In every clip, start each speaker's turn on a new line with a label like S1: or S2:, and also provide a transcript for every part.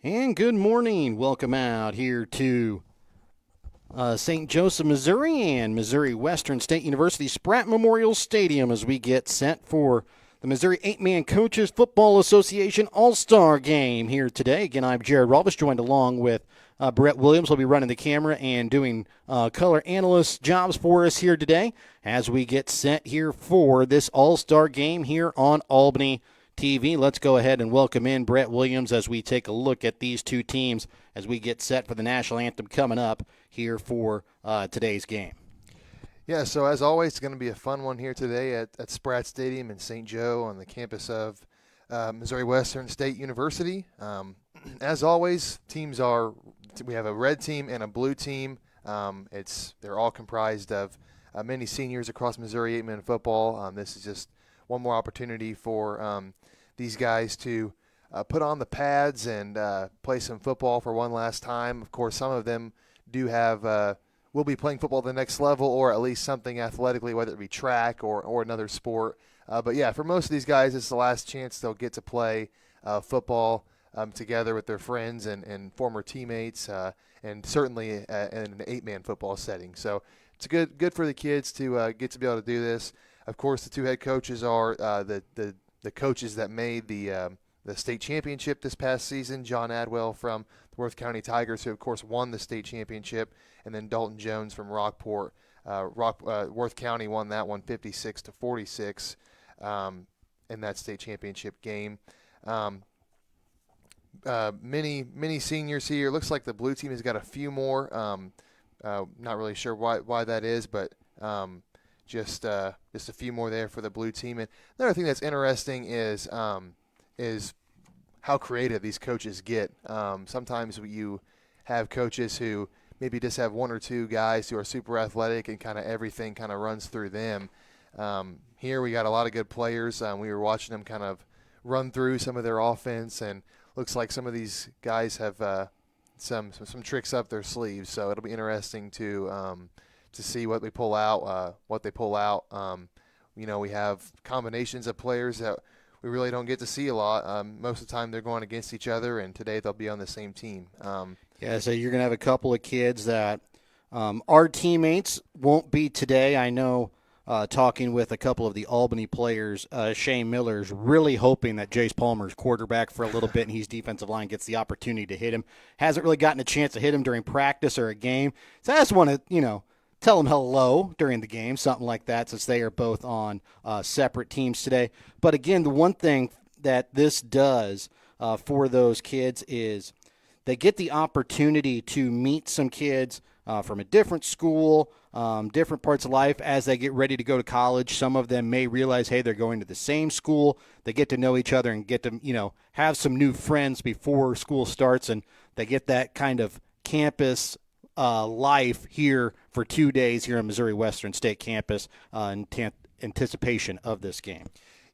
S1: And good morning. Welcome out here to St. Joseph, Missouri, and Missouri Western State University Spratt Memorial Stadium as we get set for the Missouri Eight-Man Coaches Football Association All-Star Game here today. Again, I'm Jared Rolbus, joined along with Brett Williams. Will be running the camera and doing color analyst jobs for us here today as we get set here for this All-Star Game here on Albany TV. Let's go ahead and welcome in Brett Williams as we take a look at these two teams as we get set for the national anthem coming up here for today's game.
S2: Yeah, so as always, it's going to be a fun one here today at Spratt Stadium in St. Joe on the campus of Missouri Western State University. As always, we have a red team and a blue team. They're all comprised of many seniors across Missouri eight-man football. This is just one more opportunity for these guys to put on the pads and play some football for one last time. Of course, some of them do have will be playing football at the next level, or at least something athletically, whether it be track or another sport. But yeah, for most of these guys, it's the last chance they'll get to play football together with their friends and former teammates, and certainly in an eight-man football setting. So it's good for the kids to get to be able to do this. Of course, the two head coaches are the coaches that made the state championship this past season. John Adwell from the Worth County Tigers, who of course won the state championship, and then Dalton Jones from Rockport. Worth County won that one 56-46 in that state championship game. Many seniors here. Looks like the blue team has got a few more. Not really sure why that is, but just a few more there for the blue team. And another thing that's interesting is how creative these coaches get. Sometimes you have coaches who maybe just have one or two guys who are super athletic and kind of everything kind of runs through them. Here we got a lot of good players. We were watching them kind of run through some of their offense, and looks like some of these guys have some tricks up their sleeves. So it'll be interesting to see what they pull out. We have combinations of players that we really don't get to see a lot. Most of the time they're going against each other, and today they'll be on the same team.
S1: So you're going to have a couple of kids that our teammates won't be today. I know talking with a couple of the Albany players, Shane Miller's really hoping that Jace Palmer's quarterback for a little bit and he's defensive line gets the opportunity to hit him. Hasn't really gotten a chance to hit him during practice or a game. So I just want to, tell them hello during the game, something like that, since they are both on separate teams today. But again, the one thing that this does for those kids is they get the opportunity to meet some kids from a different school, different parts of life as they get ready to go to college. Some of them may realize, hey, they're going to the same school. They get to know each other and get to, have some new friends before school starts, and they get that kind of campus life here for 2 days here on Missouri Western State campus in anticipation of this game.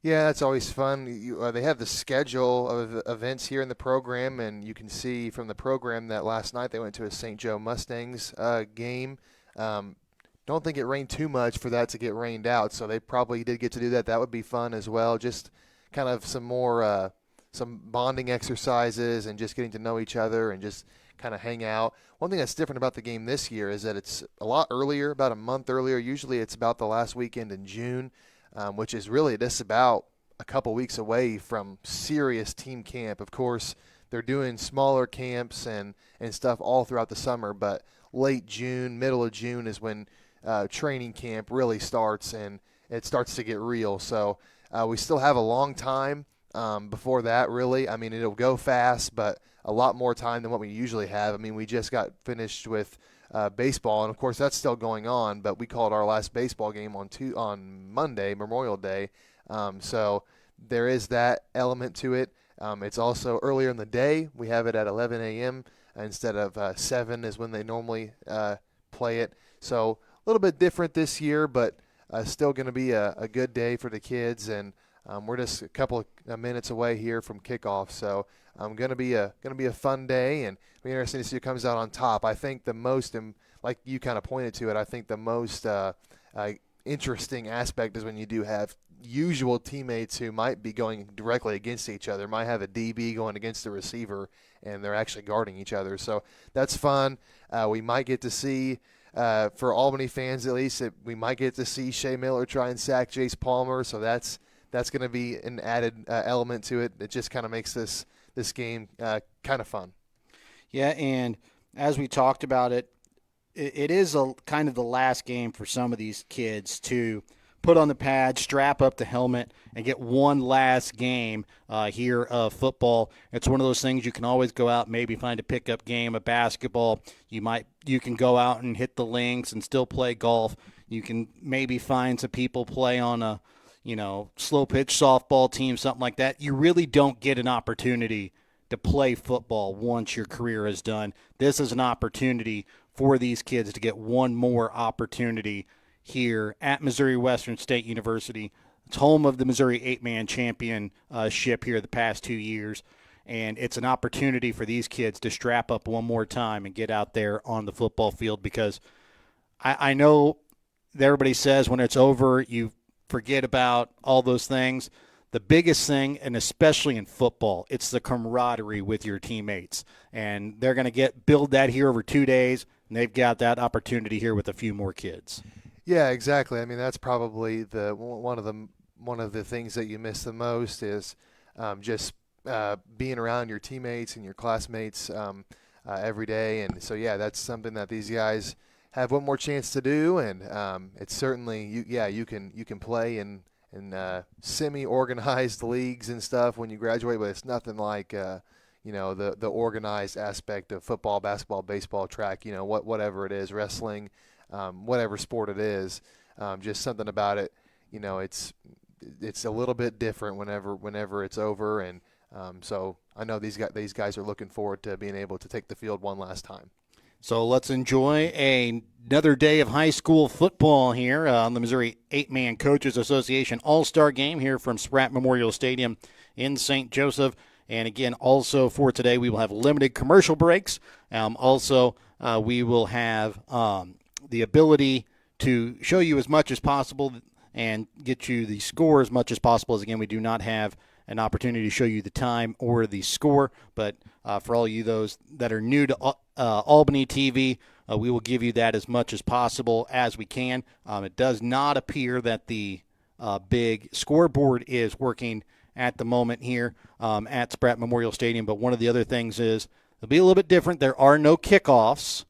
S2: Yeah, that's always fun. They have the schedule of events here in the program, and you can see from the program that last night they went to a St. Joe Mustangs game. Don't think it rained too much for that to get rained out, so they probably did get to do that. That would be fun as well. Just kind of some more some bonding exercises and just getting to know each other and just kind of hang out. One thing that's different about the game this year is that it's a lot earlier, about a month earlier. Usually it's about the last weekend in June, which is really just about a couple weeks away from serious team camp. Of course, they're doing smaller camps and stuff all throughout the summer, but late June, middle of June is when training camp really starts, and it starts to get real. So we still have a long time before that, really. I mean, it'll go fast, but a lot more time than what we usually have. I mean, we just got finished with baseball, and of course that's still going on, but we called our last baseball game on Monday, Memorial Day. So there is that element to it. It's also earlier in the day. We have it at 11 a.m. instead of 7 is when they normally play it. So a little bit different this year, but still going to be a good day for the kids, and we're just a couple of minutes away here from kickoff. So going to be a fun day, and it'll be interesting to see who comes out on top. I think the most, like you kind of pointed to it, I think the most interesting aspect is when you do have usual teammates who might be going directly against each other. Might have a DB going against the receiver, and they're actually guarding each other. So that's fun. We might get to see, for Albany fans at least, we might get to see Shea Miller try and sack Jace Palmer. So that's going to be an added element to it. It just kind of makes this game kind of fun.
S1: Yeah, and as we talked about it is a kind of the last game for some of these kids to put on the pad, strap up the helmet, and get one last game here of football. It's one of those things you can always go out and maybe find a pickup game of basketball. You can go out and hit the links and still play golf. You can maybe find some people play on a slow pitch softball team, something like that. You really don't get an opportunity to play football once your career is done. This is an opportunity for these kids to get one more opportunity here at Missouri Western State University. It's home of the Missouri 8-man championship here the past 2 years, and it's an opportunity for these kids to strap up one more time and get out there on the football field, because I know everybody says when it's over you forget about all those things. The biggest thing, and especially in football, it's the camaraderie with your teammates, and they're going to build that here over 2 days, and they've got that opportunity here with a few more kids.
S2: Yeah, exactly. I mean, that's probably one of the things that you miss the most is just being around your teammates and your classmates every day. And so, yeah, that's something that these guys have one more chance to do. And it's certainly you can play in semi-organized leagues and stuff when you graduate, but it's nothing like the organized aspect of football, basketball, baseball, track, whatever it is, wrestling. Whatever sport it is, just something about it, it's a little bit different whenever it's over, and so I know these guys are looking forward to being able to take the field one last time.
S1: So let's enjoy another day of high school football here on the Missouri 8-Man Coaches Association All-Star Game here from Spratt Memorial Stadium in St. Joseph. And again, also for today, we will have limited commercial breaks. We will have the ability to show you as much as possible and get you the score as much as possible. As again, we do not have an opportunity to show you the time or the score, but for all you those that are new to Albany TV, we will give you that as much as possible as we can. It does not appear that the big scoreboard is working at the moment here at Spratt Memorial Stadium, but one of the other things is it'll be a little bit different. There are no kickoffs.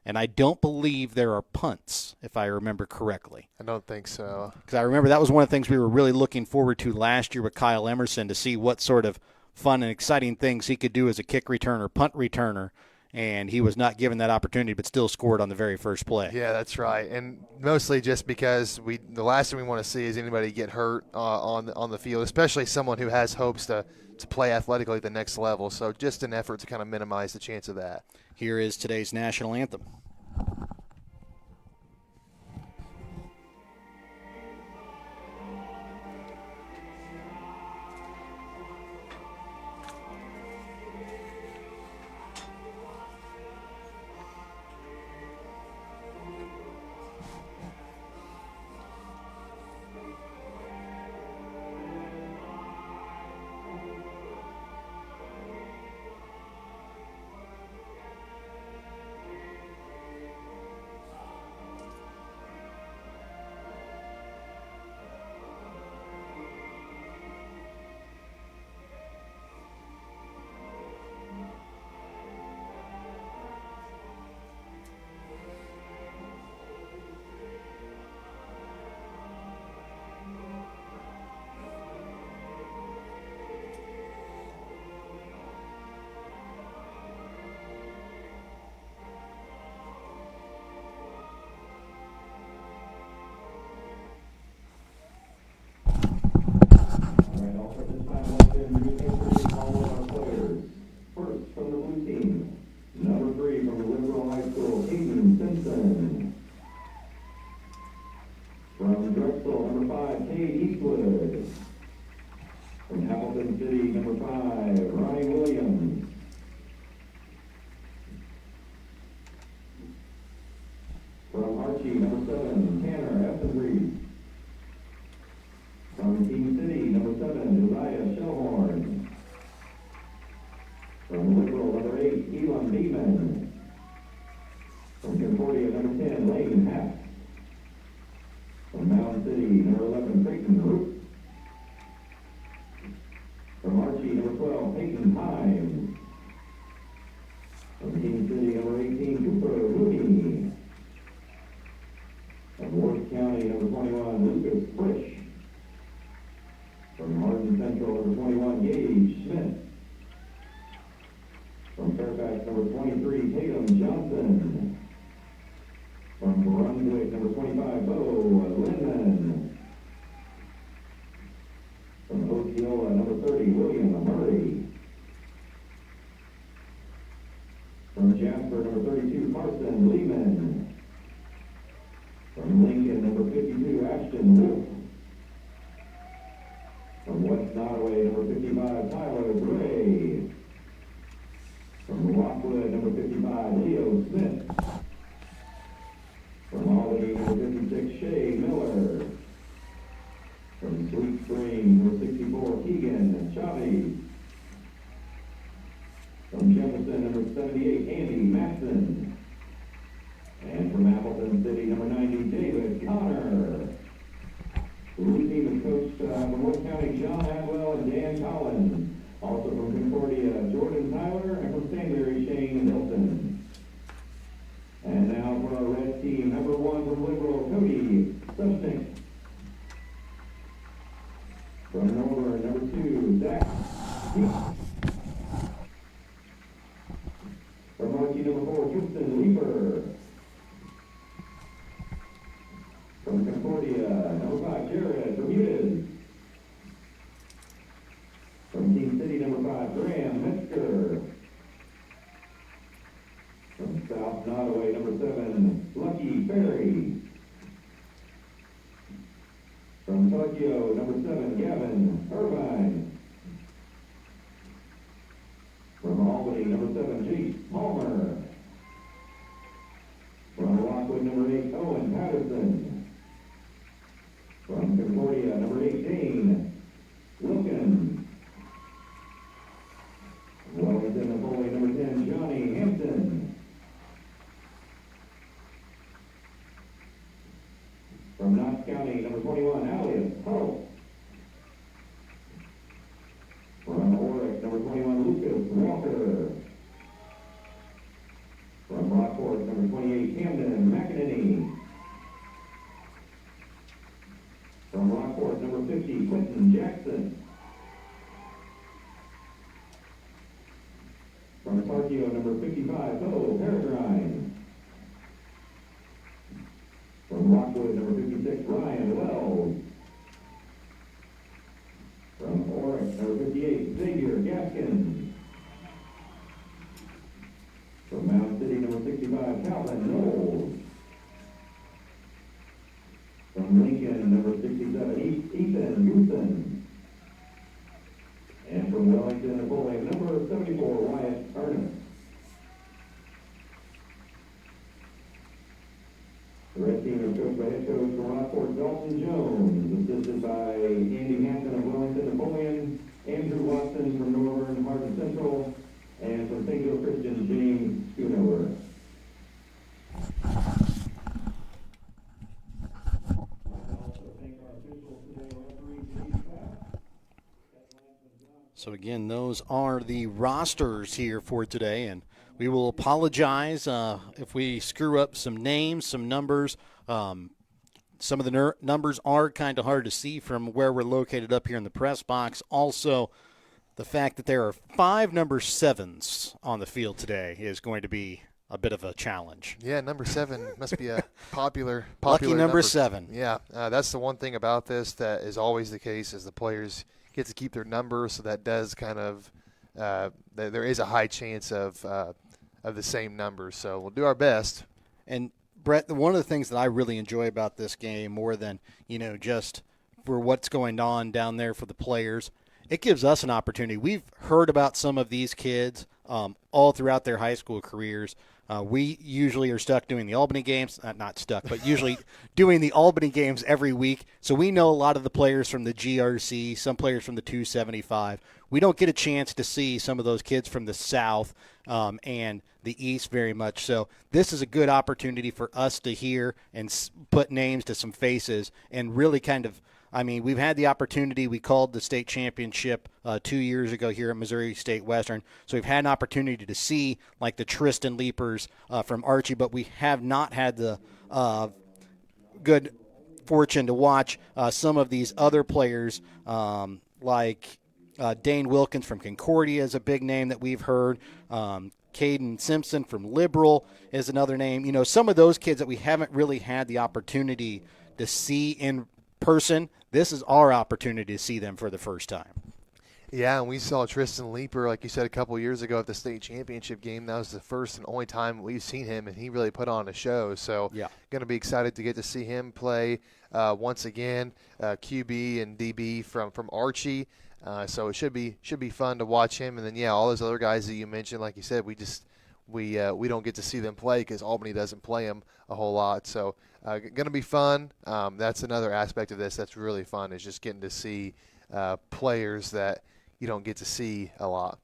S1: And I don't believe there are punts, if I remember correctly.
S2: I don't think so.
S1: Because I remember that was one of the things we were really looking forward to last year with Kyle Emerson, to see what sort of fun and exciting things he could do as a kick returner, punt returner. And he was not given that opportunity, but still scored on the very first play.
S2: Yeah, that's right. And mostly just because the last thing we want to see is anybody get hurt on the field, especially someone who has hopes to play athletically at the next level. So just an effort to kind of minimize the chance of that.
S1: Here is today's national anthem.
S3: From Drexel, number 5, Kate Eastwood. From Hamilton City, number 5, Ronnie Williams. From Archie, number 7, Tanner Effenreed. From Beeman. From Concordia, number 10, Lane Hack. From Mound City, number 11, Creighton Root. From Archie, number 12, Peyton Himes. From King City, number 18, Cooper Rooney. From Worth County, number 21, Lucas Frisch. From Hardin Central, number 21, Gage Smith. From Fairfax, number 23, Tatum Johnson. From Brunswick, number 25, Bo Linden. From Osceola, number 30, William Murray. From Jasper, number 32, Carson Lehman. From Lincoln, number 52, Ashton Wolf. From West Nottoway, number 55, Tyler Gray. From Rockwood, number 55, Leo Smith. From Albany, number 56, Shay Miller. From Sweet Spring, number 64, Keegan Chavez. From Jefferson, number 78, Andy Matson. And from Appleton City, number 90, David Connor. The Blue team is coached from Wood County, John Adwell and Dan Collins. Also from Concordia, Jordan Tyler, and from Stanberry, Shane Hilton. And now for our red team, number 1 from Liberal, Cody Sushnick. From Northern, number 2, Zach Heath. From Archie, number 4, Houston Leeper. From Concordia, number 5, Jared Bermudez. From King City, number 5, Graham Metzger. From South Nottoway, number 7, Lucky Ferry. From Tokyo, number 7, Gavin Irvine. From Albany, number 7, Jace Palmer. From Rockwood, number 8, Owen Patterson. From Concordia, number 8, Dane Wilkins. Wellington, Napoleon, number 10, Johnny Hampton. From Knox County, number 21, Alias Huddle. From Oric, number 21, Lucas Walker. From Rockport, number 28, Camden McEnany. From Rockport, number 50, Quentin Jackson. From Parkio, number 55, Bo Peregrine. From Rockwood, number 56, Ryan Wells. From Oric, number 58, Xavier Gaskins. From Mound City, number 65, Calvin Knowles. From Lincoln, number 67, Ethan Goosen. And from Wellington, Napoleon, number 74, Wyatt Ernest. The red team is coached by head coach from Rockport, Dalton Jones, assisted by Andy Hampton of Wellington, Napoleon, Andrew Watson from Northern, Hardin Central, and from St. Joe Christian, James Schoonover.
S1: So again, those are the rosters here for today, and we will apologize if we screw up some names, some numbers. Some of the numbers are kind of hard to see from where we're located up here in the press box. Also, the fact that there are 5 number 7s on the field today is going to be a bit of a challenge.
S2: Yeah, number 7 must be a popular
S1: Lucky number 7.
S2: Yeah, that's the one thing about this that is always the case is the players get to keep their number, so that does kind of there is a high chance of the same numbers. So we'll do our best.
S1: And Brett, one of the things that I really enjoy about this game more than, just for what's going on down there for the players, it gives us an opportunity. We've heard about some of these kids all throughout their high school careers. We usually are stuck doing the Albany games, not stuck, but usually doing the Albany games every week. So we know a lot of the players from the GRC, some players from the 275. We don't get a chance to see some of those kids from the South and the East very much. So this is a good opportunity for us to hear and put names to some faces and really kind of, we've had the opportunity. We called the state championship 2 years ago here at Missouri State Western. So we've had an opportunity to see like the Tristan Leapers from Archie, but we have not had the good fortune to watch some of these other players like Dane Wilkins from Concordia is a big name that we've heard. Caden Simpson from Liberal is another name. You know, some of those kids that we haven't really had the opportunity to see in person, this is our opportunity to see them for the first time.
S2: Yeah, and we saw Tristan Leaper, like you said, a couple years ago at the state championship game. That was the first and only time we've seen him, and he really put on a show. So
S1: yeah,
S2: going to be excited to get to see him play once again. QB and DB from Archie. So it should be fun to watch him. And then, yeah, all those other guys that you mentioned, like you said, we don't get to see them play because Albany doesn't play them a whole lot. So going to be fun. That's another aspect of this that's really fun, is just getting to see players that you don't get to see a lot.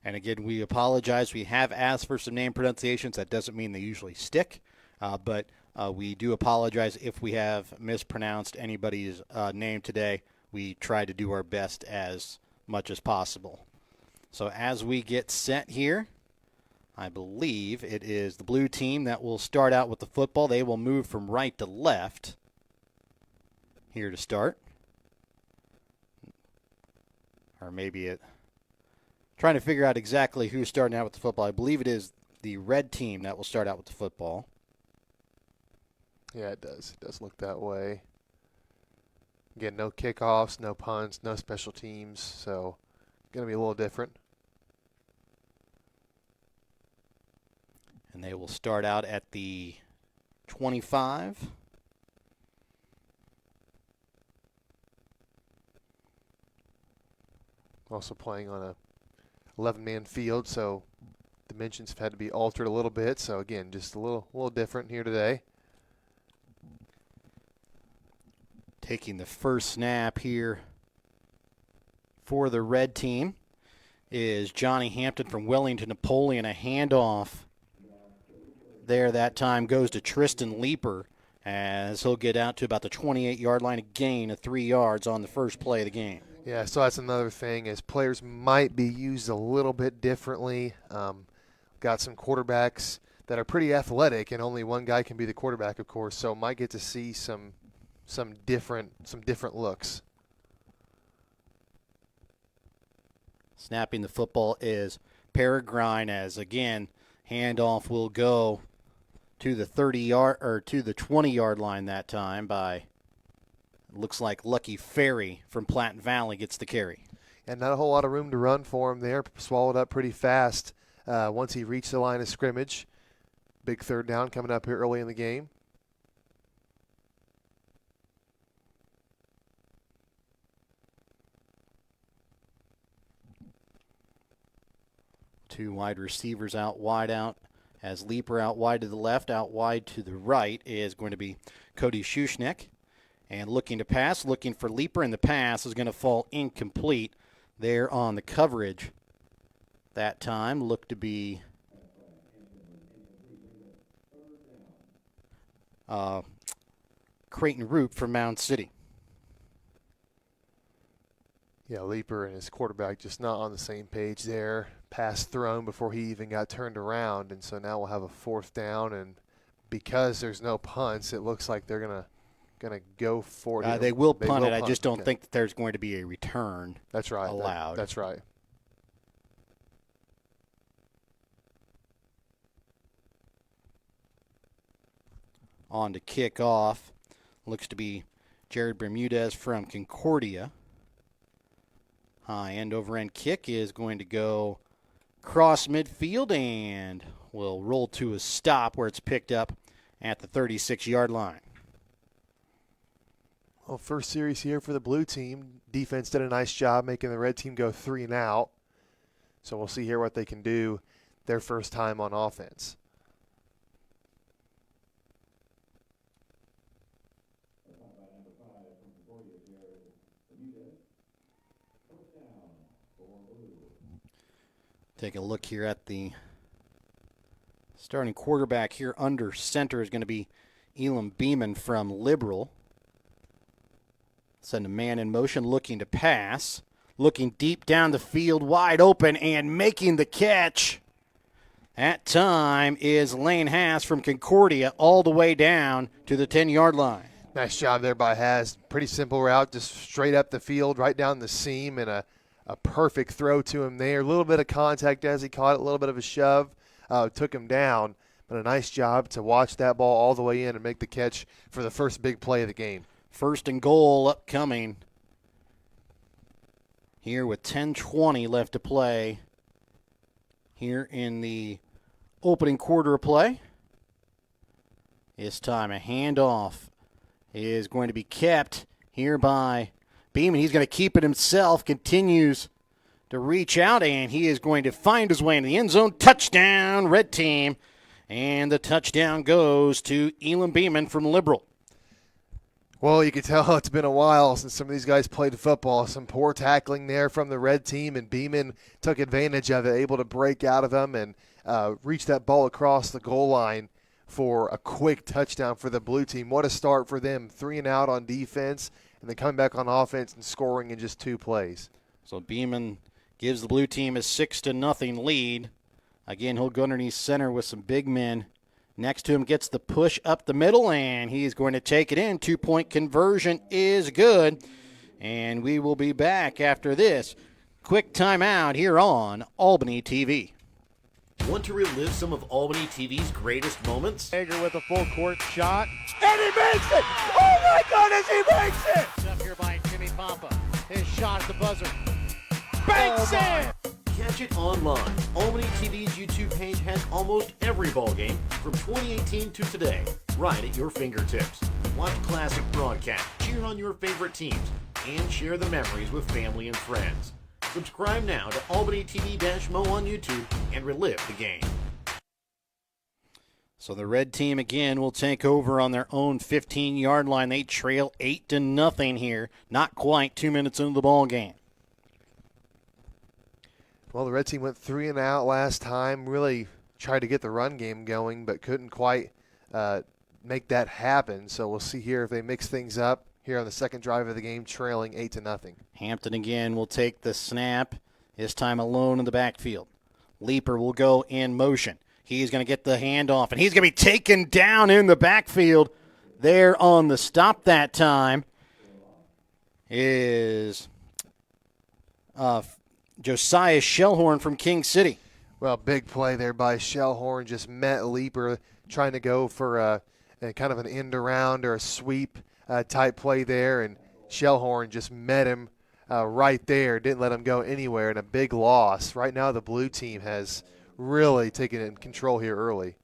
S1: And again, we apologize. We have asked for some name pronunciations. That doesn't mean they usually stick, but we do apologize if we have mispronounced anybody's name today. We try to do our best as much as possible. So as we get set here, I believe it is the blue team that will start out with the football. They will move from right to left here to start. Or maybe trying to figure out exactly who's starting out with the football. I believe it is the red team that will start out with the football.
S2: Yeah, it does. It does look that way. Again, no kickoffs, no punts, no special teams, so going to be a little different.
S1: And they will start out at the 25.
S2: Also playing on a 11-man field, so dimensions have had to be altered a little bit. So again, just a little different here today.
S1: Taking the first snap here for the red team is Johnny Hampton from Wellington Napoleon. A handoff there that time goes to Tristan Leaper as he'll get out to about the 28-yard line, a gain of 3 yards on the first play of the game.
S2: Yeah, so that's another thing, is players might be used a little bit differently. Got some quarterbacks that are pretty athletic, and only one guy can be the quarterback, of course, so might get to see some different looks.
S1: Snapping the football is Peregrine, as again, handoff will go to the 30-yard or to the 20-yard line that time by, looks like Lucky Ferry from Platte Valley gets the carry.
S2: And not a whole lot of room to run for him there. Swallowed up pretty fast once he reached the line of scrimmage. Big third down coming up here early in the game.
S1: Two wide receivers out wide out, as Leaper out wide to the left, out wide to the right is going to be Cody Schuschneck. And looking to pass, looking for Leaper, and the pass is going to fall incomplete there on the coverage. That time looked to be Creighton Roop from Mound City.
S2: Yeah, Leaper and his quarterback just not on the same page there. Pass thrown before he even got turned around, and so now we'll have a fourth down. And because there's no punts, it looks like they're gonna go for it.
S1: They will punt it. I just don't think that there's going to be a return.
S2: That's right.
S1: Allowed.
S2: That's right.
S1: On to kick off. Looks to be Jared Bermudez from Concordia. High end over end kick is going to go cross midfield and will roll to a stop where it's picked up at the 36-yard line.
S2: Well, first series here for the blue team. Defense did a nice job making the red team go 3-and-out. So we'll see here what they can do their first time on offense.
S1: Take a look here at the starting quarterback here under center is going to be Elam Beeman from Liberal. Send a man in motion, looking to pass. Looking deep down the field, wide open, and making the catch. That time is Lane Haas from Concordia all the way down to the 10-yard line.
S2: Nice job there by Haas. Pretty simple route, just straight up the field, right down the seam, and a perfect throw to him there. A little bit of contact as he caught it, a little bit of a shove, took him down. But a nice job to watch that ball all the way in and make the catch for the first big play of the game.
S1: First and goal upcoming here with 10:20 left to play here in the opening quarter of play. This time a handoff is going to be kept here by Beeman. He's going to keep it himself, continues to reach out, and he is going to find his way in the end zone. Touchdown, red team. And the touchdown goes to Elam Beeman from Liberal.
S2: Well, you can tell it's been a while since some of these guys played football. Some poor tackling there from the red team, and Beeman took advantage of it, able to break out of them and reach that ball across the goal line for a quick touchdown for the blue team. What a start for them. 3 and out on defense, and then coming back on offense and scoring in just 2 plays.
S1: So Beeman gives the blue team a 6-0 lead. Again, he'll go underneath center with some big men. Next to him gets the push up the middle, and he's going to take it in. 2-point conversion is good. And we will be back after this quick timeout here on Albany TV.
S4: Want to relive some of Albany TV's greatest moments?
S5: Hager with a full court shot. And he makes it! Oh my goodness, he makes it! Up here by Jimmy Pompa. His shot at the buzzer. Banks it!
S4: Catch it online. Albany TV's YouTube page has almost every ball game from 2018 to today, right at your fingertips. Watch classic broadcasts, cheer on your favorite teams, and share the memories with family and friends. Subscribe now to Albany TV-Mo on YouTube and relive the game.
S1: So the red team again will take over on their own 15-yard line. They trail 8-0 here. Not quite 2 minutes into the ball game.
S2: Well, the red team went 3 and out last time, really tried to get the run game going, but couldn't quite make that happen. So we'll see here if they mix things up here on the second drive of the game, trailing 8-0.
S1: Hampton again will take the snap, this time alone in the backfield. Leaper will go in motion. He's going to get the handoff, and he's going to be taken down in the backfield. There on the stop that time is Josiah Shellhorn from King City.
S2: Well, big play there by Shellhorn. Just met Leaper trying to go for a kind of an end around or a sweep type play there, and Shellhorn just met him right there. Didn't let him go anywhere, and a big loss. Right now the blue team has really taken it in control here early.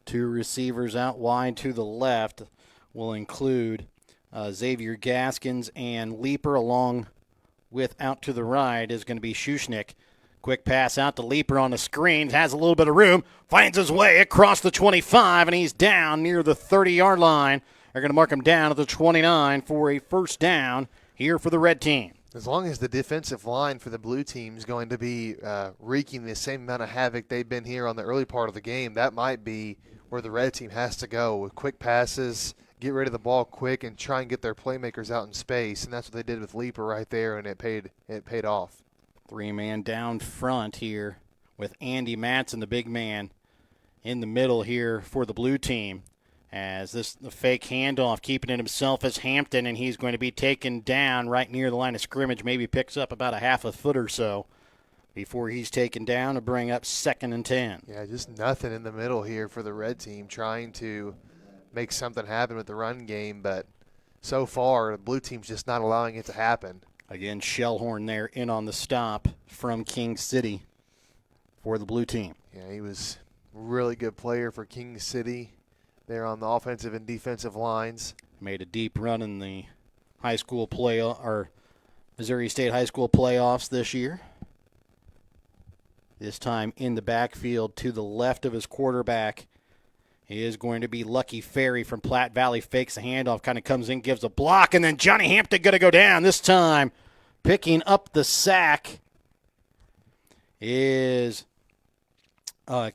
S1: 2 receivers out wide to the left will include Xavier Gaskins and Leaper, along with out to the right is going to be Shushnik. Quick pass out to Leaper on the screen. Has a little bit of room. Finds his way across the 25, and he's down near the 30-yard line. They're going to mark him down at the 29 for a first down here for the red team.
S2: As long as the defensive line for the blue team is going to be wreaking the same amount of havoc they've been here on the early part of the game, that might be where the red team has to go with quick passes, get rid of the ball quick, and try and get their playmakers out in space. And that's what they did with Leaper right there, and it paid off.
S1: 3-man down front here with Andy Matson, the big man, in the middle here for the blue team. As the fake handoff, keeping it himself as Hampton, and he's going to be taken down right near the line of scrimmage, maybe picks up about a half a foot or so before he's taken down to bring up 2nd and 10.
S2: Yeah, just nothing in the middle here for the red team, trying to make something happen with the run game, but so far the blue team's just not allowing it to happen.
S1: Again, Shellhorn there in on the stop from King City for the blue team.
S2: Yeah, he was a really good player for King City there on the offensive and defensive lines.
S1: Made a deep run in the high school or Missouri State high school playoffs this year. This time in the backfield to the left of his quarterback is going to be Lucky Ferry from Platte Valley. Fakes the handoff, kind of comes in, gives a block, and then Johnny Hampton going to go down. This time picking up the sack is it'll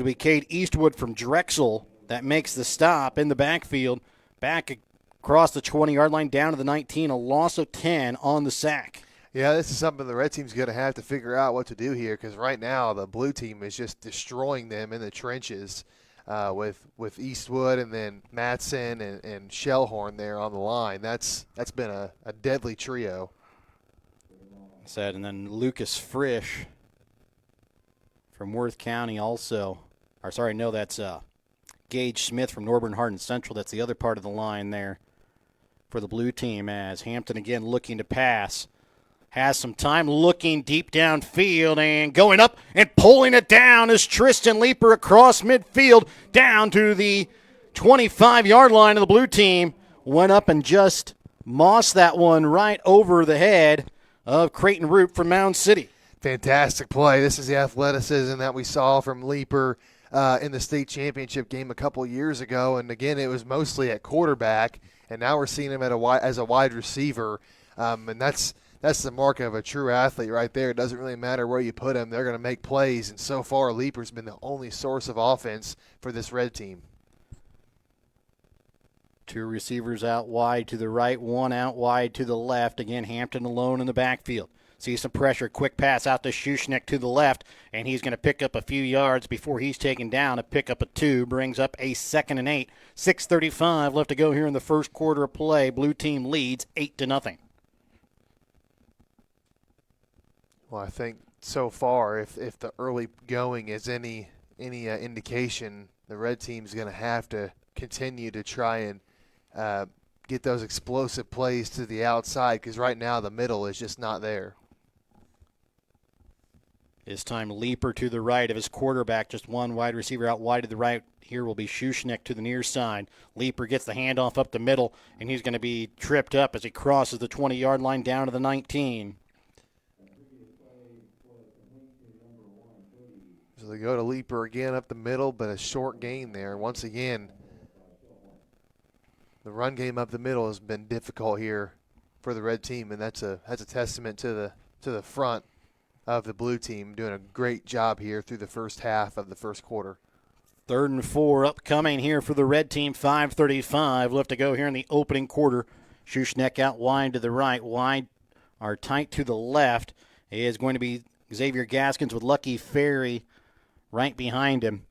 S1: be Cade Eastwood from Drexel that makes the stop in the backfield, back across the 20-yard line down to the 19, a loss of 10 on the sack.
S2: Yeah, this is something the red team's going to have to figure out what to do here, because right now the blue team is just destroying them in the trenches with Eastwood and then Matson and Shellhorn there on the line. That's been a deadly trio.
S1: And then Lucas Frisch from Worth County also. That's Gage Smith from Northern Hardin Central. That's the other part of the line there for the blue team, as Hampton again looking to pass. Has some time looking deep downfield and going up and pulling it down is Tristan Leeper across midfield down to the 25-yard line of the blue team. Went up and just mossed that one right over the head of Creighton Root from Mound City.
S2: Fantastic play. This is the athleticism that we saw from Leeper in the state championship game a couple years ago. And, again, it was mostly at quarterback, and now we're seeing him as a wide receiver. And that's the mark of a true athlete right there. It doesn't really matter where you put him. They're going to make plays. And so far, Leeper's been the only source of offense for this red team.
S1: Two receivers out wide to the right, one out wide to the left. Again, Hampton alone in the backfield. See some pressure, quick pass out to Shushnik to the left, and he's going to pick up a few yards before he's taken down. A pickup of 2 brings up a 2nd and 8. 6:35 left to go here in the first quarter of play. Blue team leads 8-0.
S2: Well, I think so far, if the early going is any indication, the red team's going to have to continue to try and get those explosive plays to the outside, because right now the middle is just not there.
S1: This time Leeper to the right of his quarterback, just one wide receiver out wide to the right. Here will be Shushnik to the near side. Leeper gets the handoff up the middle, and he's going to be tripped up as he crosses the 20-yard line down to the 19.
S2: So they go to Leeper again up the middle, but a short gain there. Once again, the run game up the middle has been difficult here for the red team, and that's a testament to the front of the blue team doing a great job here through the first half of the first quarter.
S1: 3rd and 4 upcoming here for the red team. 5:35 left to go here in the opening quarter. Shushnik out wide to the right, wide or tight to the left is going to be Xavier Gaskins with Lucky Ferry right behind him.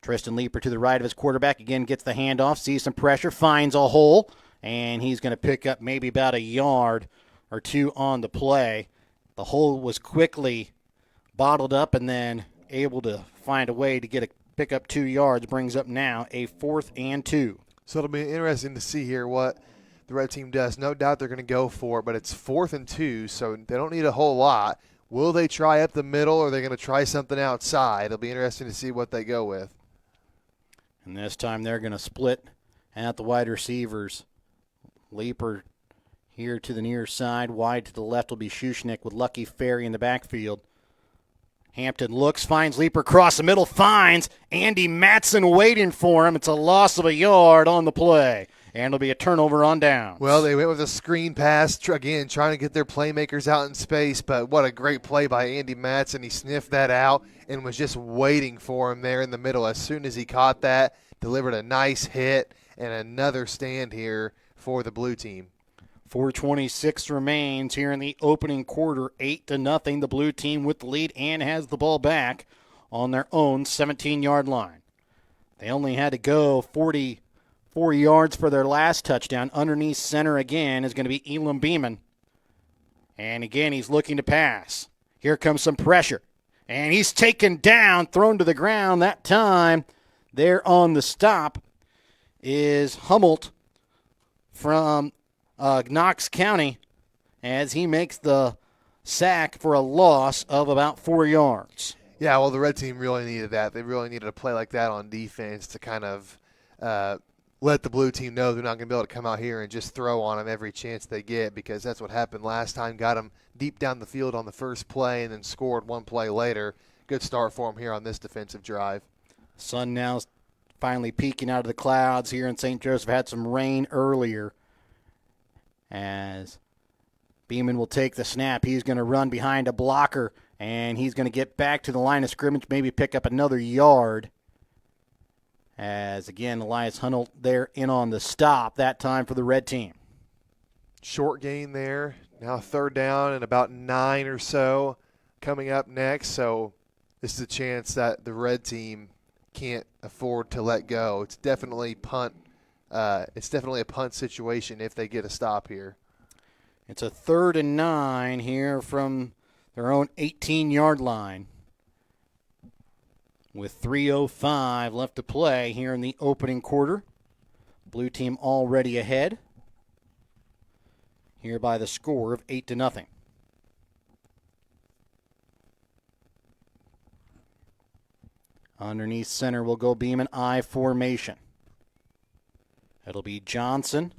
S1: Tristan Leeper to the right of his quarterback, again gets the handoff, sees some pressure, finds a hole, and he's going to pick up maybe about a yard or 2 on the play. The hole was quickly bottled up and then able to find a way to pick up 2 yards, brings up now a 4th and 2.
S2: So it'll be interesting to see here what the red team does. No doubt they're going to go for it, but it's 4th and 2, so they don't need a whole lot. Will they try up the middle, or are they going to try something outside? It'll be interesting to see what they go with.
S1: And this time they're going to split at the wide receivers. Leeper here to the near side. Wide to the left will be Shushnik with Lucky Ferry in the backfield. Hampton looks, finds Leeper across the middle, finds Andy Matson waiting for him. It's a loss of a yard on the play, and it'll be a turnover on downs.
S2: Well, they went with a screen pass, again, trying to get their playmakers out in space, but what a great play by Andy Matson. He sniffed that out and was just waiting for him there in the middle. As soon as he caught that, delivered a nice hit and another stand here for the blue team.
S1: 4:26 remains here in the opening quarter. 8-0. The blue team with the lead and has the ball back on their own 17-yard line. They only had to go 44 yards for their last touchdown. Underneath center again is going to be Elam Beeman. And again, he's looking to pass. Here comes some pressure. And he's taken down, thrown to the ground. That time there on the stop is Hummelt from Knox County as he makes the sack for a loss of about 4 yards.
S2: Yeah, well, the red team really needed that. They really needed a play like that on defense to kind of let the blue team know they're not going to be able to come out here and just throw on them every chance they get, because that's what happened last time. Got them deep down the field on the first play and then scored one play later. Good start for them here on this defensive drive.
S1: Sun now finally peeking out of the clouds here in St. Joseph. Had some rain earlier as Beeman will take the snap. He's going to run behind a blocker, and he's going to get back to the line of scrimmage, maybe pick up another yard. As, again, Elias Hunnell there in on the stop, that time for the red team.
S2: Short gain there. Now 3rd down and about 9 or so coming up next. So this is a chance that the red team can't afford to let go. It's definitely punt. It's definitely a punt situation if they get a stop here.
S1: It's a 3rd and 9 here from their own 18-yard line, with 3:05 left to play here in the opening quarter. Blue team already ahead here by the score of 8-0. Underneath center will go Beeman I formation. It'll be Johnson.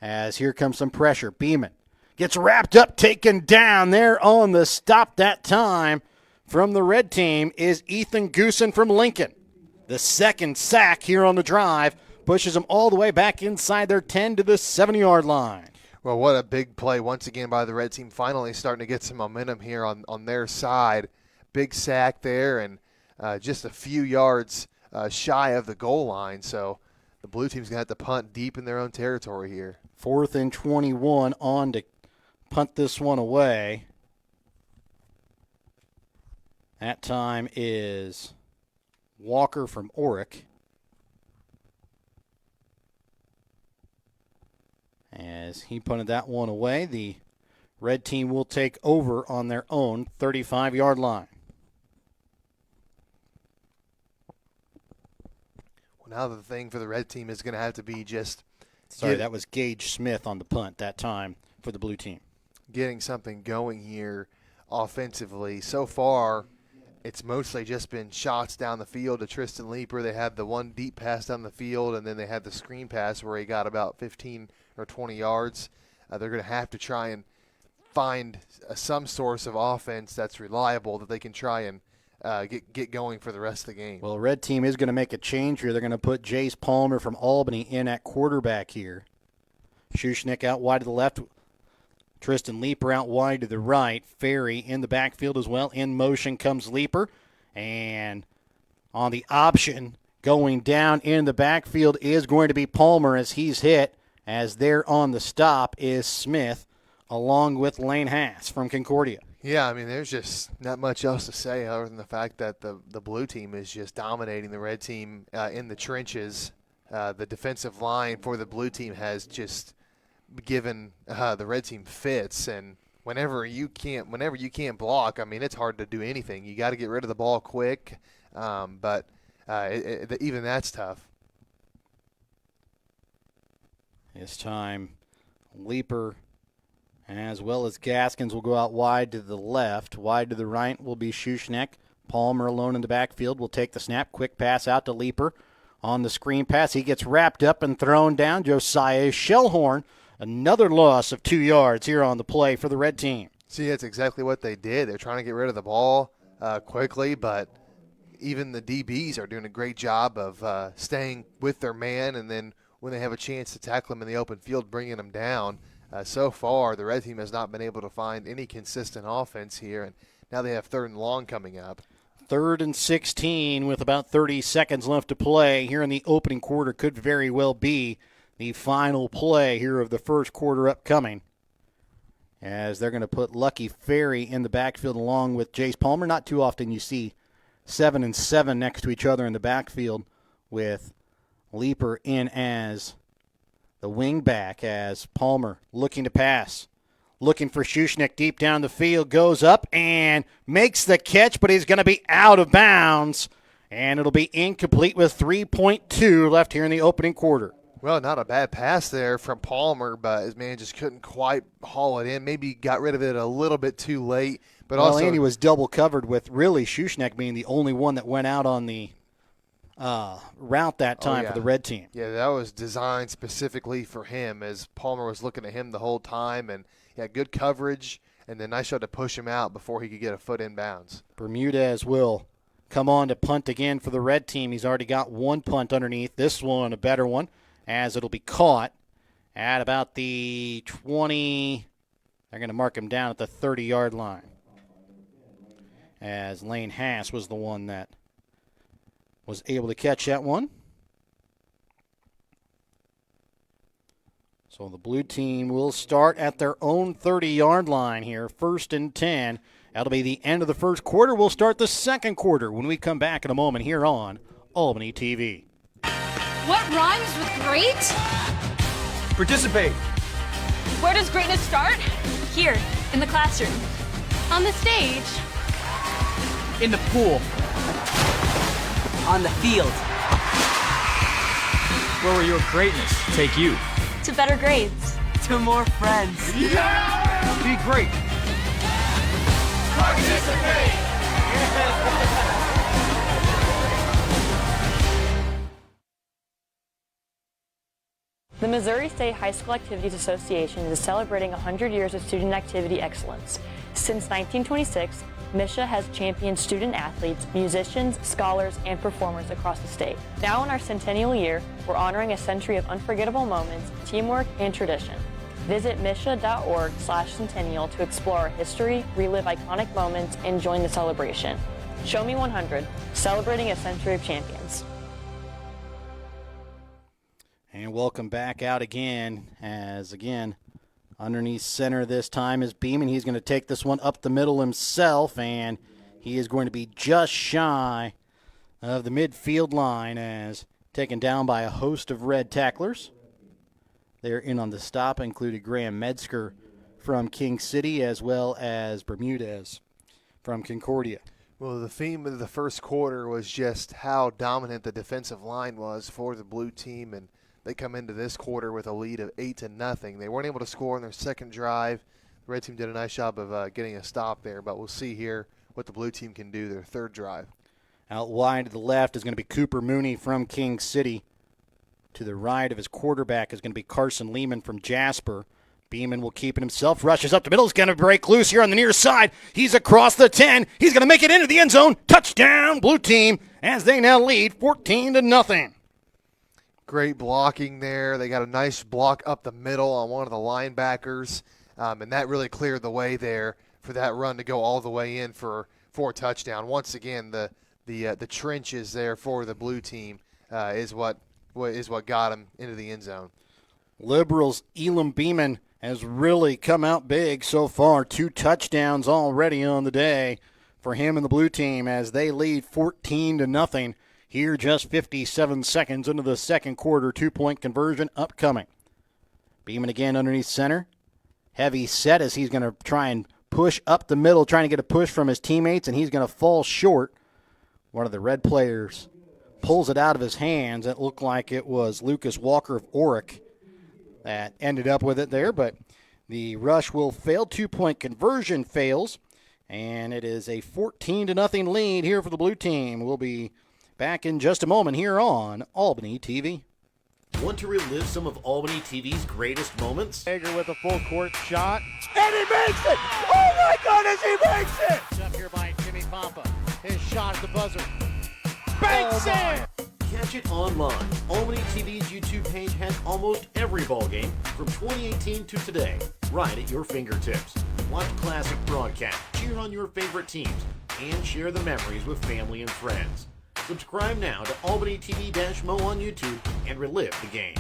S1: As here comes some pressure. Beeman gets wrapped up, taken down there on the stop that time from the red team is Ethan Goosen from Lincoln. The 2nd sack here on the drive pushes them all the way back inside their 10 to the 7-yard line.
S2: Well, what a big play once again by the red team, finally starting to get some momentum here on their side. Big sack there and just a few yards shy of the goal line. So the blue team's going to have to punt deep in their own territory here.
S1: 4th and 21 on to punt this one away. That time is Walker from Orick. As he punted that one away, the red team will take over on their own 35-yard line.
S2: Well, now the thing for the red team is going to have to be just
S1: that was Gage Smith on the punt that time for the blue team.
S2: Getting something going here offensively. So far, it's mostly just been shots down the field to Tristan Leeper. They had the one deep pass down the field, and then they had the screen pass where he got about 15 or 20 yards. They're going to have to try and find some source of offense that's reliable that they can try and get going for the rest of the game.
S1: Well, the red team is going to make a change here. They're going to put Jace Palmer from Albany in at quarterback here. Schuschnigg out wide to the left. Tristan Leeper out wide to the right. Ferry in the backfield as well. In motion comes Leeper. And on the option going down in the backfield is going to be Palmer as he's hit. As there on the stop is Smith along with Lane Haas from Concordia.
S2: Yeah, I mean, there's just not much else to say other than the fact that the blue team is just dominating the red team in the trenches. The defensive line for the blue team has just given the red team fits, and whenever you can't block, I mean, it's hard to do anything. You got to get rid of the ball quick, but even that's tough.
S1: This time, Leeper as well as Gaskins will go out wide to the left. Wide to the right will be Schuschnigg. Palmer alone in the backfield will take the snap. Quick pass out to Leeper. On the screen pass, he gets wrapped up and thrown down. Josiah Shellhorn, another loss of 2 yards here on the play for the red team.
S2: See, that's exactly what they did. They're trying to get rid of the ball quickly, but even the DBs are doing a great job of staying with their man, and then when they have a chance to tackle them in the open field, bringing them down. So far, the red team has not been able to find any consistent offense here, and now they have 3rd and long coming up.
S1: 3rd and 16 with about 30 seconds left to play here in the opening quarter. Could very well be the final play here of the first quarter upcoming, as they're going to put Lucky Ferry in the backfield along with Jace Palmer. Not too often you see 7 and 7 next to each other in the backfield, with Leeper in as the wing back, as Palmer looking to pass. Looking for Schuschnigg deep down the field, goes up and makes the catch, but he's going to be out of bounds, and it'll be incomplete with 3.2 left here in the opening quarter.
S2: Well, not a bad pass there from Palmer, but his man just couldn't quite haul it in. Maybe got rid of it a little bit too late. But
S1: well,
S2: also,
S1: Andy was double covered with really Schuschnigg being the only one that went out on the route that time for the red team.
S2: Yeah, that was designed specifically for him, as Palmer was looking at him the whole time, and he had good coverage, and then nice shot to push him out before he could get a foot in bounds.
S1: Bermudez will come on to punt again for the red team. He's already got one punt underneath. This one, a better one, as it'll be caught at about the 20, They're going to mark him down at the 30-yard line, as Lane Haas was the one that was able to catch that one. So the blue team will start at their own 30-yard line here, 1st and 10. That'll be the end of the first quarter. We'll start the second quarter when we come back in a moment here on Albany TV.
S6: What rhymes with great?
S7: Participate.
S6: Where does greatness start?
S8: Here, in the classroom.
S6: On the stage.
S7: In the pool.
S9: On the field.
S7: Where will your greatness take you?
S8: To better grades.
S9: To more friends.
S7: Yeah! Be great.
S5: Participate!
S10: The Missouri State High School Activities Association is celebrating 100 years of student activity excellence. Since 1926, MSHA has championed student athletes, musicians, scholars, and performers across the state. Now in our centennial year, we're honoring a century of unforgettable moments, teamwork, and tradition. Visit MSHA.org/centennial to explore our history, relive iconic moments, and join the celebration. Show Me 100, celebrating a century of champions.
S1: And welcome back out again, as again, underneath center this time is Beeman. He's going to take this one up the middle himself, and he is going to be just shy of the midfield line as taken down by a host of red tacklers. They're in on the stop, included Graham Metzger from King City as well as Bermudez from Concordia.
S2: Well, the theme of the first quarter was just how dominant the defensive line was for the blue team, and they come into this quarter with a lead of 8-0. They weren't able to score on their second drive. The red team did a nice job of getting a stop there, but we'll see here what the blue team can do their third drive.
S1: Out wide to the left is going to be Cooper Mooney from King City. To the right of his quarterback is going to be Carson Lehman from Jasper. Beeman will keep it himself, rushes up the middle, is going to break loose here on the near side. He's across the 10. He's going to make it into the end zone. Touchdown, blue team, as they now lead 14-0.
S2: Great blocking there. They got a nice block up the middle on one of the linebackers, and that really cleared the way there for that run to go all the way in for a touchdown. Once again, the trenches there for the blue team is what got him into the end zone.
S1: Liberals' Elam Beeman has really come out big so far. 2 touchdowns already on the day for him and the blue team as they lead 14-0. Here just 57 seconds into the second quarter, 2-point conversion upcoming. Beeman again underneath center. Heavy set as he's going to try and push up the middle, trying to get a push from his teammates, and he's going to fall short. One of the red players pulls it out of his hands. It looked like it was Lucas Walker of Oric that ended up with it there, but the rush will fail. 2-point conversion fails, and it is a 14-0 lead here for the blue team. We'll be back in just a moment here on Albany TV.
S4: Want to relive some of Albany TV's greatest moments?
S5: Hager with a full court shot, and he makes it! Oh my goodness, he makes it! It's up here by Jimmy Pompa. His shot at the buzzer. Banks in!
S4: Catch it online. Albany TV's YouTube page has almost every ball game from 2018 to today, right at your fingertips. Watch classic broadcasts, cheer on your favorite teams, and share the memories with family and friends. Subscribe now to Albany TV-Mo on YouTube and relive the game.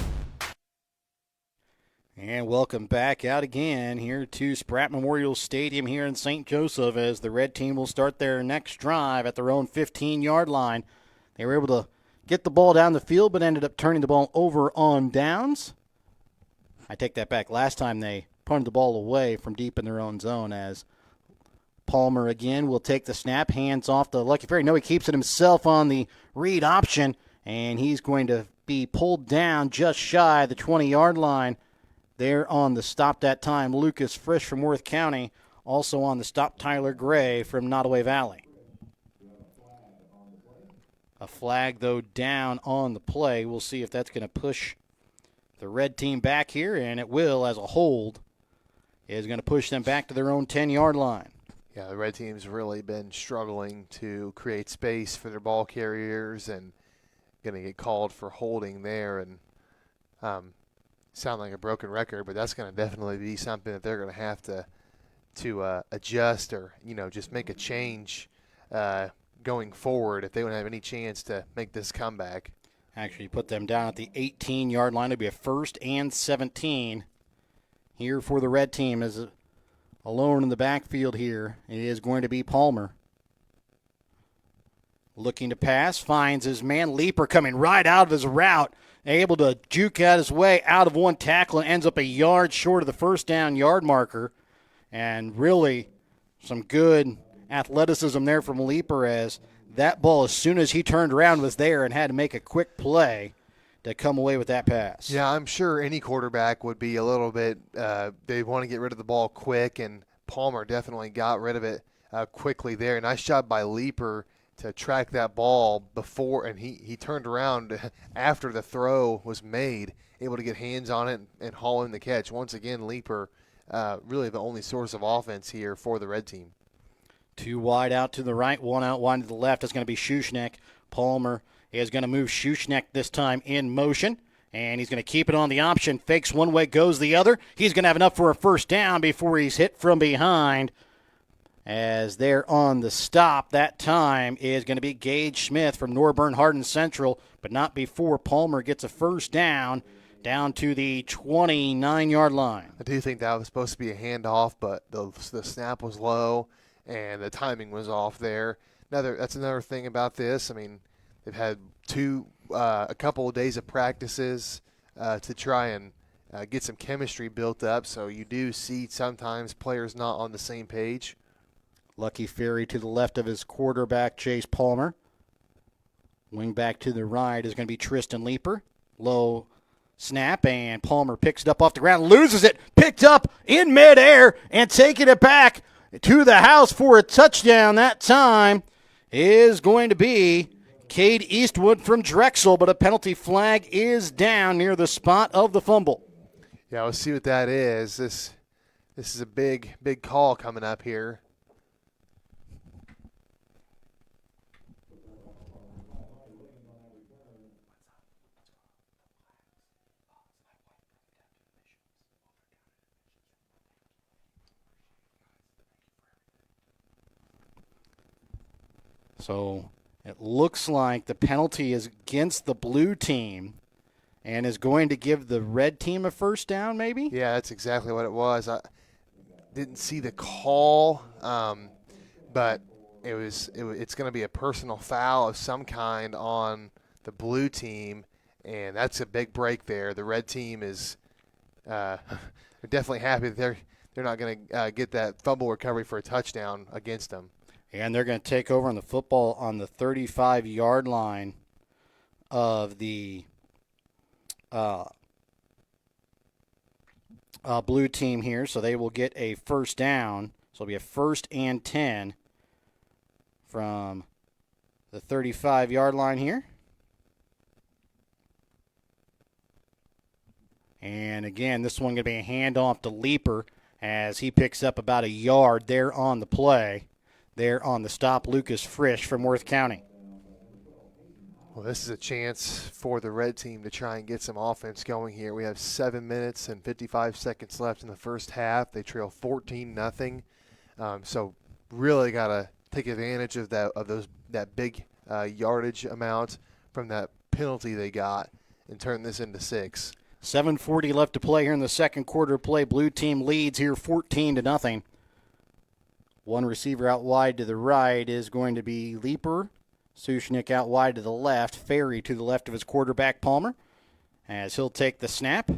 S1: And welcome back out again here to Spratt Memorial Stadium here in St. Joseph as the red team will start their next drive at their own 15-yard line. They were able to get the ball down the field but ended up turning the ball over on downs. I take that back. Last time they punted the ball away from deep in their own zone as Palmer again will take the snap, hands off to Lucky Ferry. No, he keeps it himself on the read option, and he's going to be pulled down just shy of the 20-yard line. There on the stop that time, Lucas Frisch from Worth County. Also on the stop, Tyler Gray from Nottoway Valley. A flag, though, down on the play. We'll see if that's going to push the red team back here, and it will, as a hold, is going to push them back to their own 10-yard line.
S2: Yeah, the red team's really been struggling to create space for their ball carriers and going to get called for holding there and sound like a broken record, but that's going to definitely be something that they're going to have to to adjust or just make a change going forward if they don't have any chance to make this comeback.
S1: Actually put them down at the 18-yard line. It'll be a 1st and 17 here for the red team. Is alone in the backfield here. It is going to be Palmer. Looking to pass, finds his man. Leaper coming right out of his route, able to juke out his way out of one tackle and ends up a yard short of the first down yard marker. And really some good athleticism there from Leaper, as that ball, as soon as he turned around, was there and had to make a quick play to come away with that pass.
S2: Yeah, I'm sure any quarterback would be a little bit they want to get rid of the ball quick, and Palmer definitely got rid of it quickly there. Nice job by Leaper to track that ball before, and he turned around after the throw was made, able to get hands on it and haul in the catch. Once again, Leaper really the only source of offense here for the red team.
S1: 2 wide out to the right, 1 out wide to the left. It's going to be Schuschneck. Palmer is going to move Schuschneck this time in motion, and he's going to keep it on the option. Fakes one way, goes the other. He's going to have enough for a first down before he's hit from behind. As they're on the stop, that time is going to be Gage Smith from Norburn Hardin Central, but not before Palmer gets a first down to the 29-yard line.
S2: I do think that was supposed to be a handoff, but the snap was low and the timing was off there. That's another thing about this. I mean, they've had a couple of days of practices to try and get some chemistry built up, so you do see sometimes players not on the same page.
S1: Lucky Ferry to the left of his quarterback, Chase Palmer. Wing back to the right is going to be Tristan Leaper. Low snap, and Palmer picks it up off the ground, loses it, picked up in midair, and taking it back to the house for a touchdown. That time is going to be Cade Eastwood from Drexel, but a penalty flag is down near the spot of the fumble.
S2: Yeah, let's see what that is. This is a big call coming up here.
S1: So it looks like the penalty is against the blue team and is going to give the red team a first down, maybe?
S2: Yeah, that's exactly what it was. I didn't see the call, but it's going to be a personal foul of some kind on the blue team, and that's a big break there. The red team is definitely happy that they're not going to get that fumble recovery for a touchdown against them.
S1: And they're going to take over on the football on the 35-yard line of the blue team here. So they will get a first down. So it'll be a 1st and 10 from the 35-yard line here. And again, this one going to be a handoff to Leaper as he picks up about a yard there on the play. There on the stop, Lucas Frisch from Worth County.
S2: Well, this is a chance for the red team to try and get some offense going here. We have 7 minutes and 55 seconds left in the first half. They trail 14-0. So really got to take advantage of that big yardage amount from that penalty they got and turn this into 6.
S1: 7:40 left to play here in the second quarter of play. Blue team leads here 14-0. One receiver out wide to the right is going to be Leaper. Sushnik out wide to the left. Ferry to the left of his quarterback, Palmer, as he'll take the snap.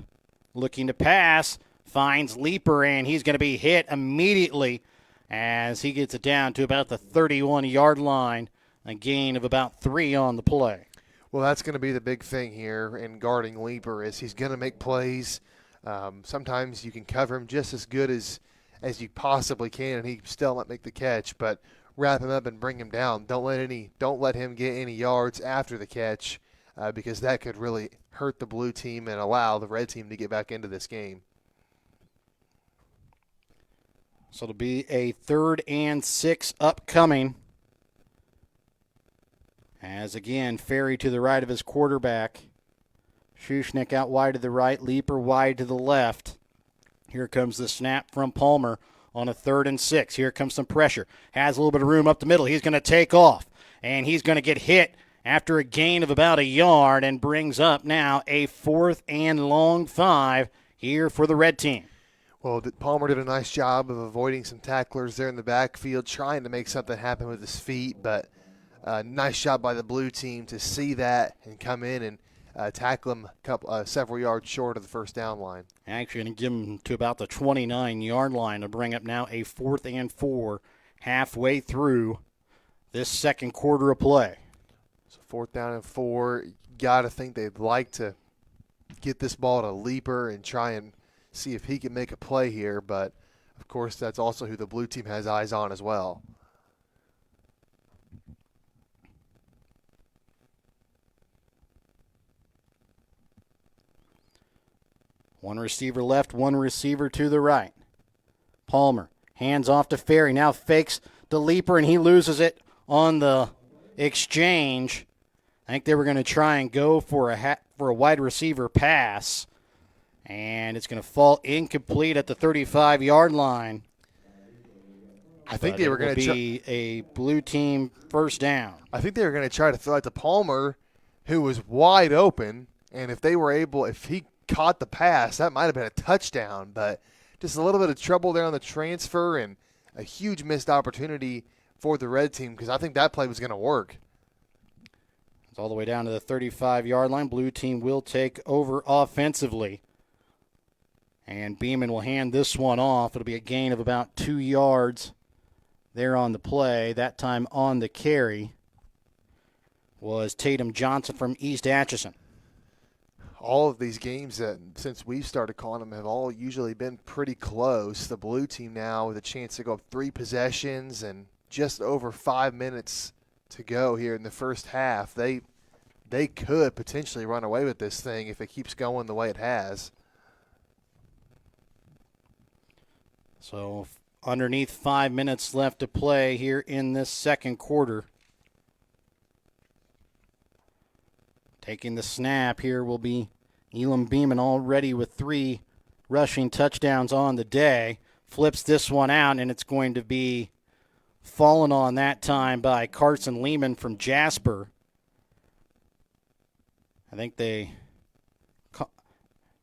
S1: Looking to pass. Finds Leaper, and he's going to be hit immediately as he gets it down to about the 31-yard line. A gain of about 3 on the play.
S2: Well, that's going to be the big thing here in guarding Leaper is he's going to make plays. Sometimes you can cover him just as good as you possibly can, and he still might make the catch. But wrap him up and bring him down. Don't let him get any yards after the catch, because that could really hurt the blue team and allow the red team to get back into this game.
S1: So it'll be a 3rd and 6 upcoming. As again, Ferry to the right of his quarterback. Schuschneck out wide to the right, Leaper wide to the left. Here comes the snap from Palmer. on a 3rd and 6. Here comes some pressure. Has a little bit of room up the middle. He's going to take off, and he's going to get hit after a gain of about a yard and brings up now a 4th and long 5 here for the red team.
S2: Well, Palmer did a nice job of avoiding some tacklers there in the backfield, trying to make something happen with his feet, but nice job by the blue team to see that and come in and tackle him several yards short of the first down line.
S1: Actually going to give him to about the 29-yard line to bring up now a 4th and 4 halfway through this second quarter of play.
S2: So 4th down and 4, got to think they'd like to get this ball to Leaper and try and see if he can make a play here, but of course that's also who the blue team has eyes on as well.
S1: One receiver left, one receiver to the right. Palmer, hands off to Ferry, now fakes the Leaper, and he loses it on the exchange. I think they were going to try and go for a wide receiver pass, and it's going to fall incomplete at the 35-yard line.
S2: I think they were going to
S1: be a blue team first down.
S2: I think they were going to try to throw it to Palmer, who was wide open, and if he caught the pass, that might have been a touchdown, but just a little bit of trouble there on the transfer and a huge missed opportunity for the red team because I think that play was going to work.
S1: It's all the way down to the 35-yard line. Blue team will take over offensively. And Beeman will hand this one off. It'll be a gain of about 2 yards there on the play. That time on the carry was Tatum Johnson from East Atchison.
S2: All of these games that since we've started calling them have all usually been pretty close. The blue team now with a chance to go up 3 possessions and just over 5 minutes to go here in the first half. They could potentially run away with this thing if it keeps going the way it has.
S1: So underneath 5 minutes left to play here in this second quarter. Taking the snap here will be Elam Beeman, already with 3 rushing touchdowns on the day. Flips this one out, and it's going to be fallen on that time by Carson Lehman from Jasper. I think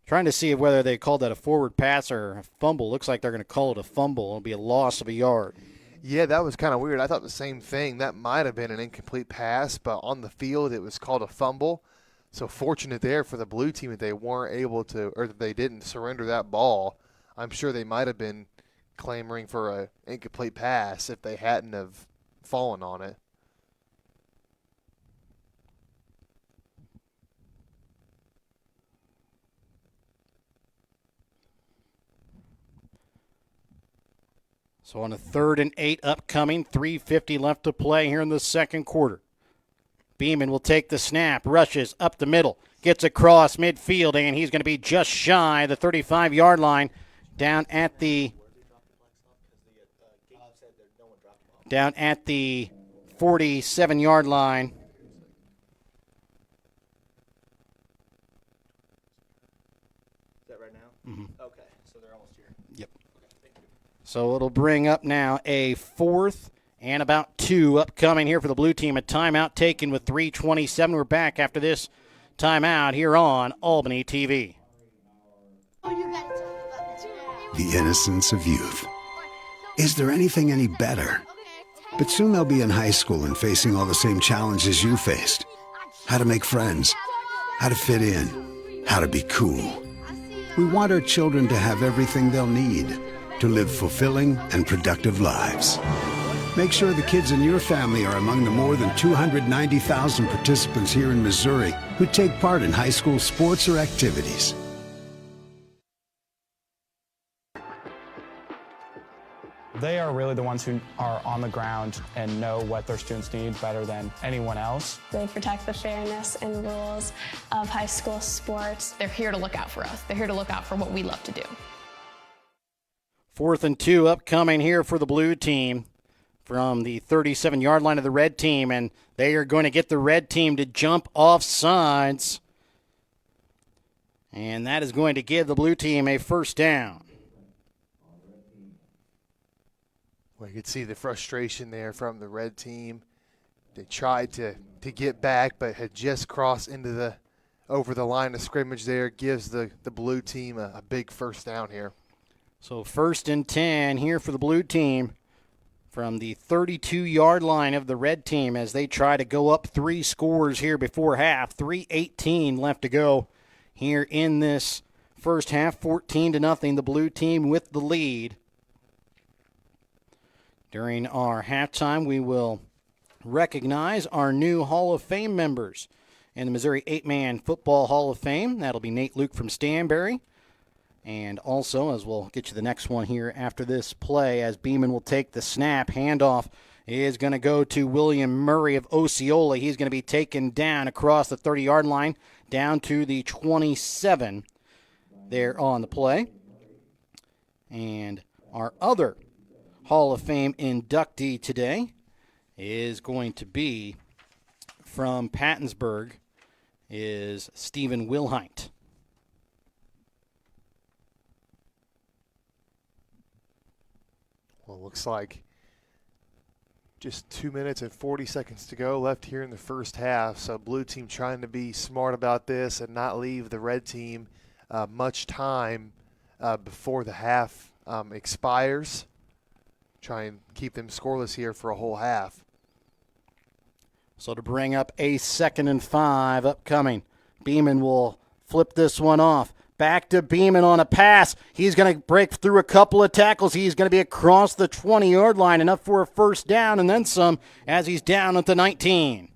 S1: trying to see whether they called that a forward pass or a fumble. Looks like they're going to call it a fumble. It'll be a loss of a yard.
S2: Yeah, that was kind of weird. I thought the same thing. That might have been an incomplete pass, but on the field it was called a fumble. So fortunate there for the blue team that they weren't able to, or that they didn't surrender that ball. I'm sure they might have been clamoring for an incomplete pass if they hadn't have fallen on it.
S1: So on a 3rd and 8 upcoming, 3:50 left to play here in the second quarter. Beeman will take the snap, rushes up the middle, gets across midfield, and he's going to be just shy of the 35-yard line down at the 47-yard line. Is
S7: that right now?
S1: Mm-hmm.
S7: Okay, so they're almost here.
S1: Yep. So it'll bring up now a 4th and about 2 upcoming here for the blue team. A timeout taken with 3:27. We're back after this timeout here on Albany TV.
S11: The innocence of youth. Is there anything any better? But soon they'll be in high school and facing all the same challenges you faced. How to make friends, how to fit in, how to be cool. We want our children to have everything they'll need to live fulfilling and productive lives. Make sure the kids in your family are among the more than 290,000 participants here in Missouri who take part in high school sports or activities.
S12: They are really the ones who are on the ground and know what their students need better than anyone else.
S13: They protect the fairness and rules of high school sports.
S14: They're here to look out for us. They're here to look out for what we love to do.
S1: 4th and 2 upcoming here for the blue team from the 37-yard line of the red team, and they are going to get the red team to jump off sides. And that is going to give the blue team a first down.
S2: Well, you could see the frustration there from the red team. They tried to get back, but had just crossed into over the line of scrimmage there. Gives the blue team a big first down here.
S1: So 1st and 10 here for the blue team from the 32-yard line of the red team as they try to go up 3 scores here before half. 3:18 left to go here in this first half. 14-0, the blue team with the lead. During our halftime, we will recognize our new Hall of Fame members in the Missouri 8-Man Football Hall of Fame. That'll be Nate Luke from Stanberry. And also, as we'll get you the next one here after this play, as Beeman will take the snap, handoff is going to go to William Murray of Osceola. He's going to be taken down across the 30-yard line, down to the 27 there on the play. And our other Hall of Fame inductee today is going to be from Pattonsburg, is Stephen Wilhite.
S2: Well, looks like just 2 minutes and 40 seconds to go left here in the first half. So blue team trying to be smart about this and not leave the red team much time before the half expires. Try and keep them scoreless here for a whole half.
S1: So to bring up a 2nd and 5 upcoming, Beeman will flip this one off. Back to Beeman on a pass. He's going to break through a couple of tackles. He's going to be across the 20-yard line, enough for a first down and then some as he's down at the 19.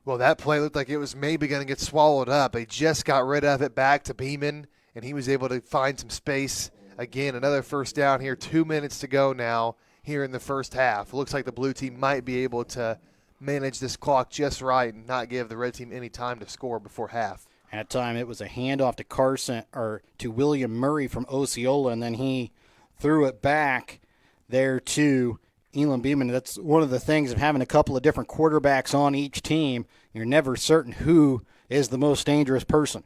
S2: Well, that play looked like it was maybe going to get swallowed up. They just got rid of it back to Beeman, and he was able to find some space. Again, another first down here. 2 minutes to go now here in the first half. Looks like the blue team might be able to manage this clock just right and not give the red team any time to score before half.
S1: At that time, it was a handoff to William Murray from Osceola, and then he threw it back there to Elam Beeman. That's one of the things of having a couple of different quarterbacks on each team. You're never certain who is the most dangerous person.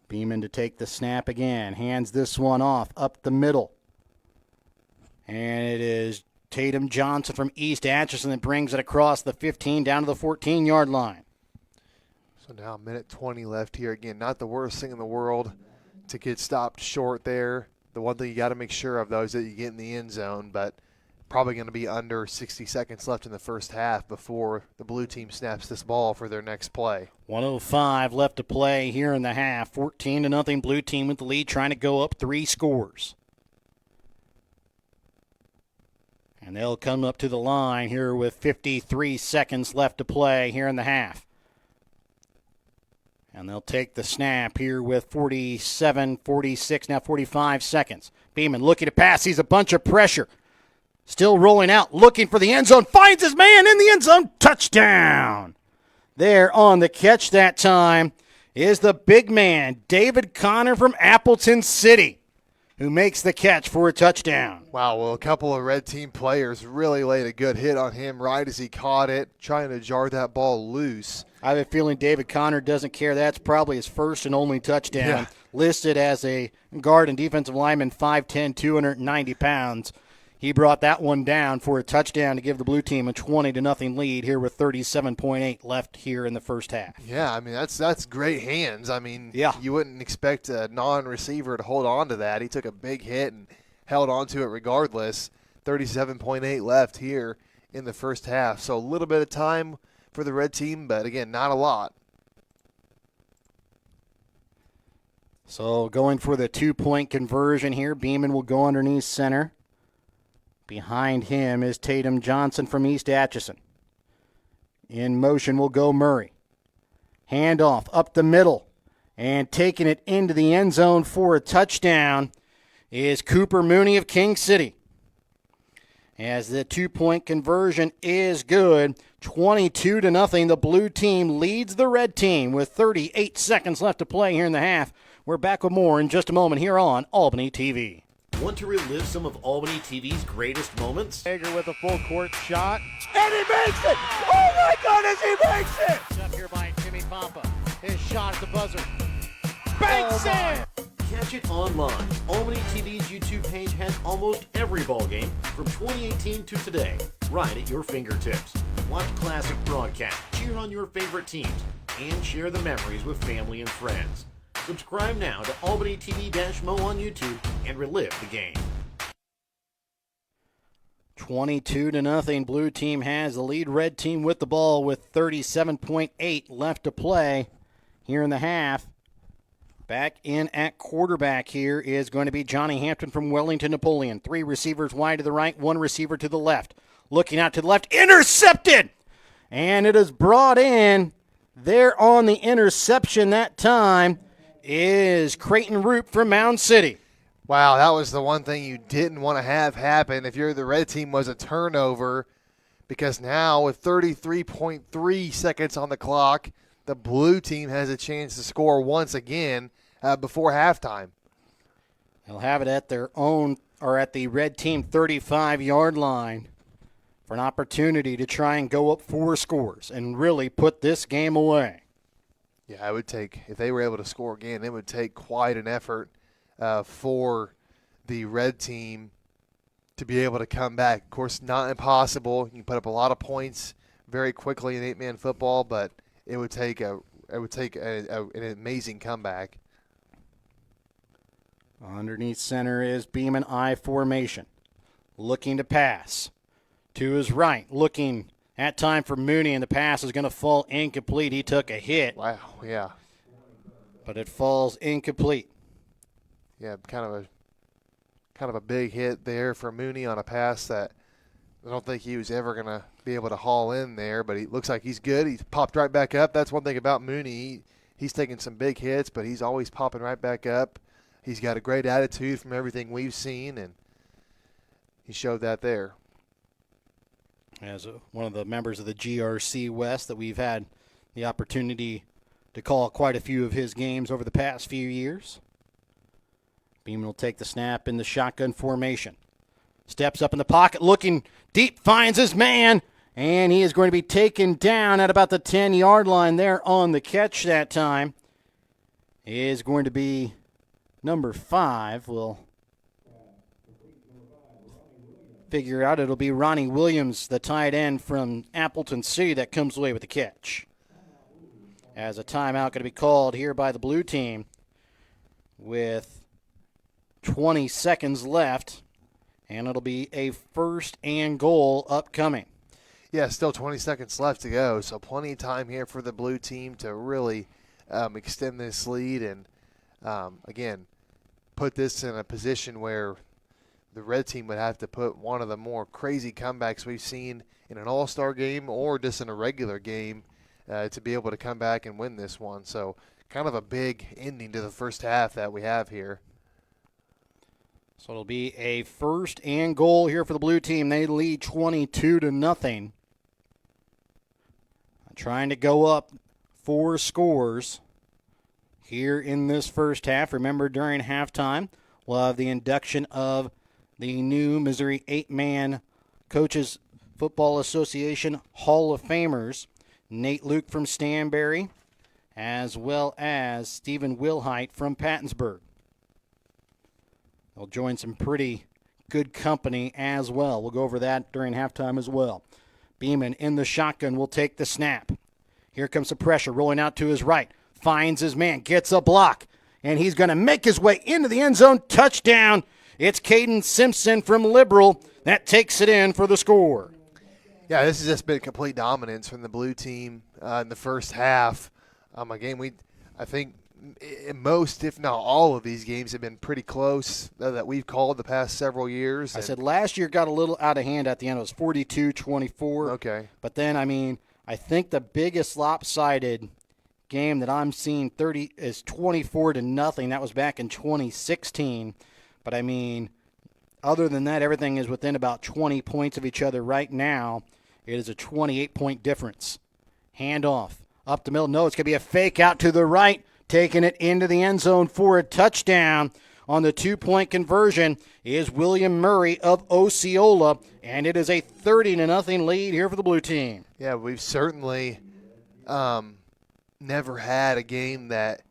S1: Beeman to take the snap again. Hands this one off up the middle. And it is Tatum Johnson from East Atchison that brings it across the 15 down to the 14-yard line.
S2: So now 1:20 left here. Again, not the worst thing in the world to get stopped short there. The one thing you got to make sure of, though, is that you get in the end zone, but probably going to be under 60 seconds left in the first half before the blue team snaps this ball for their next play.
S1: 1:05 left to play here in the half. 14-0 blue team with the lead, trying to go up 3 scores. And they'll come up to the line here with 53 seconds left to play here in the half. And they'll take the snap here with 47, 46, now 45 seconds. Beeman looking to pass. He's a bunch of pressure. Still rolling out, looking for the end zone. Finds his man in the end zone. Touchdown. There on the catch that time is the big man, David Connor from Appleton City, who makes the catch for a touchdown.
S2: Wow, well, a couple of red team players really laid a good hit on him right as he caught it, trying to jar that ball loose.
S1: I have a feeling David Connor doesn't care. That's probably his first and only touchdown.
S2: Yeah.
S1: Listed as a guard and defensive lineman, 5'10", 290 pounds. He brought that one down for a touchdown to give the blue team a 20-0 lead here with 37.8 left here in the first half.
S2: Yeah, I mean, that's great hands. I mean,
S1: yeah,
S2: you wouldn't expect a non-receiver to hold on to that. He took a big hit and held on to it regardless. 37.8 left here in the first half. So a little bit of time for the red team, but again, not a lot.
S1: So going for the 2-point conversion here, Beeman will go underneath center. Behind him is Tatum Johnson from East Atchison. In motion will go Murray. Handoff up the middle. And taking it into the end zone for a touchdown is Cooper Mooney of King City. As the 2-point conversion is good, 22-0. The blue team leads the red team with 38 seconds left to play here in the half. We're back with more in just a moment here on Albany TV.
S4: Want to relive some of Albany TV's greatest moments?
S5: Hager with a full court shot, and he makes it! Oh my goodness, he makes it! Up here by Jimmy Pampa. His shot at the buzzer. Banks in!
S4: Catch Watch it online. Albany TV's YouTube page has almost every ball game from 2018 to today, right at your fingertips. Watch classic broadcasts, cheer on your favorite teams, and share the memories with family and friends. Subscribe now to Albany TV-Mo on YouTube and relive the game.
S1: 22-0. Blue team has the lead. Red team with the ball with 37.8 left to play here in the half. Back in at quarterback here is going to be Johnny Hampton from Wellington Napoleon. 3 receivers wide to the right, 1 receiver to the left. Looking out to the left, intercepted! And it is brought in. There on the interception that time is Creighton Roop from Mound City.
S2: Wow, that was the one thing you didn't want to have happen if you're the red team, was a turnover, because now with 33.3 seconds on the clock, the blue team has a chance to score once again before halftime.
S1: They'll have it at their own, or at the red team 35-yard line for an opportunity to try and go up 4 scores and really put this game away.
S2: Yeah, it would take, if they were able to score again, it would take quite an effort for the red team to be able to come back. Of course, not impossible. You can put up a lot of points very quickly in 8-man football, but it would take an amazing comeback.
S1: Underneath center is Beeman I formation, looking to pass. To his right, looking at time for Mooney, and the pass is going to fall incomplete. He took a hit.
S2: Wow, yeah.
S1: But it falls incomplete.
S2: Yeah, kind of a big hit there for Mooney on a pass that I don't think he was ever going to be able to haul in there, but he looks like he's good. He's popped right back up. That's one thing about Mooney. He's taking some big hits, but he's always popping right back up. He's got a great attitude from everything we've seen, and he showed that there.
S1: As one of the members of the GRC West that we've had the opportunity to call quite a few of his games over the past few years. Beeman will take the snap in the shotgun formation. Steps up in the pocket, looking deep, finds his man, and he is going to be taken down at about the 10-yard line there on the catch that time. Is going to be number 5. We'll figure out it'll be Ronnie Williams, the tight end from Appleton City, that comes away with the catch. As a timeout going to be called here by the blue team with 20 seconds left, and it'll be a 1st and goal upcoming.
S2: Yeah, still 20 seconds left to go, so plenty of time here for the blue team to really extend this lead and, again, put this in a position where the red team would have to put one of the more crazy comebacks we've seen in an all-star game or just in a regular game to be able to come back and win this one. So kind of a big ending to the first half that we have here.
S1: So it'll be a 1st and goal here for the blue team. They lead 22-0. Trying to go up 4 scores here in this first half. Remember, during halftime, we'll have the induction of the new Missouri 8-man Coaches Football Association Hall of Famers, Nate Luke from Stanberry, as well as Stephen Wilhite from Pattonsburg. They'll join some pretty good company as well. We'll go over that during halftime as well. Beeman in the shotgun will take the snap. Here comes the pressure, rolling out to his right. Finds his man, gets a block, and he's going to make his way into the end zone. Touchdown. It's Caden Simpson from Liberal that takes it in for the score.
S2: Yeah, this has just been complete dominance from the blue team in the first half. Again, I think in most, if not all of these games have been pretty close that we've called the past several years.
S1: I said last year got a little out of hand at the end. It was 42-24.
S2: Okay.
S1: But then, I think the biggest lopsided game that I'm seeing is 24-0. That was back in 2016. But, other than that, everything is within about 20 points of each other right now. It is a 28-point difference. Handoff up the middle. No, it's going to be a fake out to the right, taking it into the end zone for a touchdown. On the 2-point conversion is William Murray of Osceola, and it is a 30-0 lead here for the blue team.
S2: Yeah, we've certainly never had a game that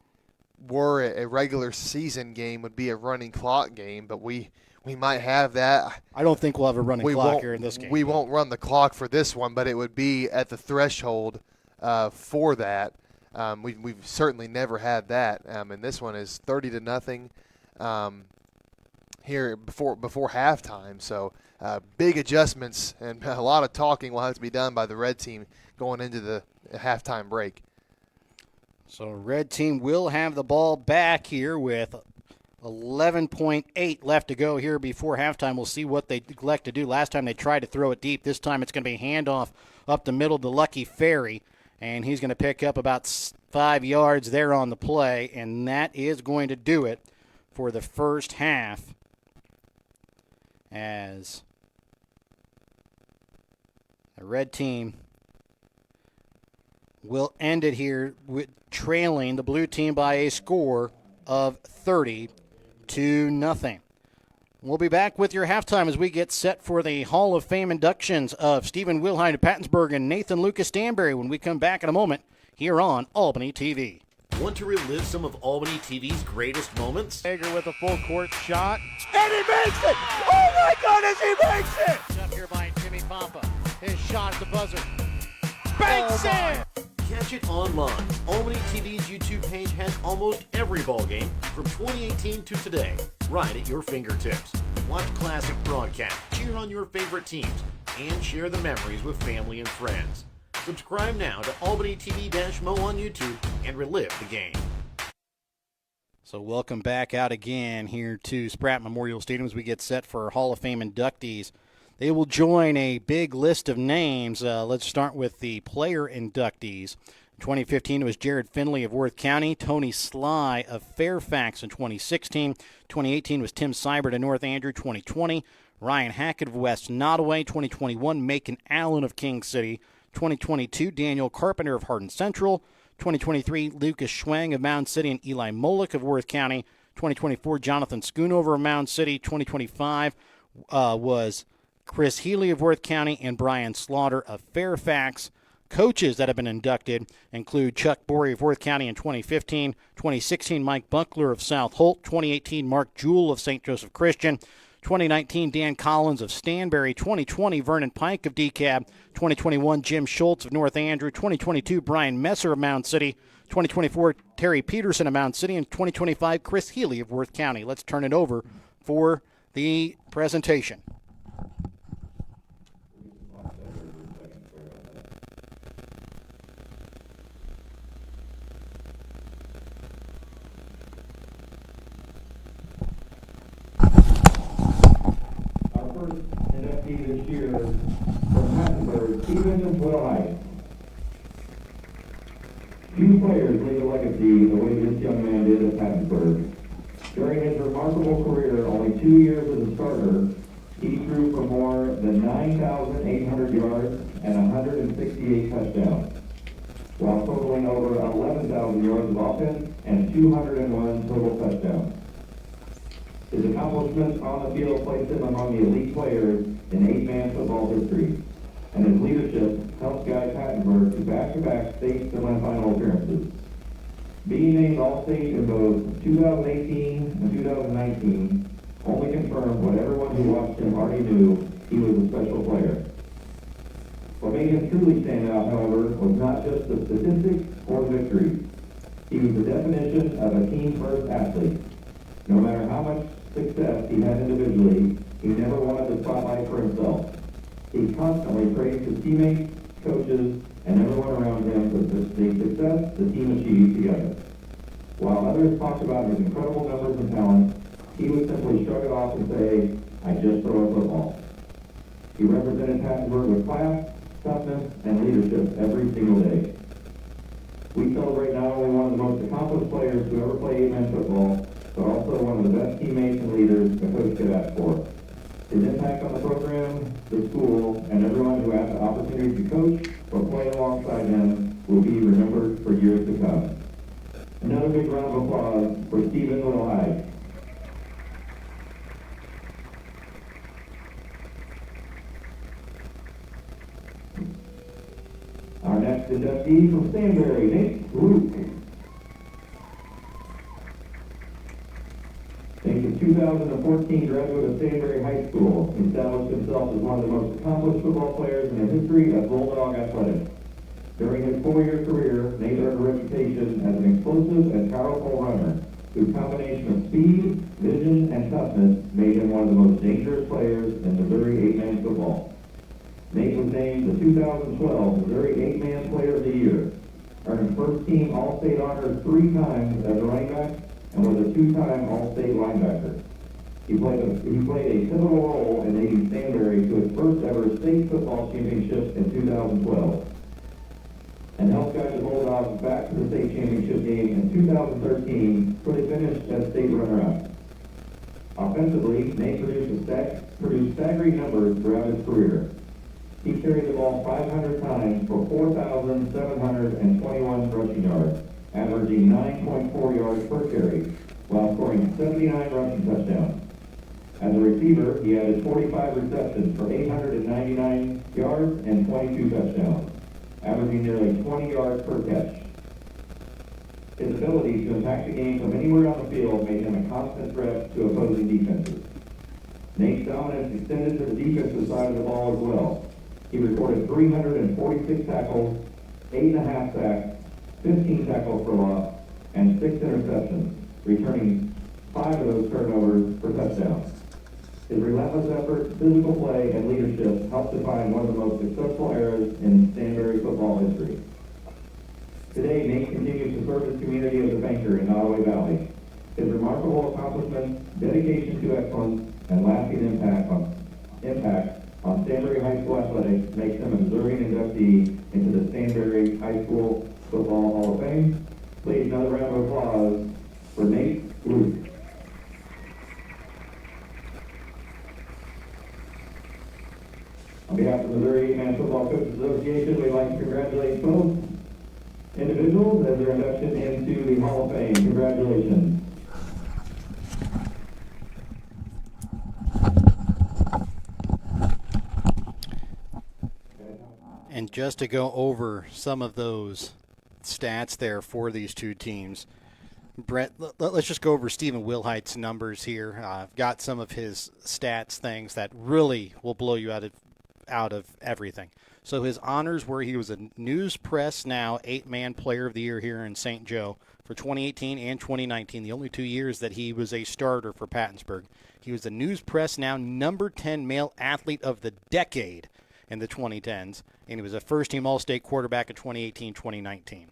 S2: were a regular season game would be a running clock game, but we might have that.
S1: I don't think we'll have a running clock here in this game.
S2: We won't run the clock for this one, but it would be at the threshold for that. We've certainly never had that, and this one is 30-0 here before halftime. So big adjustments and a lot of talking will have to be done by the red team going into the halftime break.
S1: So red team will have the ball back here with 11.8 left to go here before halftime. We'll see what they elect to do. Last time they tried to throw it deep. This time it's going to be a handoff up the middle to Lucky Ferry, and he's going to pick up about 5 yards there on the play, and that is going to do it for the first half, as the red team will end it here with trailing the blue team by a score of 30-0. We'll be back with your halftime as we get set for the Hall of Fame inductions of Stephen Wilhite of Pattonsburg and Nathan Lucas Stanberry when we come back in a moment here on Albany TV.
S4: Want to relive some of Albany TV's greatest moments?
S5: Hager with a full court shot, and he makes it! Oh my goodness, he makes it! Up here by Jimmy Pompa. His shot at the buzzer. Banks it!
S4: Catch it online. Albany TV's YouTube page has almost every ball game from 2018 to today, right at your fingertips. Watch classic broadcasts, cheer on your favorite teams, and share the memories with family and friends. Subscribe now to Albany TV-Mo on YouTube and relive the game.
S1: So welcome back out again here to Spratt Memorial Stadium as we get set for Hall of Fame inductees. They will join a big list of names. Let's start with the player inductees. In 2015, it was Jared Finley of Worth County, Tony Sly of Fairfax in 2016. 2018 was Tim Seibert of North Andrew. 2020, Ryan Hackett of West Nottoway. 2021, Macon Allen of King City. 2022, Daniel Carpenter of Hardin Central. 2023, Lucas Schwang of Mound City and Eli Molick of Worth County. 2024, Jonathan Schoonover of Mound City. 2025 was Chris Healy of Worth County and Brian Slaughter of Fairfax. Coaches that have been inducted include Chuck Borey of Worth County in 2015, 2016 Mike Buckler of South Holt, 2018 Mark Jewell of St. Joseph Christian, 2019 Dan Collins of Stanberry, 2020 Vernon Pike of DeKalb, 2021 Jim Schultz of North Andrew, 2022 Brian Messer of Mound City, 2024 Terry Peterson of Mound City, and 2025 Chris Healy of Worth County. Let's turn it over for the presentation.
S3: Inductee this year from Pattonsburg, Stephen Wilhite. Few players leave a legacy the way this young man did at Pattonsburg. During his remarkable career, only 2 years as a starter, he threw for more than 9,800 yards and 168 touchdowns, while totaling over 11,000 yards of offense and 201 total touchdowns. His accomplishments on the field placed him among the elite players in 8-man football history, and his leadership helped guide Pattonsburg to back-to-back state semifinal appearances. Being named All-State in both 2018 and 2019 only confirmed what everyone who watched him already knew: he was a special player. What made him truly stand out, however, was not just the statistics or the victories. He was the definition of a team-first athlete. No matter how much success he had individually, he never wanted the spotlight for himself. He constantly praised his teammates, coaches, and everyone around him for the success the team achieved together. While others talked about his incredible numbers and talent, he would simply shrug it off and say, "I just throw a football." He represented Pattonsburg with class, toughness, and leadership every single day. We celebrate not only one of the most accomplished players to ever play 8-man football, but also one of the best teammates and leaders a coach could ask for. His impact on the program, the school, and everyone who had the opportunity to coach or play alongside him will be remembered for years to come. Another big round of applause for Stephen Wilhite. Our next inductee from Stanberry, Nate Luke. 2014 graduate of Stanberry High School. He established himself as one of the most accomplished football players in the history of Bulldog athletics. During his 4-year career, Nate earned a reputation as an explosive and powerful runner, whose combination of speed, vision, and toughness made him one of the most dangerous players in Missouri 8-man football. Nate was named the 2012 Missouri 8-man Player of the Year, earning first-team All-State honors 3 times as a running back, and was a 2-time All-State linebacker. He played a pivotal role in leading Stanberry to its first ever state football championship in 2012, and helped guide the Bulldogs back to the state championship game in 2013, where they finished as state runner-up. Offensively, Nate produced staggering numbers throughout his career. He carried the ball 500 times for 4,721 rushing yards, averaging 9.4 yards per carry, while scoring 79 rushing touchdowns. As a receiver, he added 45 receptions for 899 yards and 22 touchdowns, averaging nearly 20 yards per catch. His ability to impact the game from anywhere on the field made him a constant threat to opposing defenses. Nate's dominance extended to the defensive side of the ball as well. He recorded 346 tackles, 8.5 sacks, 15 tackles for loss, and 6 interceptions, returning 5 of those turnovers for touchdowns. His relentless effort, physical play, and leadership helped define one of the most successful eras in Stanberry football history. Today, Nate continues to serve his community as a banker in Nottoway Valley. His remarkable accomplishments, dedication to excellence, and lasting impact on Stanberry High School athletics makes him a Missouri inductee into the Stanberry High School Football Hall of Fame. Please, another round of applause for Nate Luke. On behalf of the Missouri 8-Man Football Coaches Association, we'd like to congratulate both individuals as their induction into the Hall of Fame. Congratulations.
S1: And just to go over some of those stats there for these two teams, Brett, let's just go over Stephen Wilhite's numbers here. I've got some of his stats things that really will blow you out of everything. So his honors were he was a News Press Now 8-Man Player of the Year here in St. Joe for 2018 and 2019, the only 2 years that he was a starter for Pattonsburg. He was the News Press Now number 10 Male Athlete of the Decade in the 2010s, and he was a first-team All-State quarterback in 2018-2019.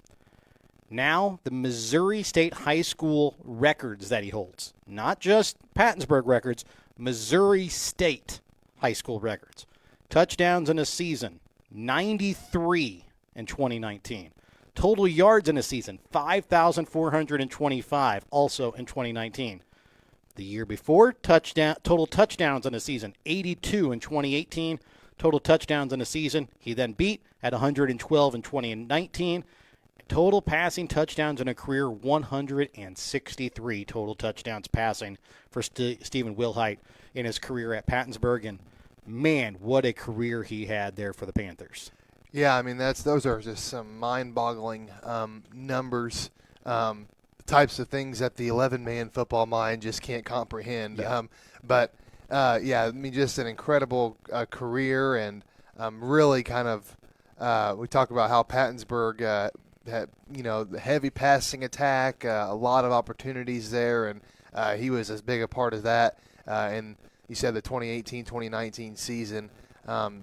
S1: Now, the Missouri State High School records that he holds, not just Pattonsburg records, Missouri State High School records. Touchdowns in a season, 93 in 2019. Total yards in a season, 5,425, also in 2019. The year before, total touchdowns in a season, 82 in 2018. Total touchdowns in a season, he then beat at 112 in 2019. Total passing touchdowns in a career, 163 total touchdowns passing for Stephen Wilhite in his career at Pattonsburg. And, man, what a career he had there for the Panthers.
S2: Yeah, I mean, those are just some mind-boggling numbers, types of things that the 11-man football mind just can't comprehend.
S1: Yeah.
S2: Yeah, I mean, just an incredible career, and really kind of we talk about how Pattonsburg had, the heavy passing attack, a lot of opportunities there, and he was as big a part of that. And you said the 2018-2019 season.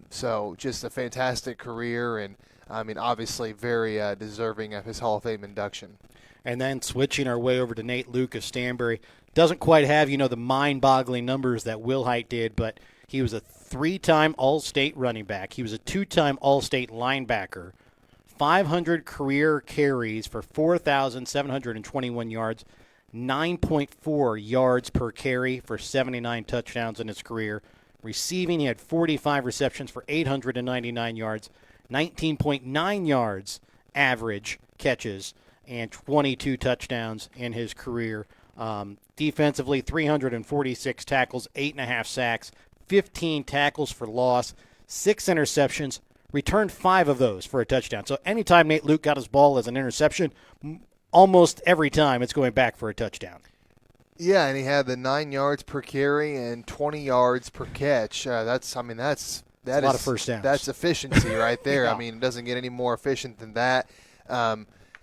S2: So just a fantastic career, and I mean, obviously very deserving of his Hall of Fame induction.
S1: And then switching our way over to Nate Luke of Stanberry. Doesn't quite have, the mind-boggling numbers that Wilhite did, but he was a 3-time All-State running back. He was a 2-time All-State linebacker. 500 career carries for 4,721 yards, 9.4 yards per carry for 79 touchdowns in his career. Receiving, he had 45 receptions for 899 yards, 19.9 yards average catches, and 22 touchdowns in his career. Defensively, 346 tackles, 8.5 sacks, 15 tackles for loss, 6 interceptions, returned 5 of those for a touchdown. So anytime Nate Luke got his ball as an interception, almost every time it's going back for a touchdown.
S2: Yeah, and he had the 9 yards per carry and 20 yards per catch. That's a lot
S1: of first downs.
S2: That's efficiency right there.
S1: Yeah.
S2: I mean, it doesn't get any more efficient than that.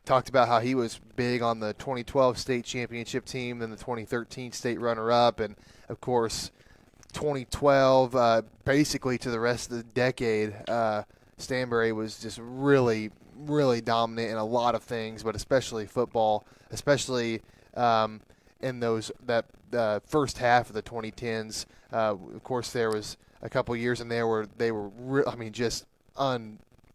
S2: Talked about how he was big on the 2012 state championship team, then the 2013 state runner-up, and, of course, 2012, basically to the rest of the decade, Stanberry was just really, really dominant in a lot of things, but especially football, especially in that first half of the 2010s. Of course, there was a couple years in there where they were, just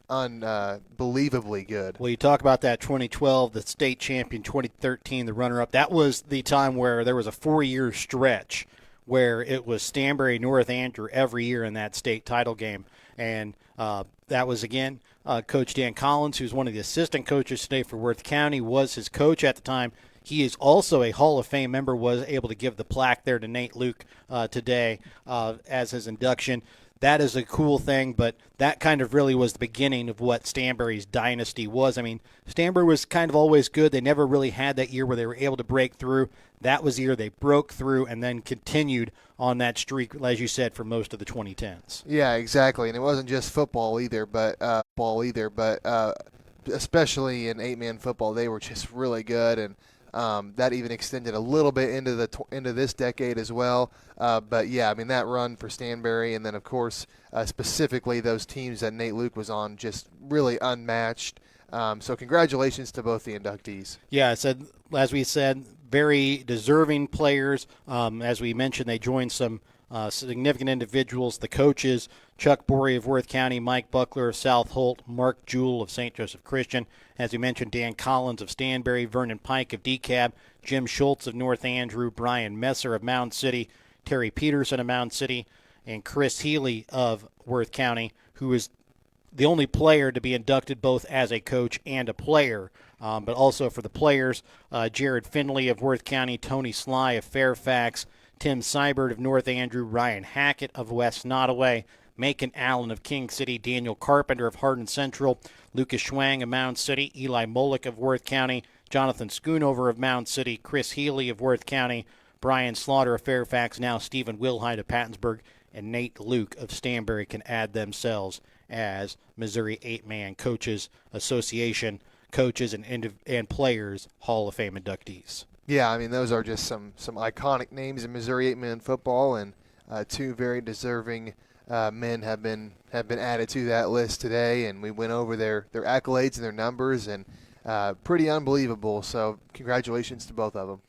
S2: unbelievably good.
S1: Well, you talk about that 2012, the state champion, 2013, the runner-up. That was the time where there was a 4-year stretch where it was Stanberry, North Andrew every year in that state title game. And that was, again, Coach Dan Collins, who's one of the assistant coaches today for Worth County, was his coach at the time. He is also a Hall of Fame member, was able to give the plaque there to Nate Luke today as his induction. That is a cool thing, but that kind of really was the beginning of what Stanberry's dynasty was. I mean, Stanberry was kind of always good. They never really had that year where they were able to break through. That was the year they broke through and then continued on that streak, as you said, for most of the 2010s.
S2: Yeah, exactly. And it wasn't just football either, but especially in 8-man football, they were just really good, and that even extended a little bit into this decade as well. But yeah, I mean, that run for Stanberry, and then of course specifically those teams that Nate Luke was on, just really unmatched. So congratulations to both the inductees.
S1: Yeah, as we said, very deserving players. As we mentioned, they joined some significant individuals, the coaches, Chuck Borey of Worth County, Mike Buckler of South Holt, Mark Jewell of St. Joseph Christian, as we mentioned, Dan Collins of Stanberry, Vernon Pike of DeKalb, Jim Schultz of North Andrew, Brian Messer of Mound City, Terry Peterson of Mound City, and Chris Healy of Worth County, who is the only player to be inducted both as a coach and a player. But also for the players, Jared Finley of Worth County, Tony Sly of Fairfax, Tim Seibert of North Andrew, Ryan Hackett of West Nottoway, Macon Allen of King City, Daniel Carpenter of Hardin Central, Lucas Schwang of Mound City, Eli Molick of Worth County, Jonathan Schoonover of Mound City, Chris Healy of Worth County, Brian Slaughter of Fairfax, now Stephen Wilhite of Pattonsburg, and Nate Luke of Stanberry can add themselves as Missouri 8-Man Coaches Association coaches and players Hall of Fame inductees.
S2: Yeah, I mean, those are just some iconic names in Missouri 8-man football, and two very deserving men have been added to that list today, and we went over their accolades and their numbers, and pretty unbelievable. So congratulations to both of them.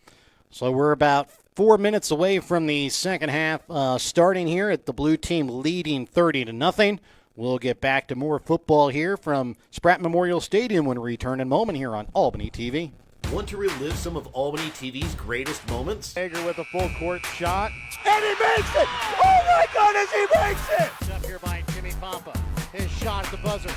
S1: So we're about 4 minutes away from the second half, starting here at the blue team leading 30-0. We'll get back to more football here from Spratt Memorial Stadium when we return in a moment here on Albany TV.
S4: Want to relive some of Albany TV's greatest moments?
S5: Hager with a full court shot, and he makes it! Oh my goodness, he makes it! It's up here by Jimmy Pompa. His shot at the buzzer.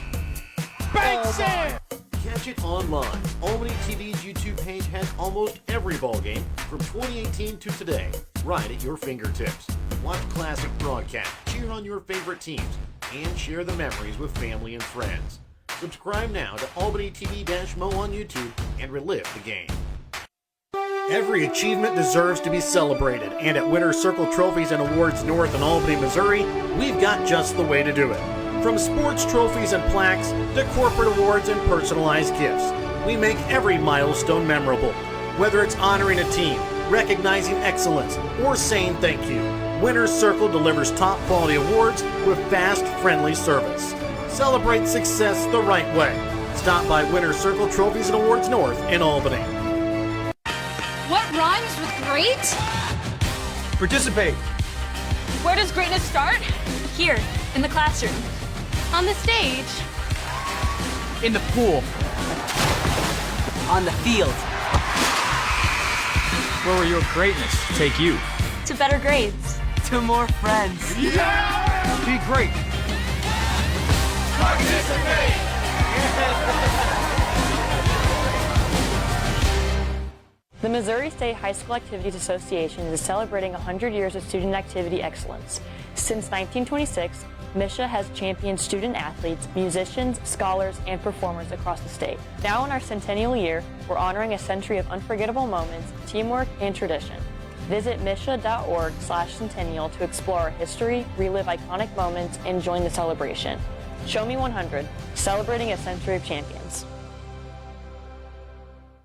S5: Banks it!
S4: Catch it online. Albany TV's YouTube page has almost every ball game from 2018 to today, right at your fingertips. Watch classic broadcasts, cheer on your favorite teams, and share the memories with family and friends. Subscribe now to Albany TV-Mo on YouTube and relive the game. Every achievement deserves to be celebrated, and at Winter Circle Trophies and Awards North in Albany, Missouri, we've got just the way to do it. From sports trophies and plaques to corporate awards and personalized gifts, we make every milestone memorable. Whether it's honoring a team, recognizing excellence, or saying thank you, Winter Circle delivers top-quality awards with fast, friendly service. Celebrate success the right way. Stop by Winter Circle Trophies and Awards North in Albany.
S6: What rhymes with great?
S9: Participate.
S6: Where does greatness start?
S8: Here, in the classroom.
S6: On the stage.
S9: In the pool. On the field. Where will your greatness take you?
S8: To better grades.
S9: To more friends.
S5: Yeah! Be great.
S9: Participate!
S10: The Missouri State High School Activities Association is celebrating 100 years of student activity excellence. Since 1926, MSHSAA has championed student athletes, musicians, scholars, and performers across the state. Now in our centennial year, we're honoring a century of unforgettable moments, teamwork, and tradition. Visit misha.org/centennial to explore our history, relive iconic moments, and join the celebration. Show Me 100, celebrating a century of champions.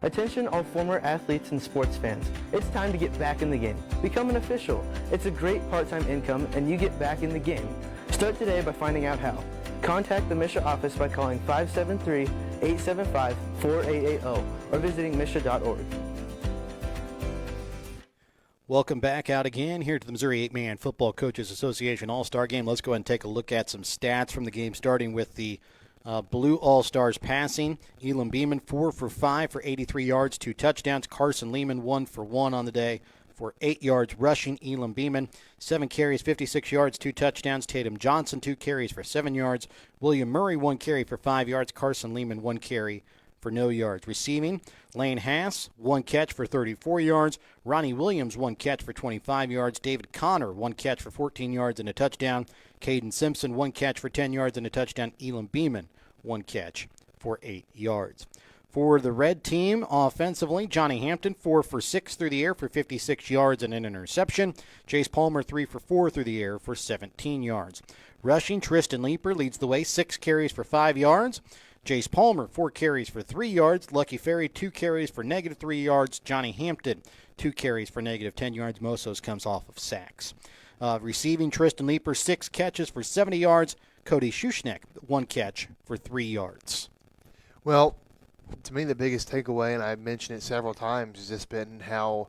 S15: Attention all former athletes and sports fans. It's time to get back in the game. Become an official. It's a great part-time income and you get back in the game. Start today by finding out how. Contact the Misha office by calling 573-875-4880 or visiting misha.org.
S1: Welcome back out again here to the Missouri 8-Man Football Coaches Association All-Star Game. Let's go ahead and take a look at some stats from the game, starting with the Blue All-Stars passing. Elam Beeman, 4 for 5 for 83 yards, 2 touchdowns. Carson Lehman, 1 for 1 on the day for 8 yards rushing. Elam Beeman, 7 carries, 56 yards, 2 touchdowns. Tatum Johnson, 2 carries for 7 yards. William Murray, 1 carry for 5 yards. Carson Lehman, 1 carry for no yards. Receiving, Lane Hass, 1 catch for 34 yards. Ronnie Williams, 1 catch for 25 yards. David Connor, 1 catch for 14 yards and a touchdown. Caden Simpson, 1 catch for 10 yards and a touchdown. Elam Beeman, 1 catch for 8 yards. For the red team, offensively, Johnny Hampton, 4 for 6 through the air for 56 yards and an interception. Jace Palmer, 3 for 4 through the air for 17 yards. Rushing, Tristan Leeper leads the way, 6 carries for 5 yards. Jace Palmer, 4 carries for 3 yards. Lucky Ferry, 2 carries for -3 yards. Johnny Hampton, 2 carries for -10 yards. Most of those comes off of sacks. Receiving, Tristan Leeper, 6 catches for 70 yards. Cody Schuschneck, 1 catch for 3 yards.
S2: Well, to me, the biggest takeaway, and I've mentioned it several times, has just been how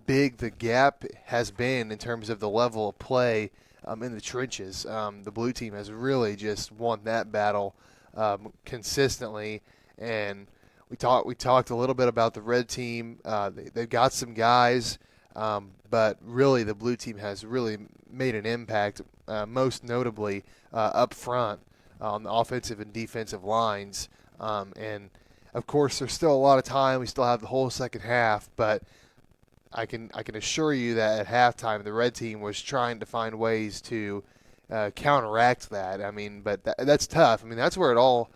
S2: big the gap has been in terms of the level of play in the trenches. The blue team has really just won that battle consistently, and we talked a little bit about the red team. They've got some guys, but really the blue team has really made an impact, most notably up front on the offensive and defensive lines. And, of course, there's still a lot of time. We still have the whole second half, but I can assure you that at halftime the red team was trying to find ways to counteract that. I mean, but that's tough. I mean, that's where it all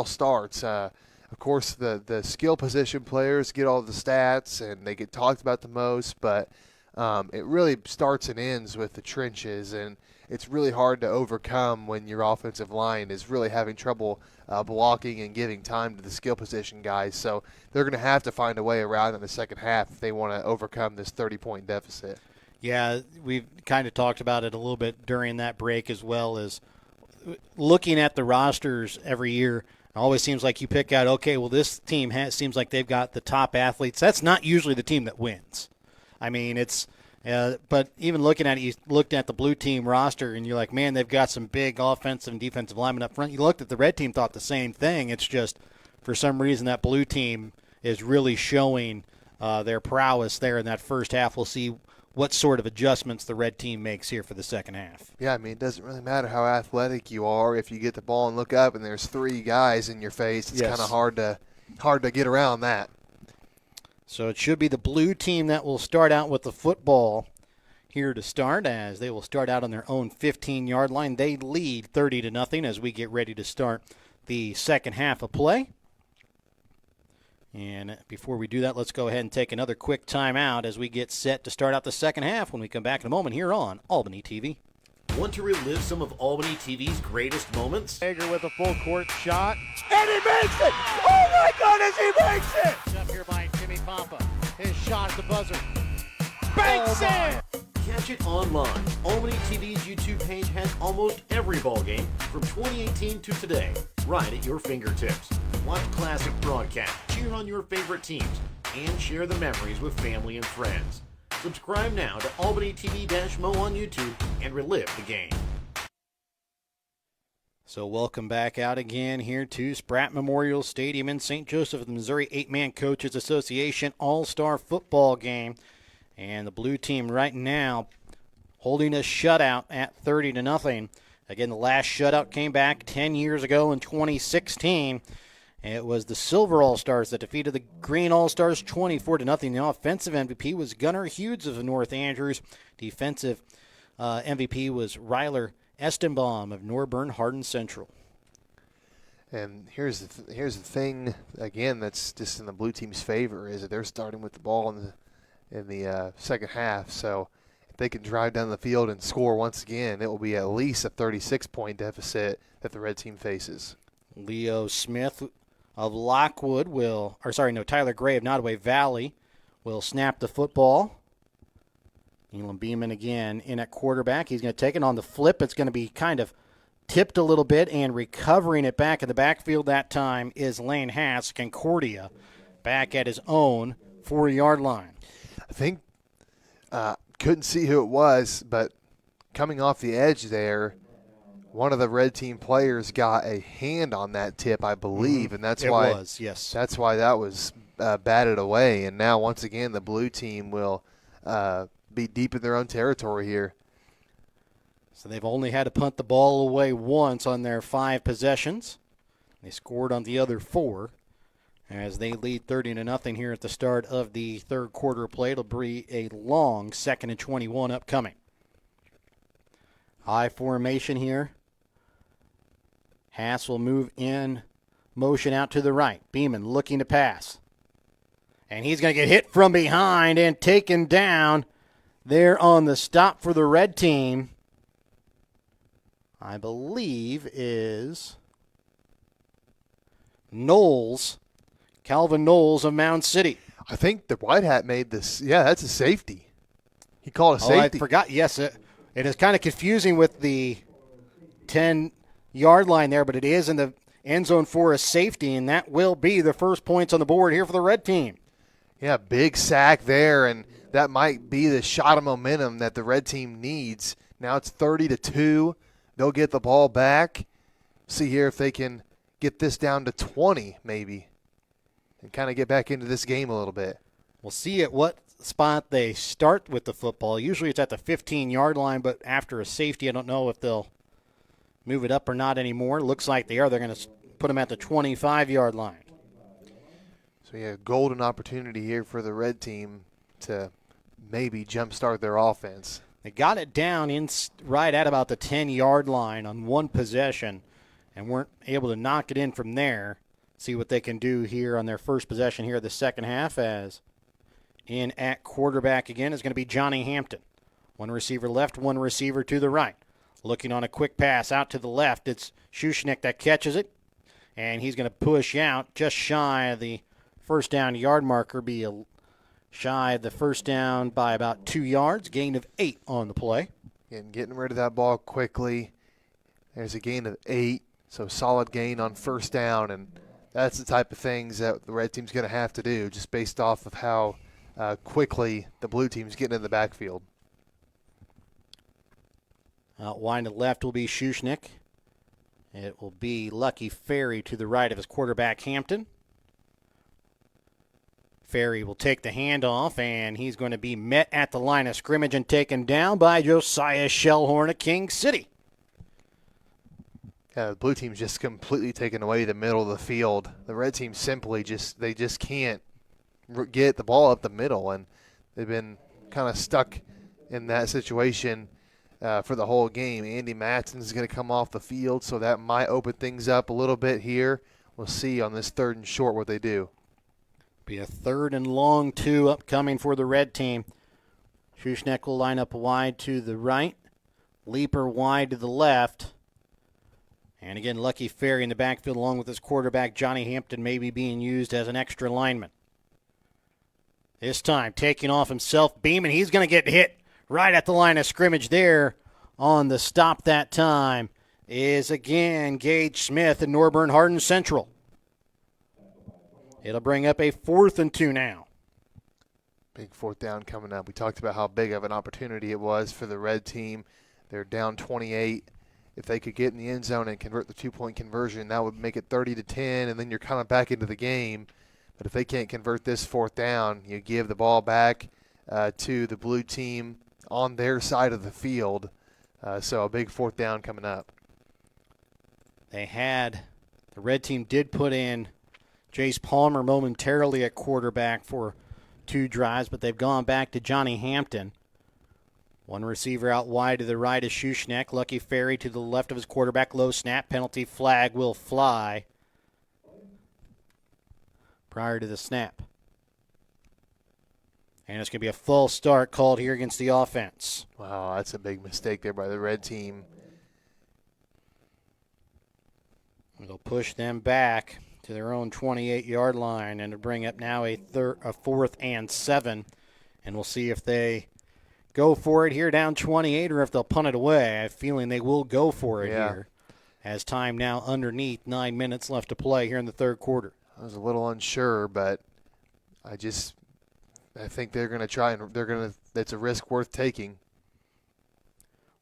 S2: starts. Of course, the skill position players get all the stats and they get talked about the most, but it really starts and ends with the trenches, and it's really hard to overcome when your offensive line is really having trouble blocking and giving time to the skill position guys. So they're going to have to find a way around in the second half if they want to overcome this 30-point deficit.
S1: Yeah, we've kind of talked about it a little bit during that break, as well as looking at the rosters every year. It always seems like you pick out, okay, well, this team seems like they've got the top athletes. That's not usually the team that wins. I mean, it's but even looking at it, you looked at the blue team roster, and you're like, man, they've got some big offensive and defensive linemen up front. You looked at the red team, thought the same thing. It's just for some reason that blue team is really showing their prowess there in that first half. We'll see what sort of adjustments the red team makes here for the second half.
S2: Yeah, I mean, it doesn't really matter how athletic you are. If you get the ball and look up and there's 3 guys in your face, it's kind of hard to get around that.
S1: So it should be the blue team that will start out with the football here to start, as they will start out on their own 15-yard line. They lead 30-0 as we get ready to start the second half of play. And before we do that, let's go ahead and take another quick timeout as we get set to start out the second half when we come back in a moment here on Albany TV.
S4: Want to relive some of Albany TV's greatest moments?
S5: Hager with a full court shot, and he makes it! Oh my goodness, he makes it! Up here by Jimmy Papa. His shot at the buzzer. Banks it!
S4: Catch it online. Albany TV's YouTube page has almost every ball game from 2018 to today, right at your fingertips. Watch classic broadcasts, cheer on your favorite teams, and share the memories with family and friends. Subscribe now to Albany TV-Mo on YouTube and relive the game.
S1: So welcome back out again here to Spratt Memorial Stadium in St. Joseph, the Missouri 8-Man Coaches Association All-Star Football Game. And the blue team right now holding a shutout at 30-0. Again, the last shutout came back 10 years ago in 2016. It was the Silver All-Stars that defeated the Green All-Stars 24-0. The offensive MVP was Gunnar Hughes of North Andrews. Defensive MVP was Ryler Estenbaum of Norburn Hardin Central.
S2: And here's the thing again that's just in the blue team's favor is that they're starting with the ball in the second half. So if they can drive down the field and score once again, it will be at least a 36-point deficit that the red team faces.
S1: Leo Smith of Lockwood Tyler Gray of Nottoway Valley will snap the football. Elam Beeman again in at quarterback. He's going to take it on the flip. It's going to be kind of tipped a little bit, and recovering it back in the backfield that time is Lane Hass. Concordia back at his own 4-yard line.
S2: I think couldn't see who it was, but coming off the edge there, one of the red team players got a hand on that tip, I believe, and that's why that was batted away. And now once again, the blue team will be deep in their own territory here.
S1: So they've only had to punt the ball away once on their 5 possessions. They scored on the other 4 as they lead 30-0 here at the start of the third quarter play. It'll be a long 2nd and 21 upcoming. High formation here. Hass will move in motion out to the right. Beeman looking to pass. And he's going to get hit from behind and taken down there on the stop for the red team. I believe is Knowles, Calvin Knowles of Mound City.
S2: I think the white hat made this. Yeah, that's a safety. He called a safety.
S1: I forgot. Yes, it is kind of confusing with the 10-yard line there, but it is in the end zone for a safety, and that will be the first points on the board here for the red team.
S2: Yeah, big sack there, and that might be the shot of momentum that the red team needs. Now it's 30-2. They'll get the ball back. See here if they can get this down to 20 maybe and kind of get back into this game a little bit.
S1: We'll see at what spot they start with the football. Usually it's at the 15-yard line, but after a safety, I don't know if they'll move it up or not anymore. Looks like they are. They're going to put them at the 25-yard line.
S2: So, yeah, golden opportunity here for the red team to maybe jumpstart their offense.
S1: They got it down right at about the 10-yard line on one possession and weren't able to knock it in from there. See what they can do here on their first possession here of the second half, as in at quarterback again is going to be Johnny Hampton. One receiver left, one receiver to the right. Looking on a quick pass out to the left. It's Shushnik that catches it, and he's going to push out just shy of the first down yard marker, shy of the first down by about 2 yards, gain of 8 on the play.
S2: And getting rid of that ball quickly. There's a gain of 8, so solid gain on first down, and that's the type of things that the red team's going to have to do just based off of how quickly the blue team's getting in the backfield.
S1: Out wide to the left will be Shushnik. It will be Lucky Ferry to the right of his quarterback, Hampton. Ferry will take the handoff, and he's going to be met at the line of scrimmage and taken down by Josiah Shellhorn of King City.
S2: The blue team's just completely taken away the middle of the field. The red team simply just can't get the ball up the middle, and they've been kind of stuck in that situation for the whole game. Andy Matson is going to come off the field, so that might open things up a little bit here. We'll see on this 3rd and short what they do.
S1: Be a 3rd and long 2 upcoming for the red team. Shushnik will line up wide to the right. Leaper wide to the left. And again, Lucky Ferry in the backfield along with his quarterback, Johnny Hampton, maybe being used as an extra lineman. This time, taking off himself, Beeman. He's going to get hit right at the line of scrimmage there. On the stop that time is, again, Gage Smith and Norburn Hardin Central. It'll bring up a 4th and 2 now.
S2: Big 4th down coming up. We talked about how big of an opportunity it was for the red team. They're down 28. If they could get in the end zone and convert the 2-point conversion, that would make it 30-10, and then you're kind of back into the game. But if they can't convert this 4th down, you give the ball back to the blue team on their side of the field. So a big 4th down coming up.
S1: The red team did put in Jace Palmer momentarily at quarterback for 2 drives, but they've gone back to Johnny Hampton. One receiver out wide to the right is Shushnik. Lucky Ferry to the left of his quarterback. Low snap. Penalty flag will fly. prior to the snap. And it's going to be a false start called here against the offense.
S2: Wow, that's a big mistake there by the red team.
S1: They'll push them back to their own 28-yard line and to bring up now a 4th and 7. And we'll see if they go for it here down 28 or if they'll punt it away. I have a feeling they will go for it here as time now underneath 9 minutes left to play here in the third quarter.
S2: I was a little unsure, but I think they're going to try and that's a risk worth taking.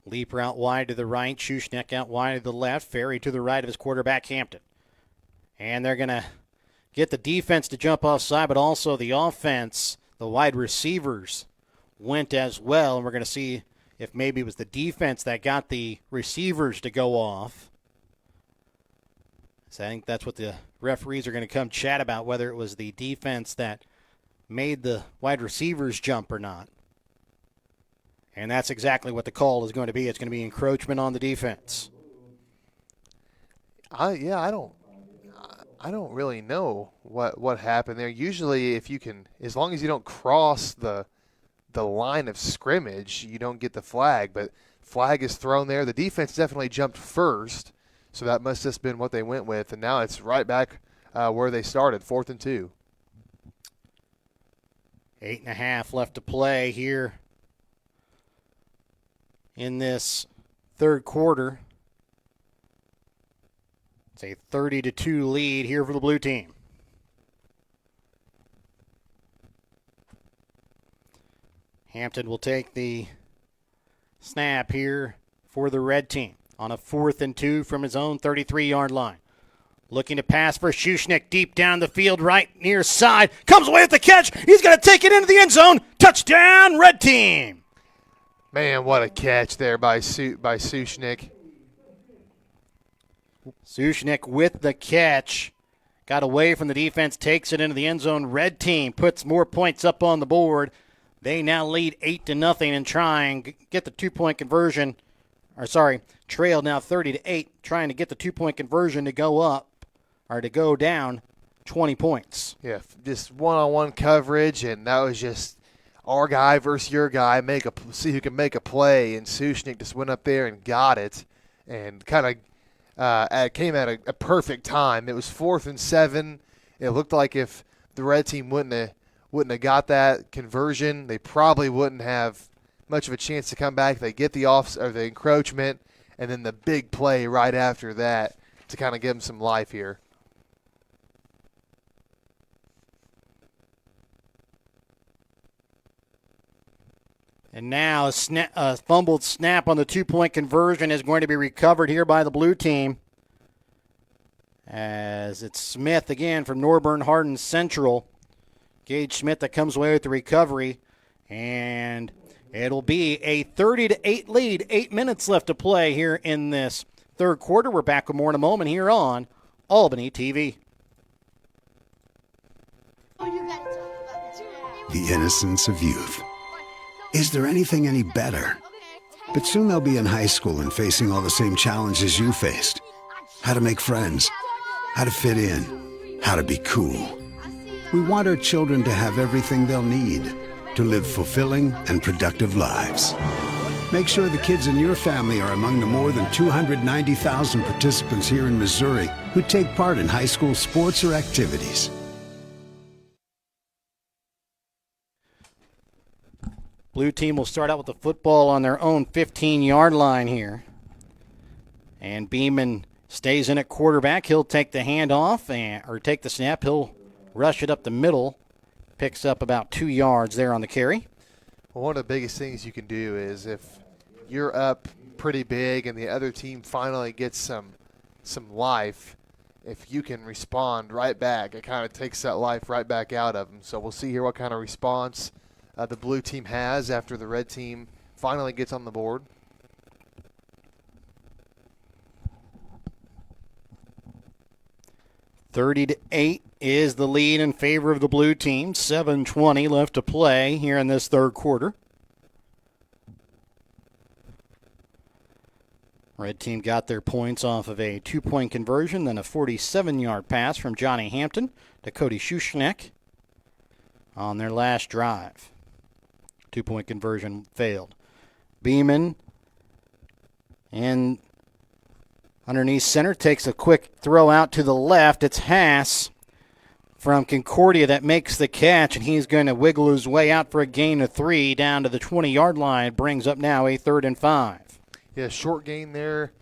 S1: Leaper out wide to the right, Schuschnigg out wide to the left, Ferry to the right of his quarterback, Hampton. And they're going to get the defense to jump offside, but also the offense, the wide receivers went as well. And we're going to see if maybe it was the defense that got the receivers to go off. So I think that's what the referees are going to come chat about, whether it was the defense that made the wide receivers jump or not. And that's exactly what the call is going to be. It's going to be encroachment on the defense.
S2: I don't really know what happened there. Usually, if you can, as long as you don't cross the line of scrimmage, you don't get the flag. But flag is thrown there. The defense definitely jumped first, so that must have just been what they went with. And now it's right back where they started, 4th and 2.
S1: 8.5 left to play here in this third quarter. It's a 30-2 lead here for the blue team. Hampton will take the snap here for the red team on a 4th and 2 from his own 33-yard line. Looking to pass for Schuschnigg deep down the field, right near side. Comes away with the catch. He's going to take it into the end zone. Touchdown, red team.
S2: Man, what a catch there by Schuschnigg.
S1: Schuschnigg with the catch. Got away from the defense, takes it into the end zone. Red team puts more points up on the board. They now lead 8-0 and try and get the 2-point conversion. Trail now 30-8, trying to get the 2-point conversion to go up or to go down 20 points.
S2: Yeah, just one-on-one coverage, and that was just our guy versus your guy. See who can make a play, and Schuschnigg just went up there and got it, and kind of came at a perfect time. It was 4th and 7. It looked like if the red team wouldn't have got that conversion, they probably wouldn't have much of a chance to come back. They get the the encroachment, and then the big play right after that to kind of give them some life here.
S1: And now a fumbled snap on the 2-point conversion is going to be recovered here by the blue team. As it's Smith again from Norburn Hardin Central. Gage Smith that comes away with the recovery. And it'll be a 30-8 lead. 8 minutes left to play here in this third quarter. We're back with more in a moment here on Albany TV.
S11: The innocence of youth. Is there anything any better? But soon they'll be in high school and facing all the same challenges you faced. How to make friends, how to fit in, how to be cool. We want our children to have everything they'll need to live fulfilling and productive lives. Make sure the kids in your family are among the more than 290,000 participants here in Missouri who take part in high school sports or activities.
S1: Blue team will start out with the football on their own 15-yard line here. And Beeman stays in at quarterback. He'll take the handoff or take the snap. He'll rush it up the middle. Picks up about 2 yards there on the carry.
S2: Well, one of the biggest things you can do is if you're up pretty big and the other team finally gets some life, if you can respond right back, it kind of takes that life right back out of them. So we'll see here what kind of response the blue team has after the red team finally gets on the board.
S1: $30-8 is the lead in favor of the blue team. 7:20 left to play here in this third quarter. Red team got their points off of a 2-point conversion, then a 47-yard pass from Johnny Hampton to Cody Schuschneck on their last drive. 2-point conversion failed. Beeman and underneath center takes a quick throw out to the left. It's Haas from Concordia that makes the catch, and he's going to wiggle his way out for a gain of 3 down to the 20-yard line. Brings up now a 3rd and 5.
S2: Yeah, short gain there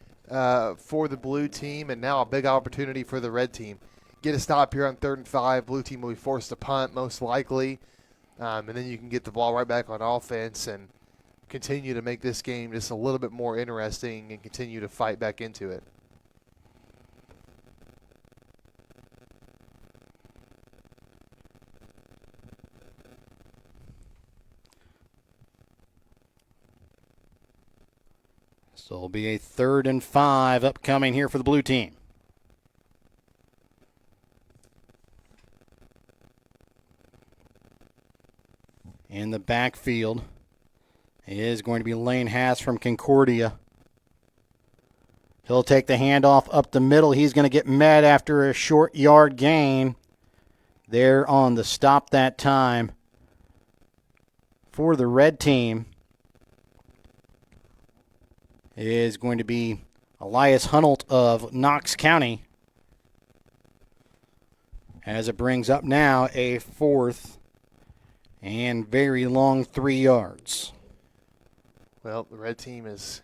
S2: for the blue team, and now a big opportunity for the red team. Get a stop here on 3rd and 5. Blue team will be forced to punt most likely, and then you can get the ball right back on offense and continue to make this game just a little bit more interesting and continue to fight back into it.
S1: So it'll be a 3rd and 5 upcoming here for the blue team. In the backfield is going to be Lane Haas from Concordia. He'll take the handoff up the middle. He's going to get met after a short yard gain. There on the stop that time for the red team is going to be Elias Hunnelt of Knox County, as it brings up now a 4th and very long 3 yards.
S2: Well, the red team has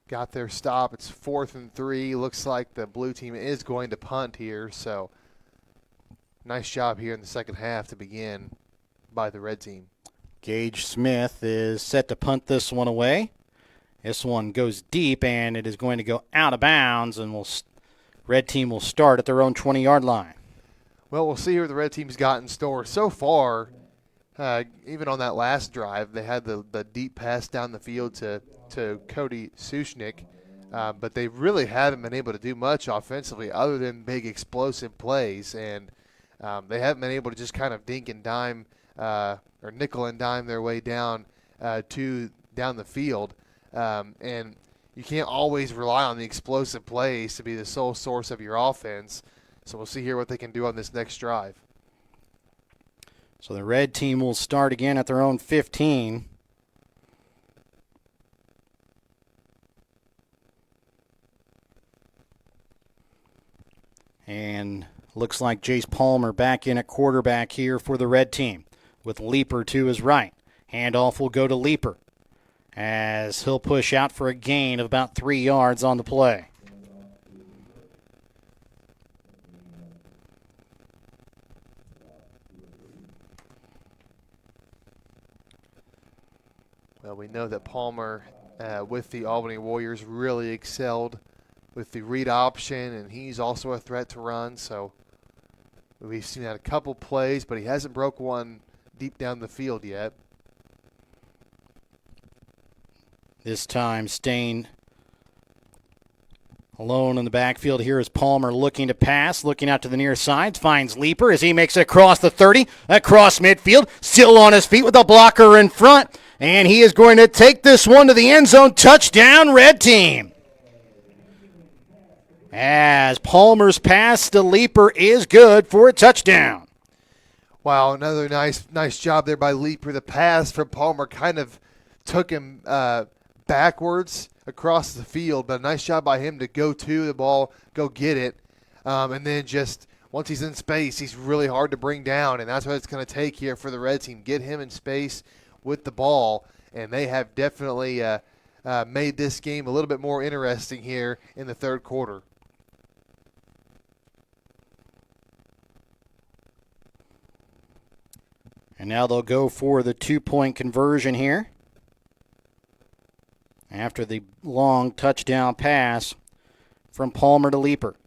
S2: got their stop. It's 4th and 3. Looks like the blue team is going to punt here, so nice job here in the second half to begin by the red team.
S1: Gage Smith is set to punt this one away. This one goes deep, and it is going to go out of bounds, and red team will start at their own 20-yard line.
S2: Well, we'll see what the red team's got in store. So far, even on that last drive, they had the deep pass down the field to Cody Schuschneck, but they really haven't been able to do much offensively other than big explosive plays, and they haven't been able to just kind of dink and dime or nickel and dime their way down the field. And you can't always rely on the explosive plays to be the sole source of your offense. So we'll see here what they can do on this next drive.
S1: So the red team will start again at their own 15. And looks like Jace Palmer back in at quarterback here for the red team with Leeper to his right. Handoff will go to Leeper, as he'll push out for a gain of about 3 yards on the play.
S2: Well, we know that Palmer, with the Albany Warriors, really excelled with the read option, and he's also a threat to run. So we've seen that a couple plays, but he hasn't broke one deep down the field yet.
S1: This time staying alone in the backfield here is Palmer looking to pass, looking out to the near side, finds Leeper as he makes it across the 30, across midfield, still on his feet with a blocker in front, and he is going to take this one to the end zone. Touchdown, red team. As Palmer's pass to Leeper is good for a touchdown.
S2: Wow, another nice job there by Leeper. The pass from Palmer kind of took him backwards across the field, but a nice job by him to go to the ball, go get it, and then just once he's in space, he's really hard to bring down, and that's what it's going to take here for the red team. Get him in space with the ball, and they have definitely made this game a little bit more interesting here in the third quarter.
S1: And now they'll go for the 2-point conversion here after the long touchdown pass from Palmer to Leeper.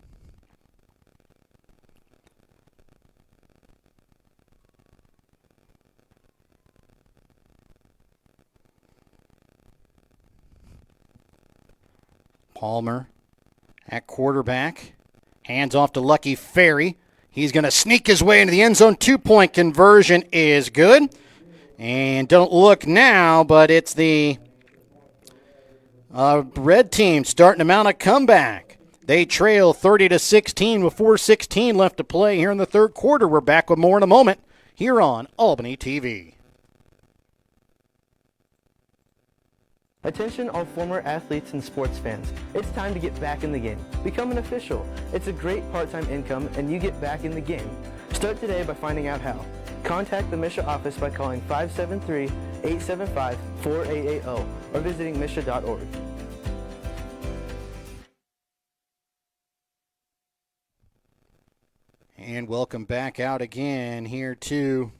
S1: Palmer at quarterback, hands off to Lucky Ferry. He's going to sneak his way into the end zone. 2-point conversion is good. And don't look now, but it's the Red team starting to mount a comeback. They trail 30-16 with 4:16 left to play here in the third quarter. We're back with more in a moment here on Albany TV.
S15: Attention all former athletes and sports fans. It's time to get back in the game. Become an official. It's a great part-time income and you get back in the game. Start today by finding out how. Contact the Misha office by calling 573-875-4880 or visiting misha.org.
S1: And welcome back out again here to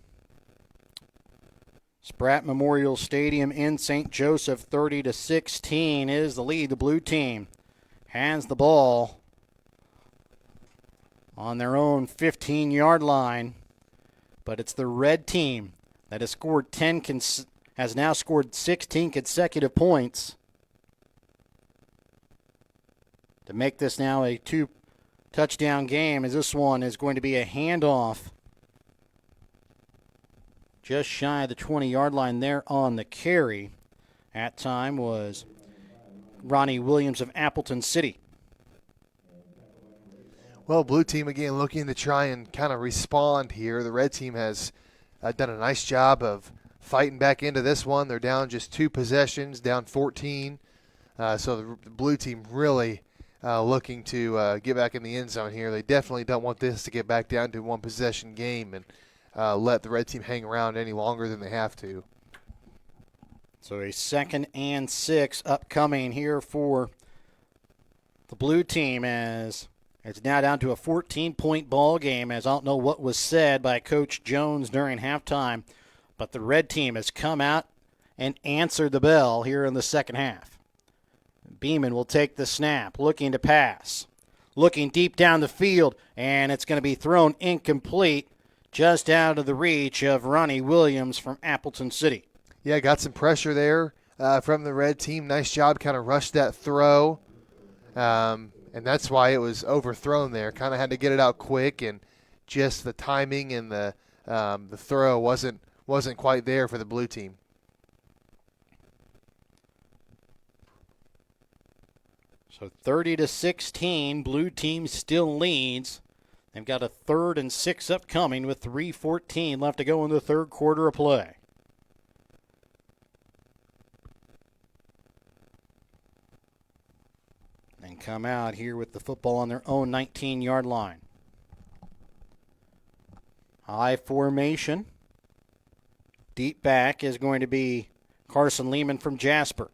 S1: Spratt Memorial Stadium in St. Joseph. 30-16 is the lead. The blue team has the ball on their own 15-yard line, but it's the red team that has now scored 16 consecutive points to make this now a 2-touchdown game, as this one is going to be a handoff just shy of the 20-yard line there on the carry. At time was Ronnie Williams of Appleton City.
S2: Well, blue team again looking to try and kind of respond here. The red team has done a nice job of fighting back into this one. They're down just 2 possessions, down 14. So the blue team really looking to get back in the end zone here. They definitely don't want this to get back down to a 1-possession game and let the red team hang around any longer than they have to.
S1: So a 2nd and 6 upcoming here for the blue team, as it's now down to a 14-point ball game, as I don't know what was said by Coach Jones during halftime, but the red team has come out and answered the bell here in the second half. Beeman will take the snap, looking to pass, looking deep down the field, and it's going to be thrown incomplete, just out of the reach of Ronnie Williams from Appleton City.
S2: Yeah, got some pressure there from the red team. Nice job, kind of rushed that throw, and that's why it was overthrown there. Kind of had to get it out quick, and just the timing and the throw wasn't quite there for the blue team.
S1: So 30-16, blue team still leads. They've got a 3rd and 6 upcoming with 3:14 left to go in the third quarter of play. And come out here with the football on their own 19-yard line. High formation. Deep back is going to be Carson Lehman from Jasper.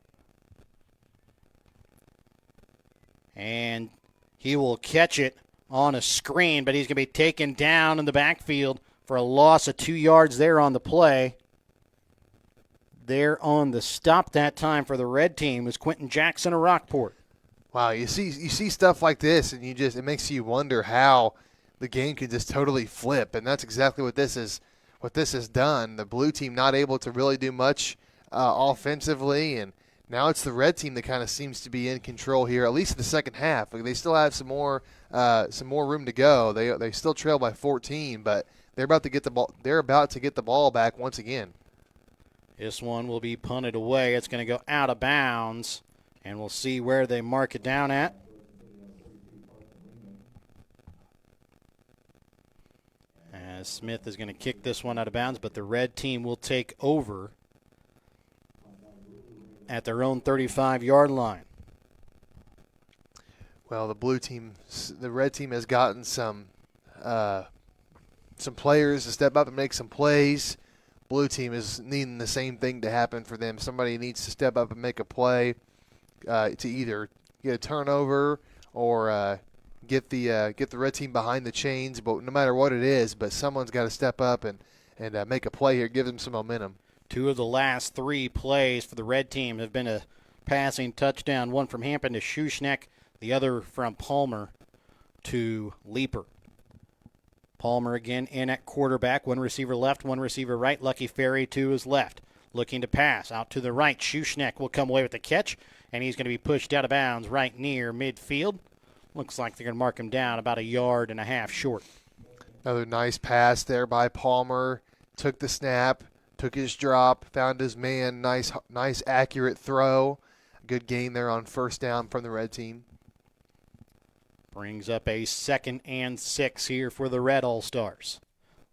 S1: And he will catch it on a screen, but he's going to be taken down in the backfield for a loss of 2 yards there on the play. There on the stop that time for the red team was Quentin Jackson of Rockport.
S2: Wow, you see stuff like this, and it makes you wonder how the game could just totally flip, and that's exactly what this has done. The blue team not able to really do much offensively, and now it's the red team that kind of seems to be in control here, at least in the second half. They still have some more room to go. They still trail by 14, but they're about to get the ball. They're about to get the ball back once again.
S1: This one will be punted away. It's going to go out of bounds, and we'll see where they mark it down at. As Smith is going to kick this one out of bounds, but the red team will take over at their own 35-yard line.
S2: Well, the red team has gotten some players to step up and make some plays. Blue team is needing the same thing to happen for them. Somebody needs to step up and make a play to either get a turnover or get the red team behind the chains. But no matter what it is, but someone's got to step up and make a play here, give them some momentum.
S1: 2 of the last 3 plays for the red team have been a passing touchdown, one from Hampton to Schuschneck, the other from Palmer to Leeper. Palmer again in at quarterback, 1 receiver left, 1 receiver right. Lucky Ferry to his left, looking to pass out to the right. Schuschneck will come away with the catch, and he's going to be pushed out of bounds right near midfield. Looks like they're going to mark him down about 1.5 yards short.
S2: Another nice pass there by Palmer. Took the snap, took his drop, found his man. Nice accurate throw. Good gain there on first down from the red team.
S1: Brings up a 2nd and 6 here for the Red All-Stars.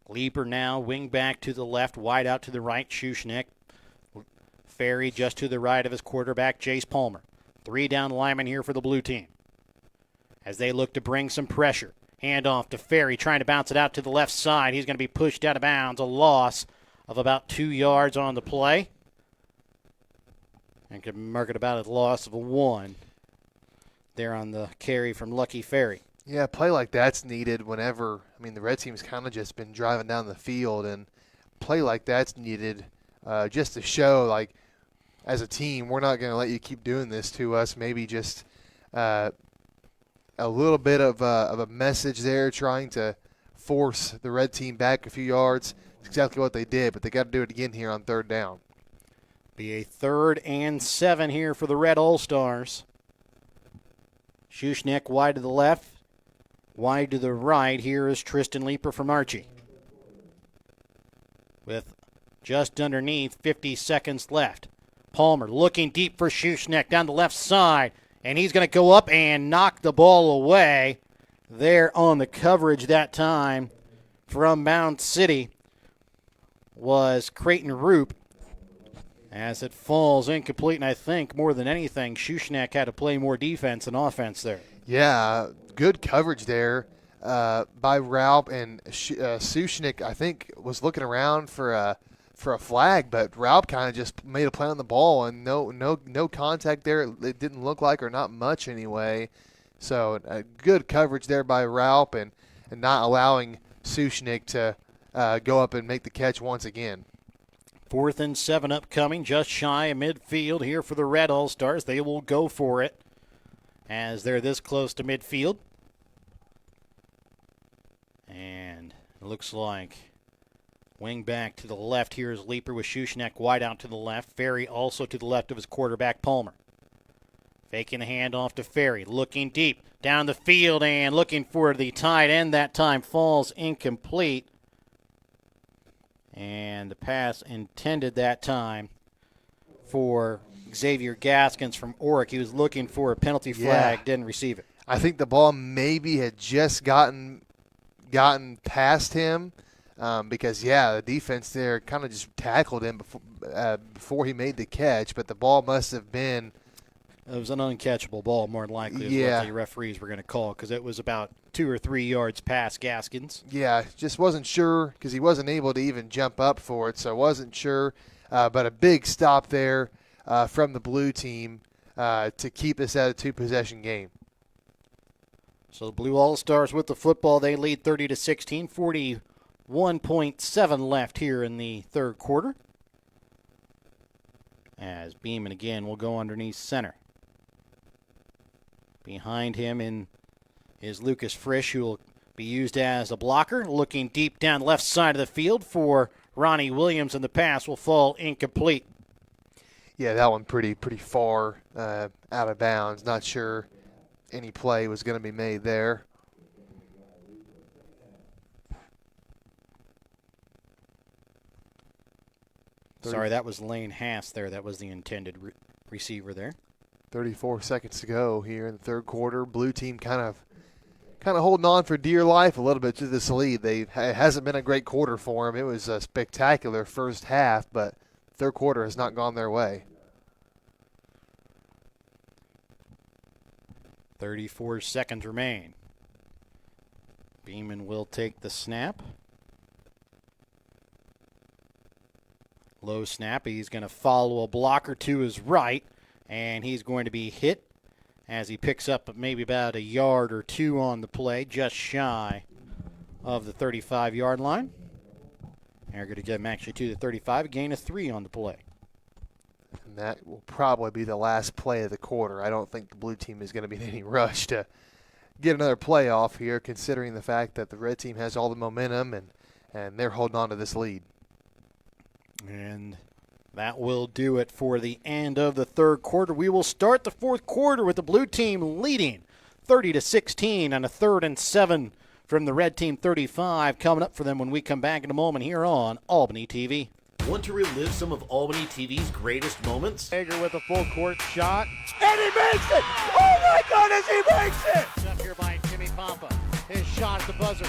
S1: Leaper now, wing back to the left, wide out to the right, Schuschnigg. Ferry just to the right of his quarterback, Jace Palmer. 3 down linemen here for the blue team. As they look to bring some pressure. Handoff to Ferry, trying to bounce it out to the left side. He's going to be pushed out of bounds. A loss of about 2 yards on the play. And could mark it about a loss of 1 there on the carry from Lucky Ferry.
S2: Yeah, a play like that's needed whenever, the red team's kind of just been driving down the field, and play like that's needed just to show, like, as a team, we're not going to let you keep doing this to us. Maybe just a little bit of a message there, trying to force the red team back a few yards. That's exactly what they did, but they got to do it again here on 3rd down.
S1: Be a 3rd and 7 here for the Red All-Stars. Schuschnigg wide to the left, wide to the right. Here is Tristan Leaper from Archie. With just underneath 50 seconds left. Palmer looking deep for Schuschnigg down the left side, and he's going to go up and knock the ball away. There on the coverage that time from Mound City was Creighton Roop, as it falls incomplete, and I think more than anything, Schuschnigg had to play more defense than offense there.
S2: Yeah, good coverage there by Raup, and Schuschnigg, I think, was looking around for a flag, but Raup kind of just made a play on the ball, and no contact there. It didn't look like, or not much anyway. So good coverage there by Raup, and not allowing Schuschnigg to go up and make the catch once again.
S1: 4th and 7 upcoming, just shy of midfield here for the Red All-Stars. They will go for it as they're this close to midfield. And it looks like wing back to the left here is Leaper with Schuschnigg wide out to the left. Ferry also to the left of his quarterback, Palmer. Faking the handoff to Ferry, looking deep down the field and looking for the tight end. That time falls incomplete. And the pass intended that time for Xavier Gaskins from Oric. He was looking for a penalty flag, didn't receive it.
S2: I think the ball maybe had just gotten past him because, the defense there kind of just tackled him before he made the catch, but the ball must have been –
S1: it was an uncatchable ball, more than likely, is what the referees were going to call, because it was about 2 or 3 yards past Gaskins.
S2: Yeah, just wasn't sure because he wasn't able to even jump up for it, so I wasn't sure. But a big stop there from the blue team to keep this at a 2-possession game.
S1: So the Blue All-Stars with the football, they lead 30-16, 41.7 left here in the 3rd quarter. As Beeman again will go underneath center. Behind him is Lucas Frisch, who will be used as a blocker. Looking deep down the left side of the field for Ronnie Williams, and the pass will fall incomplete.
S2: Yeah, that one pretty far out of bounds. Not sure any play was going to be made there.
S1: Sorry, that was Lane Haas there. That was the intended receiver there.
S2: 34 seconds to go here in the 3rd quarter. Blue team kind of holding on for dear life a little bit to this lead. It hasn't been a great quarter for them. It was a spectacular first half, but 3rd quarter has not gone their way.
S1: 34 seconds remain. Beeman will take the snap. Low snap. He's going to follow a blocker to his right, and he's going to be hit as he picks up maybe about a yard or 2 on the play, just shy of the 35-yard line. And they're going to get him actually to the 35, a gain of 3 on the play.
S2: And that will probably be the last play of the quarter. I don't think the blue team is going to be in any rush to get another play off here, considering the fact that the red team has all the momentum and they're holding on to this lead.
S1: And that will do it for the end of the 3rd quarter. We will start the 4th quarter with the blue team leading 30-16 on a 3rd and 7 from the red team 35. Coming up for them when we come back in a moment here on Albany TV.
S4: Want to relive some of Albany TV's greatest moments?
S5: Hager with a full court shot, and he makes it! Oh my goodness, he makes it! Up here by Jimmy Pampa. His shot at the buzzer.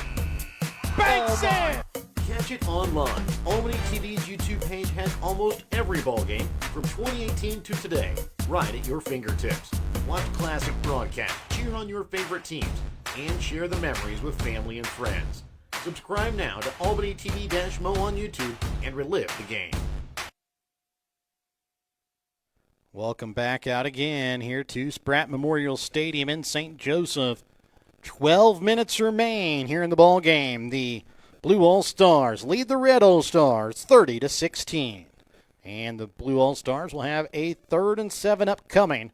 S5: Banks in!
S4: Catch it online. Albany TV's YouTube page has almost every ball game from 2018 to today, right at your fingertips. Watch classic broadcasts, cheer on your favorite teams, and share the memories with family and friends. Subscribe now to Albany TV-Mo on YouTube and relive the game.
S1: Welcome back out again here to Spratt Memorial Stadium in St. Joseph. 12 minutes remain here in the ball game. The Blue All-Stars lead the Red All-Stars 30-16. And the Blue All-Stars will have a 3rd and 7 upcoming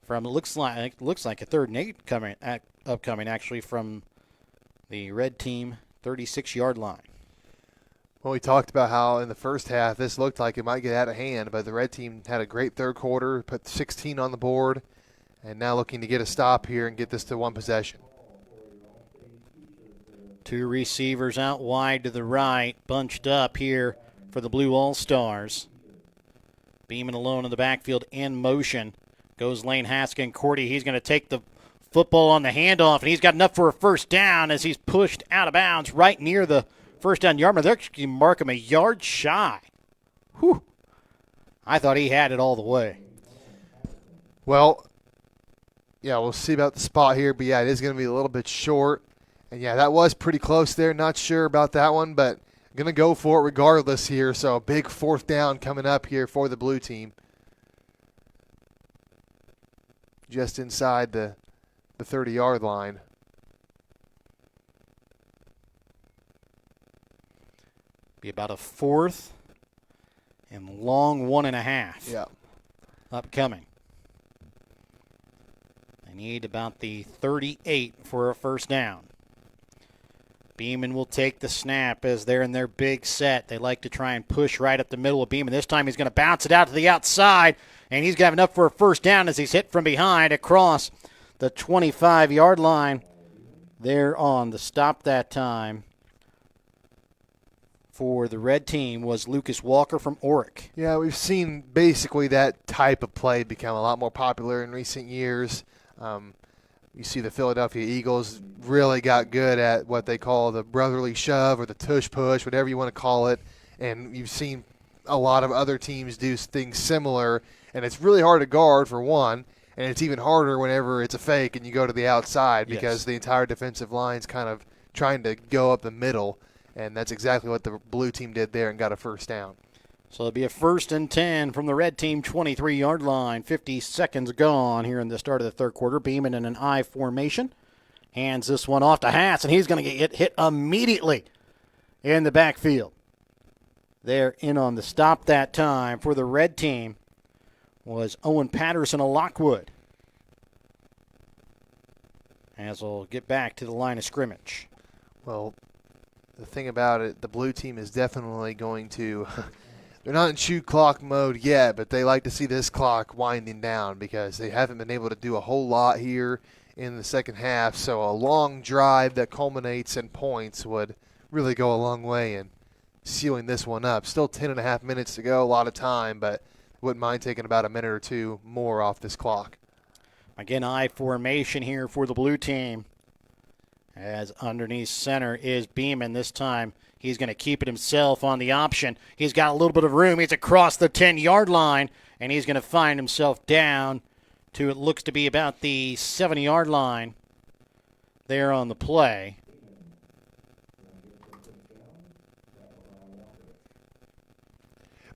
S1: from looks like a 3rd and 8 upcoming actually from the red team 36-yard line.
S2: Well, we talked about how in the first half this looked like it might get out of hand, but the red team had a great third quarter, put 16 on the board, and now looking to get a stop here and get this to one possession.
S1: 2 receivers out wide to the right, bunched up here for the Blue All-Stars. Beeman alone in the backfield in motion. Goes Lane Haskin. Cordy, he's going to take the football on the handoff, and he's got enough for a first down as he's pushed out of bounds right near the first down yard. They're actually mark him a yard shy. Whew. I thought he had it all the way.
S2: Well, yeah, we'll see about the spot here, but yeah, it is going to be a little bit short. And yeah, that was pretty close there. Not sure about that one, but going to go for it regardless here. So a big 4th down coming up here for the blue team. Just inside the 30-yard line.
S1: Be about a 4th and long 1.5.
S2: Yeah.
S1: Upcoming. They need about the 38 for a first down. Beeman will take the snap as they're in their big set. They like to try and push right up the middle of Beeman. This time he's going to bounce it out to the outside, and he's going to have enough for a first down as he's hit from behind across the 25-yard line. There on the stop that time for the red team was Lucas Walker from Orick.
S2: Yeah, we've seen basically that type of play become a lot more popular in recent years. You see the Philadelphia Eagles really got good at what they call the brotherly shove or the tush push, whatever you want to call it. And you've seen a lot of other teams do things similar. And it's really hard to guard, for one. And it's even harder whenever it's a fake and you go to the outside because the entire defensive line's kind of trying to go up the middle. And that's exactly what the blue team did there and got a first down.
S1: So it'll be a 1st and 10 from the red team 23-yard line. 50 seconds gone here in the start of the third quarter. Beeman in an I formation. Hands this one off to Haas, and he's going to get hit immediately in the backfield. They're in on the stop that time for the red team was Owen Patterson of Lockwood. As we'll get back to the line of scrimmage.
S2: Well, the thing about it, the blue team is definitely going to they're not in shoot clock mode yet, but they like to see this clock winding down because they haven't been able to do a whole lot here in the second half. So a long drive that culminates in points would really go a long way in sealing this one up. Still 10.5 minutes to go, a lot of time, but wouldn't mind taking about a minute or two more off this clock.
S1: Again, I formation here for the blue team. As underneath center is Beeman. This time he's going to keep it himself on the option. He's got a little bit of room. He's across the 10-yard line, and he's going to find himself down to it looks to be about the 70-yard line there on the play.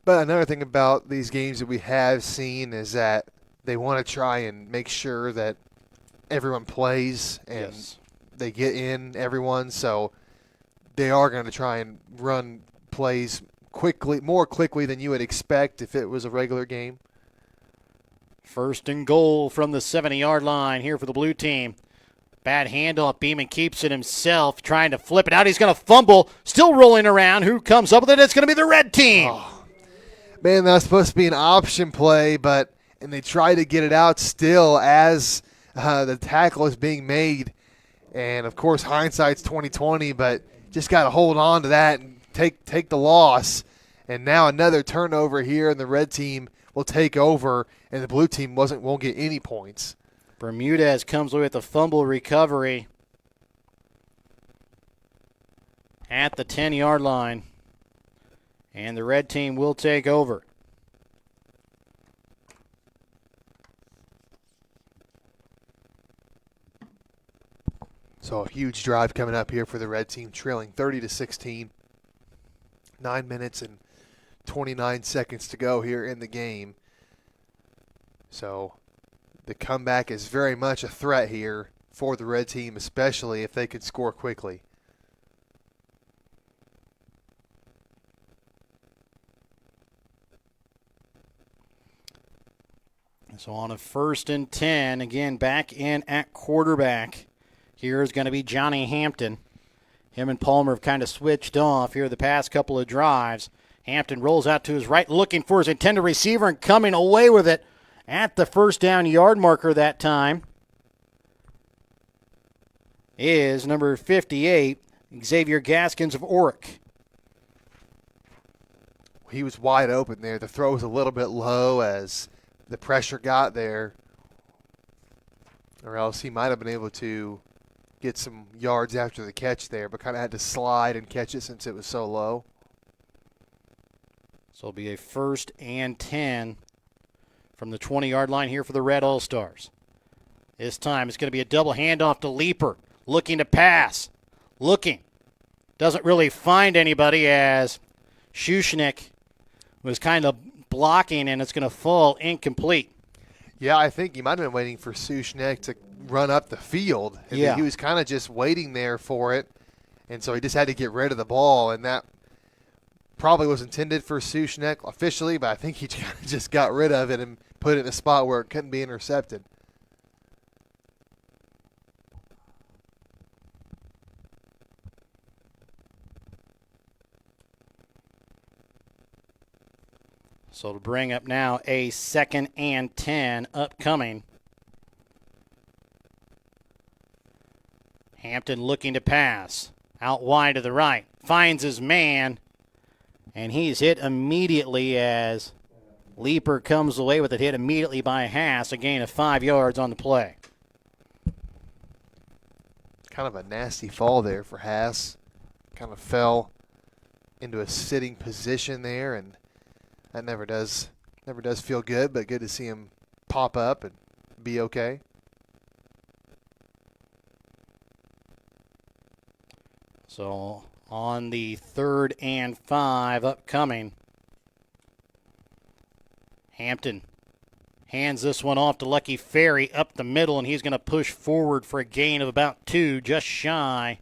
S2: But another thing about these games that we have seen is that they want to try and make sure that everyone plays and they get in everyone. So they are going to try and run plays quickly, more quickly than you would expect if it was a regular game.
S1: 1st and goal from the 70-yard line here for the blue team. Bad handoff. Beeman keeps it himself, trying to flip it out. He's going to fumble, still rolling around. Who comes up with it? It's going to be the red team.
S2: Oh, man, that's supposed to be an option play, and they try to get it out still as the tackle is being made. And, of course, hindsight's 20/20, but just got to hold on to that and take the loss. And now another turnover here, and the red team will take over, and the blue team won't get any points.
S1: Bermudez comes away with a fumble recovery at the 10-yard line, and the red team will take over.
S2: So a huge drive coming up here for the red team, trailing 30-16. 9 minutes and 29 seconds to go here in the game. So the comeback is very much a threat here for the red team, especially if they could score quickly.
S1: So on a 1st and 10, again, back in at quarterback. Here is going to be Johnny Hampton. Him and Palmer have kind of switched off here the past couple of drives. Hampton rolls out to his right, looking for his intended receiver and coming away with it at the first down yard marker that time is number 58, Xavier Gaskins of Oric.
S2: He was wide open there. The throw was a little bit low as the pressure got there, or else he might have been able to get some yards after the catch there, but kind of had to slide and catch it since it was so low.
S1: So it'll be a 1st and 10 from the 20-yard line here for the Red All-Stars. This time it's going to be a double handoff to Leeper, looking to pass. Looking. Doesn't really find anybody as Shushnik was kind of blocking, and it's going to fall incomplete.
S2: Yeah, I think he might have been waiting for Shushnik to run up the field. And
S1: yeah.
S2: He was kind of just waiting there for it, and so he just had to get rid of the ball, and that probably was intended for Shushnik officially, but I think he just got rid of it and put it in a spot where it couldn't be intercepted.
S1: So to bring up now a 2nd and 10 upcoming. Hampton looking to pass. Out wide to the right. Finds his man. And he's hit immediately as Leeper comes away with it, hit immediately by Haas. A gain of 5 yards on the play.
S2: Kind of a nasty fall there for Haas. Kind of fell into a sitting position there, and that never does feel good, but good to see him pop up and be okay.
S1: So on the 3rd and 5 upcoming, Hampton hands this one off to Lucky Ferry up the middle, and he's going to push forward for a gain of about 2, just shy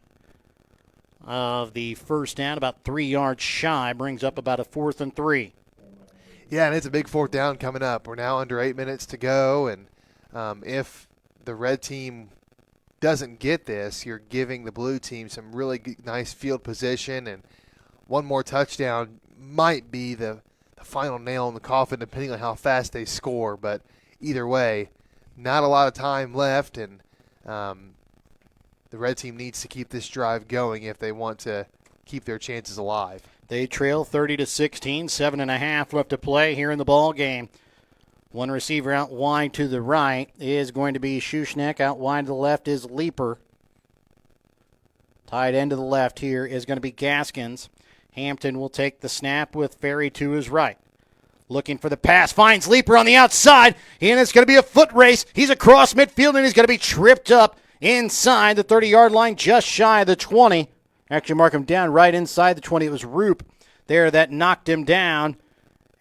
S1: of the first down, about 3 yards shy, brings up about a 4th and 3.
S2: Yeah, and it's a big 4th down coming up. We're now under 8 minutes to go, and if the red team doesn't get this, you're giving the blue team some really nice field position, and one more touchdown might be the final nail in the coffin depending on how fast they score. But either way, not a lot of time left, and the red team needs to keep this drive going if they want to keep their chances alive.
S1: They trail 30-16, 7.5 left to play here in the ball game. One receiver out wide to the right is going to be Shushnik. Out wide to the left is Leeper. Tight end to the left here is going to be Gaskins. Hampton will take the snap with Ferry to his right. Looking for the pass, finds Leeper on the outside, and it's going to be a foot race. He's across midfield, and he's going to be tripped up inside the 30-yard line, just shy of the 20. Actually mark him down right inside the 20. It was Roop there that knocked him down,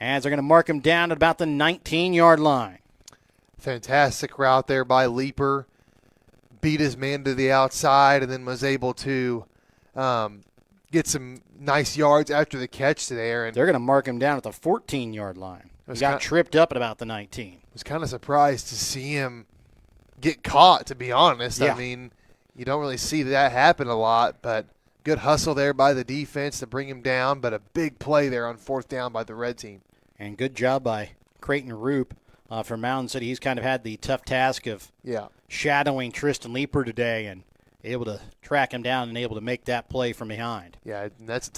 S1: as they're going to mark him down at about the 19-yard line.
S2: Fantastic route there by Leeper. Beat his man to the outside and then was able to get some nice yards after the catch there. And
S1: they're going to mark him down at the 14-yard line. He got tripped up at about the 19.
S2: I was kind of surprised to see him get caught, to be honest.
S1: Yeah.
S2: I mean, you don't really see that happen a lot, but good hustle there by the defense to bring him down, but a big play there on 4th down by the red team.
S1: And good job by Creighton Roop from Mountain City. He's kind of had the tough task of shadowing Tristan Leeper today and able to track him down and able to make that play from behind.
S2: Yeah, that's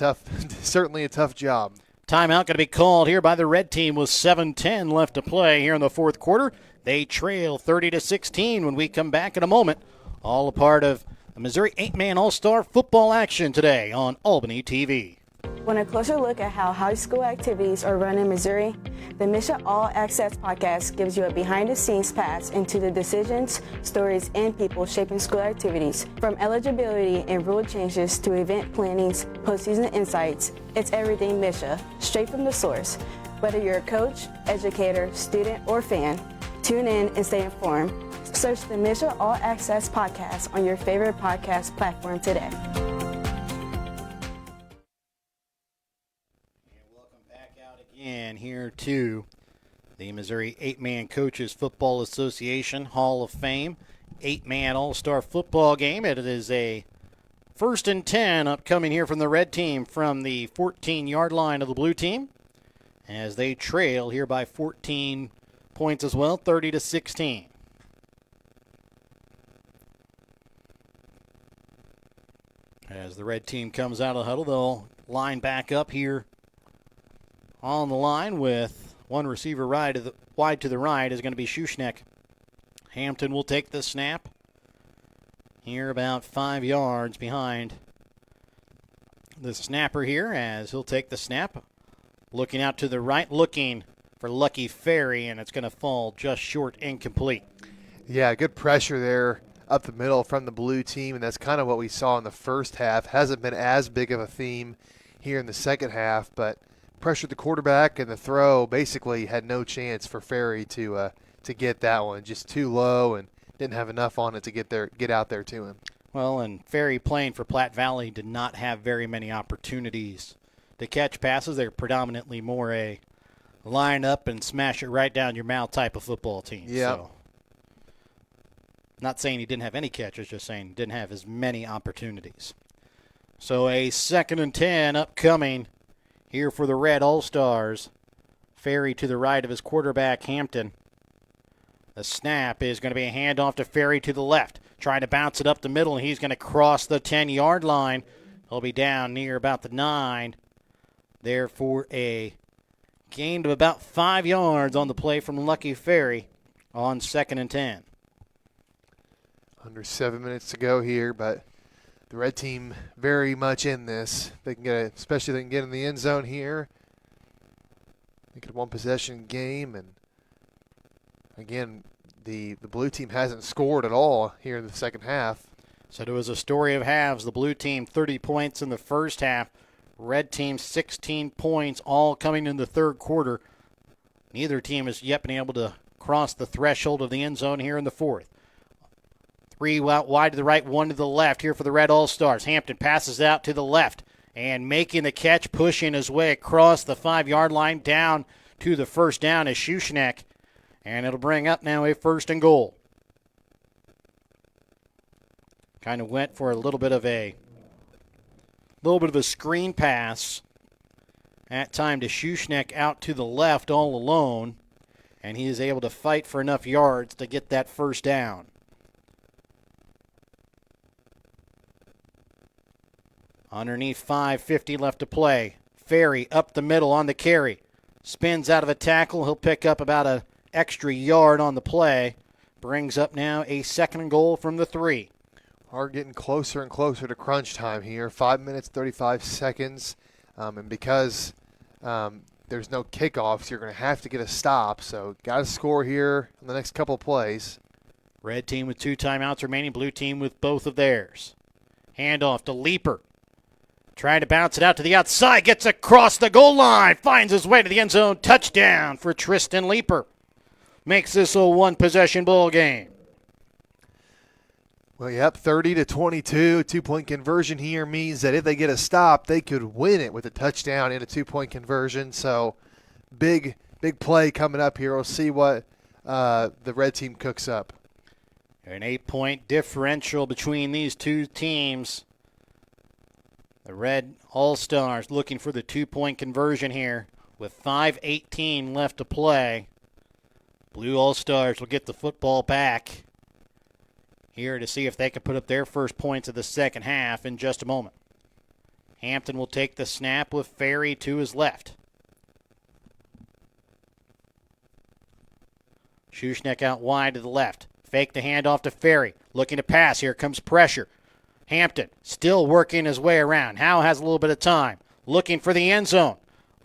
S2: certainly a tough job.
S1: Timeout going to be called here by the red team with 7:10 left to play here in the fourth quarter. They trail 30-16 when we come back in a moment. All a part of the Missouri 8-man All-Star football action today on Albany TV.
S16: Want a closer look at how high school activities are run in Missouri? The Mission All Access podcast gives you a behind-the-scenes pass into the decisions, stories, and people shaping school activities. From eligibility and rule changes to event plannings, postseason insights, it's everything Misha, straight from the source. Whether you're a coach, educator, student, or fan, tune in and stay informed. Search the Mission All Access podcast on your favorite podcast platform today.
S1: And here to the Missouri 8-Man Coaches Football Association Hall of Fame 8-Man All-Star football game. It is a 1st and 10 upcoming here from the red team from the 14-yard line of the blue team as they trail here by 14 points as well, 30-16. As the red team comes out of the huddle, they'll line back up here on the line with one receiver wide to the right is going to be Schuschneck. Hampton will take the snap here about 5 yards behind the snapper here as he'll take the snap. Looking out to the right, looking for Lucky Ferry, and it's going to fall just short, incomplete.
S2: Yeah, good pressure there up the middle from the blue team, and that's kind of what we saw in the first half. Hasn't been as big of a theme here in the second half, but pressured the quarterback, and the throw basically had no chance for Ferry to get that one. Just too low and didn't have enough on it to get out there to him.
S1: Well, and Ferry playing for Platte Valley did not have very many opportunities to catch passes. They're predominantly more a line up and smash it right down your mouth type of football team.
S2: Yeah.
S1: So, not saying he didn't have any catches, just saying he didn't have as many opportunities. So a 2nd and 10 upcoming here for the Red All-Stars. Ferry to the right of his quarterback, Hampton. The snap is going to be a handoff to Ferry to the left. Trying to bounce it up the middle, and he's going to cross the 10-yard line. He'll be down near about the 9. There for a gain of about 5 yards on the play from Lucky Ferry on 2nd and 10.
S2: Under 7 minutes to go here, but the red team very much in this. They can especially they can get in the end zone here. Make it a one-possession game, and again, the blue team hasn't scored at all here in the second half.
S1: So there was a story of halves. The blue team 30 points in the first half. Red team 16 points, all coming in the third quarter. Neither team has yet been able to cross the threshold of the end zone here in the fourth. 3 out wide to the right, 1 to the left here for the Red All-Stars. Hampton passes out to the left and making the catch, pushing his way across the 5-yard line down to the first down is Schuschneck. And it'll bring up now a 1st and goal. Kind of went for a little bit of a screen pass. That time to Schuschneck out to the left all alone. And he is able to fight for enough yards to get that first down. Underneath 5:50 left to play. Ferry up the middle on the carry. Spins out of a tackle. He'll pick up about an extra yard on the play. Brings up now a 2nd and goal from the 3.
S2: Are getting closer and closer to crunch time here. 5 minutes, 35 seconds. And because there's no kickoffs, you're going to have to get a stop. So got to score here on the next couple of plays.
S1: Red team with 2 timeouts remaining. Blue team with both of theirs. Handoff to Leeper. Trying to bounce it out to the outside. Gets across the goal line. Finds his way to the end zone. Touchdown for Tristan Leeper. Makes this a one-possession ball game.
S2: Well, yep, 30-22. 2-point conversion here means that if they get a stop, they could win it with a touchdown and a 2-point conversion. So big play coming up here. We'll see what the red team cooks up.
S1: An 8-point differential between these two teams. The Red All-Stars looking for the 2-point conversion here with 5:18 left to play. Blue All-Stars will get the football back here to see if they can put up their first points of the second half in just a moment. Hampton will take the snap with Ferry to his left. Schuschnigg out wide to the left. Fake the handoff to Ferry. Looking to pass. Here comes pressure. Hampton still working his way around. Howe has a little bit of time. Looking for the end zone.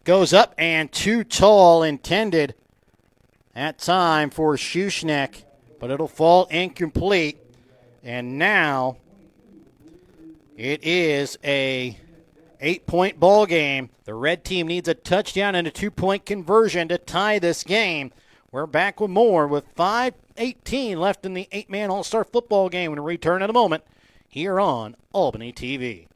S1: Goes up and too tall intended at time for Schuschnigg, but it'll fall incomplete. And now it is a 8-point ball game. The red team needs a touchdown and a 2-point conversion to tie this game. We're back with more with 5:18 left in the 8-man All-Star football game. When we return in a moment here on Albany TV.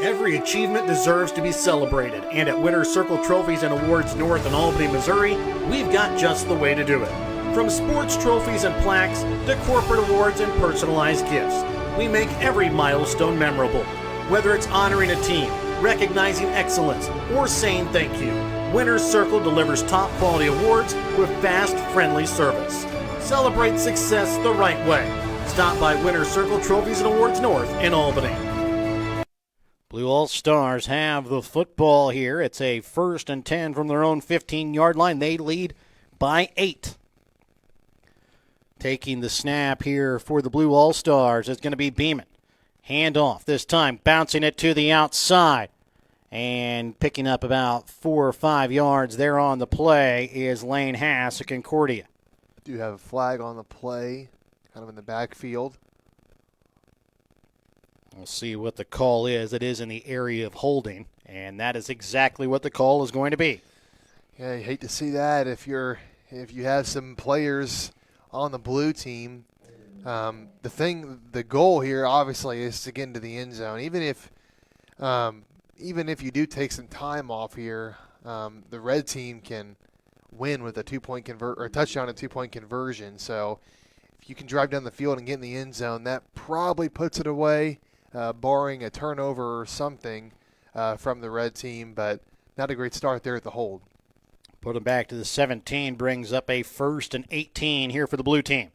S4: Every achievement deserves to be celebrated, and at Winner's Circle Trophies and Awards North in Albany, Missouri, we've got just the way to do it. From sports trophies and plaques to corporate awards and personalized gifts, we make every milestone memorable. Whether it's honoring a team, recognizing excellence, or saying thank you, Winner's Circle delivers top quality awards with fast, friendly service. Celebrate success the right way. Stop by Winner's Circle Trophies and Awards North in Albany.
S1: Blue All-Stars have the football here. It's a 1st and 10 from their own 15-yard line. They lead by 8. Taking the snap here for the Blue All-Stars is going to be Beeman. Handoff this time, bouncing it to the outside. And picking up about 4 or 5 yards there on the play is Lane Hass of Concordia.
S2: Do have a flag on the play, kind of in the backfield.
S1: We'll see what the call is. It is in the area of holding, and that is exactly what the call is going to be.
S2: Yeah, you hate to see that if you have some players on the blue team. The goal here obviously is to get into the end zone. Even if you do take some time off here, the red team can win with a 2-point touchdown and 2-point conversion. So if you can drive down the field and get in the end zone, that probably puts it away. Barring a turnover or something from the red team, but not a great start there at the hold.
S1: Put them back to the 17, brings up a 1st and 18 here for the blue team.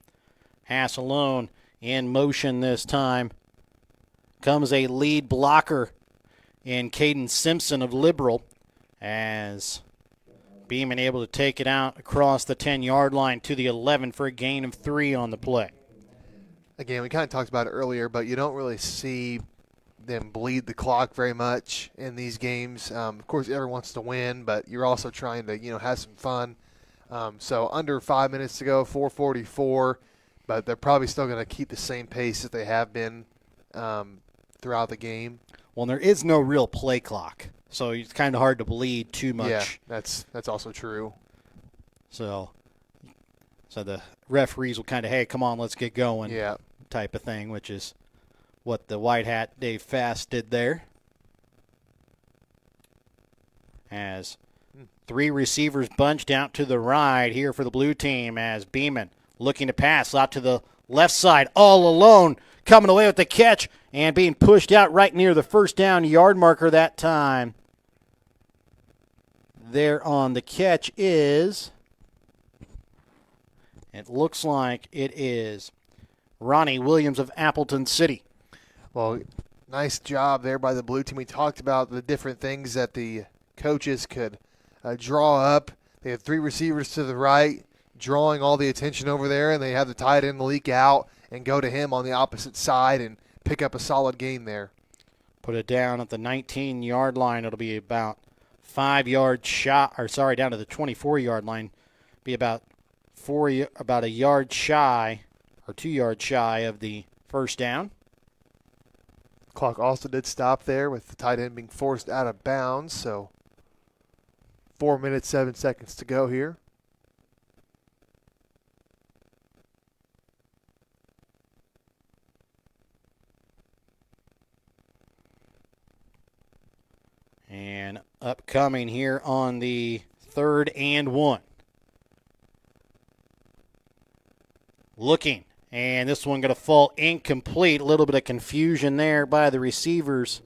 S1: Hass alone in motion this time. Comes a lead blocker in Caden Simpson of Liberal as Beeman able to take it out across the 10-yard line to the 11 for a gain of 3 on the play.
S2: Again, we kind of talked about it earlier, but you don't really see them bleed the clock very much in these games. Of course, everyone wants to win, but you're also trying to, have some fun. So under 5 minutes to go, 4:44, but they're probably still going to keep the same pace that they have been throughout the game.
S1: Well, there is no real play clock, so it's kind of hard to bleed too much.
S2: Yeah, that's also true.
S1: So the referees will kind of, hey, come on, let's get going,
S2: yeah,
S1: type of thing, which is what the white hat Dave Fast did there. As 3 receivers bunched out to the right here for the blue team as Beeman looking to pass out to the left side, all alone, coming away with the catch and being pushed out right near the first down yard marker that time. There on the catch is... It looks like it is Ronnie Williams of Appleton City.
S2: Well, nice job there by the blue team. We talked about the different things that the coaches could draw up. They had 3 receivers to the right, drawing all the attention over there, and they have the tight end leak out and go to him on the opposite side and pick up a solid gain there.
S1: Put it down at the 19-yard line. It'll be about 5 yards shot, down to the 24-yard line. Be about a yard shy or 2 yards shy of the first down.
S2: Clock also did stop there with the tight end being forced out of bounds, so 4 minutes, 7 seconds to go here.
S1: And upcoming here on the 3rd and 1. Looking, and this one going to fall incomplete. A little bit of confusion there by the receivers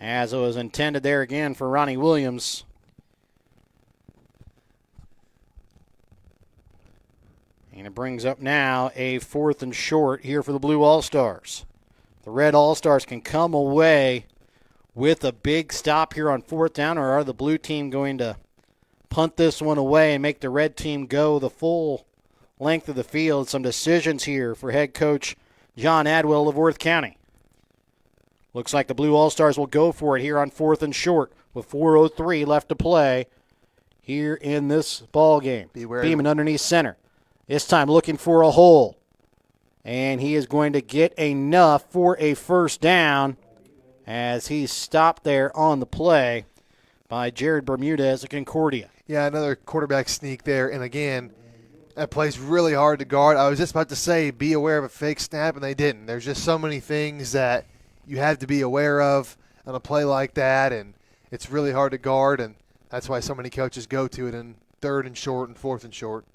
S1: as it was intended there again for Ronnie Williams. And it brings up now a 4th and short here for the Blue All-Stars. The Red All-Stars can come away with a big stop here on 4th down, or are the blue team going to punt this one away and make the red team go the full length of the field. Some decisions here for head coach John Adwell of Worth County. Looks like the Blue All-Stars will go for it here on 4th and short with 4:03 left to play here in this ball game. Beeman underneath center. This time looking for a hole. And he is going to get enough for a first down as he's stopped there on the play by Jared Bermudez of Concordia.
S2: Yeah, another quarterback sneak there. And again, that play's really hard to guard. I was just about to say be aware of a fake snap, and they didn't. There's just so many things that you have to be aware of on a play like that, and it's really hard to guard, and that's why so many coaches go to it in 3rd and short and 4th and short.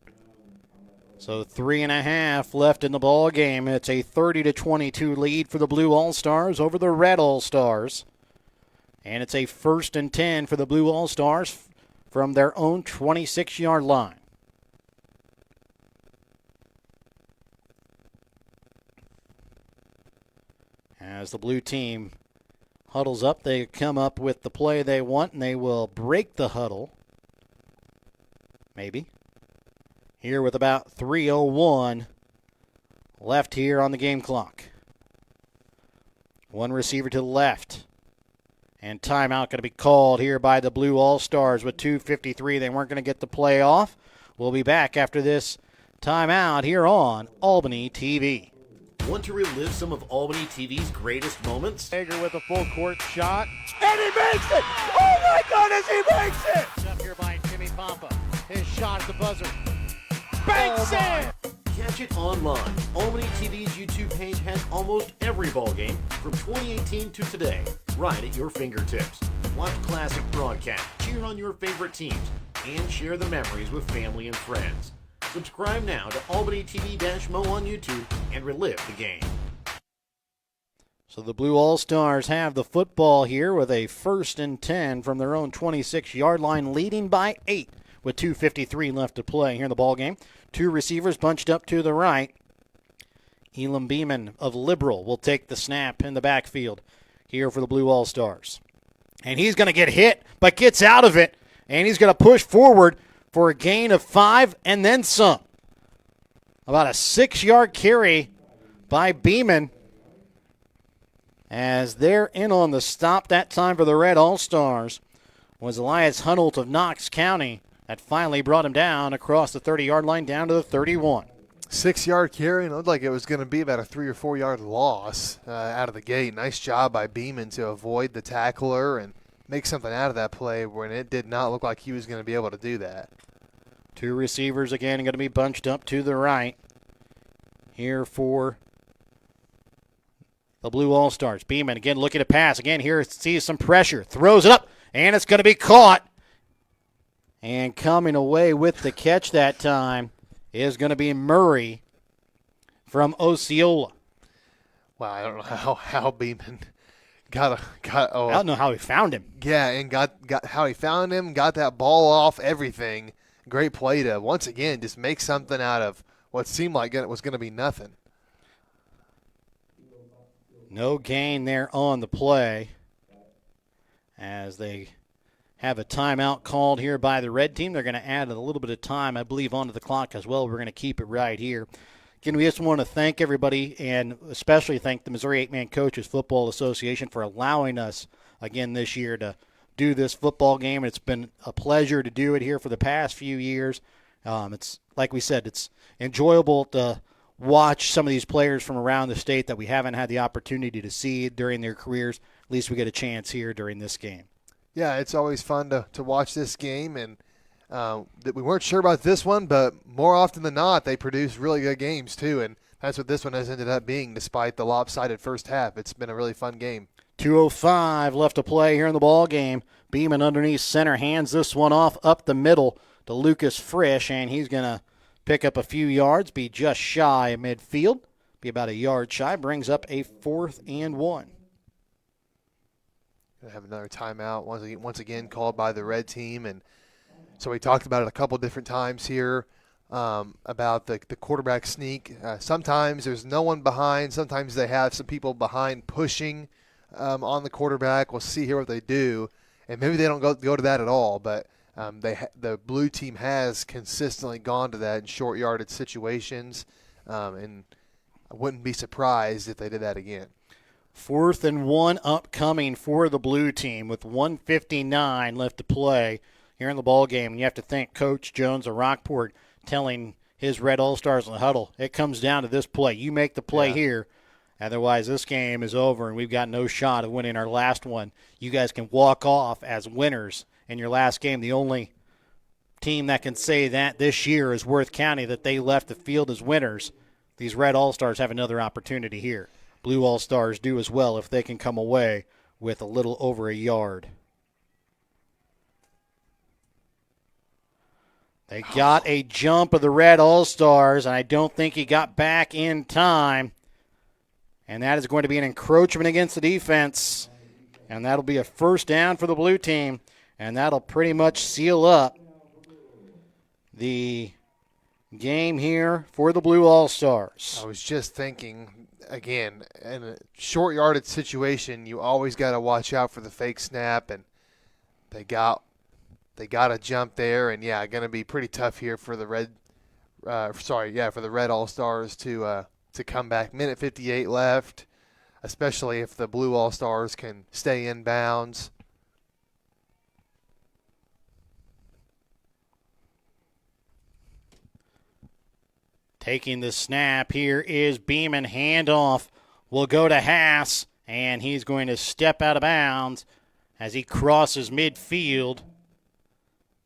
S1: So 3.5 left in the ball game. It's a 30-22 lead for the Blue All-Stars over the Red All-Stars. And it's a 1st and 10 for the Blue All-Stars from their own 26-yard line. As the blue team huddles up, they come up with the play they want, and they will break the huddle. Maybe. Here with about 3:01 left here on the game clock. One receiver to the left. And timeout going to be called here by the Blue All-Stars with 2:53. They weren't going to get the play off. We'll be back after this timeout here on Albany TV.
S4: Want to relive some of Albany TV's greatest moments?
S5: Hager with a full court shot. And he makes it! Oh my goodness, he makes it! Up here by Jimmy Pompa. His shot at the buzzer. Banks it!
S4: Catch it online. Albany TV's YouTube page has almost every ball game from 2018 to today, right at your fingertips. Watch classic broadcasts, cheer on your favorite teams, and share the memories with family and friends. Subscribe now to Albany TV-Mo on YouTube and relive the game.
S1: So the Blue All-Stars have the football here with a 1st and 10 from their own 26-yard line, leading by 8 with 2:53 left to play here in the ball game. Two receivers bunched up to the right. Elam Beeman of Liberal will take the snap in the backfield here for the Blue All-Stars. And he's going to get hit, but gets out of it, and he's going to push forward for a gain of 5 and then some. About a 6-yard carry by Beeman as they're in on the stop that time for the Red All-Stars was Elias Hunnelt of Knox County that finally brought him down across the 30-yard line down to the 31.
S2: 6-yard carry, and it looked like it was going to be about a 3 or 4 yard loss out of the gate. Nice job by Beeman to avoid the tackler and make something out of that play when it did not look like he was going to be able to do that.
S1: Two receivers again going to be bunched up to the right here for the Blue All-Stars. Beeman again looking to pass. Again here sees some pressure. Throws it up, and it's going to be caught. And coming away with the catch that time is going to be Murray from Osceola.
S2: Wow, I don't know how Beeman got.
S1: I don't know how he found him.
S2: Yeah, and got how he found him, got that ball off, everything. Great play to, once again, just make something out of what seemed like it was going to be nothing.
S1: No gain there on the play as they have a timeout called here by the red team. They're going to add a little bit of time, I believe, onto the clock as well. We're going to keep it right here. Again, we just want to thank everybody and especially thank the Missouri 8-Man Coaches Football Association for allowing us, again, this year to do this football game. It's been a pleasure to do it here for the past few years. It's, like we said, it's enjoyable to watch some of these players from around the state that we haven't had the opportunity to see during their careers. At least we get a chance here during this game.
S2: Yeah, it's always fun to watch this game, and that we weren't sure about this one, but more often than not, they produce really good games too, and that's what this one has ended up being despite the lopsided first half. It's been a really fun game.
S1: 2:05 left to play here in the ball game. Beeman underneath center hands this one off up the middle to Lucas Frisch, and he's going to pick up a few yards, be just shy of midfield, be about a yard shy, brings up a 4th and 1.
S2: Have another timeout once again called by the red team, and so we talked about it a couple different times here about the quarterback sneak. Sometimes there's no one behind. Sometimes they have some people behind pushing on the quarterback. We'll see here what they do, and maybe they don't go to that at all. But The blue team has consistently gone to that in short yardage situations, and I wouldn't be surprised if they did that again.
S1: 4th and 1 upcoming for the blue team with 1:59 left to play here in the ball game. And you have to thank Coach Jones of Rockport telling his Red All-Stars in the huddle, it comes down to this play. You make the play here. Otherwise, this game is over, and we've got no shot of winning our last one. You guys can walk off as winners in your last game. The only team that can say that this year is Worth County, that they left the field as winners. These Red All-Stars have another opportunity here. Blue All-Stars do as well if they can come away with a little over a yard. They got a jump of the Red All-Stars, and I don't think he got back in time. And that is going to be an encroachment against the defense. And that'll be a first down for the blue team. And that'll pretty much seal up the game here for the Blue All-Stars.
S2: I was just thinking, again, in a short yardage situation, you always got to watch out for the fake snap. And they got a jump there. And, yeah, going to be pretty tough here for the Red All-Stars to come back. Minute 58 left, especially if the Blue All-Stars can stay in bounds.
S1: Taking the snap here is Beeman. Handoff will go to Haas, and he's going to step out of bounds as he crosses midfield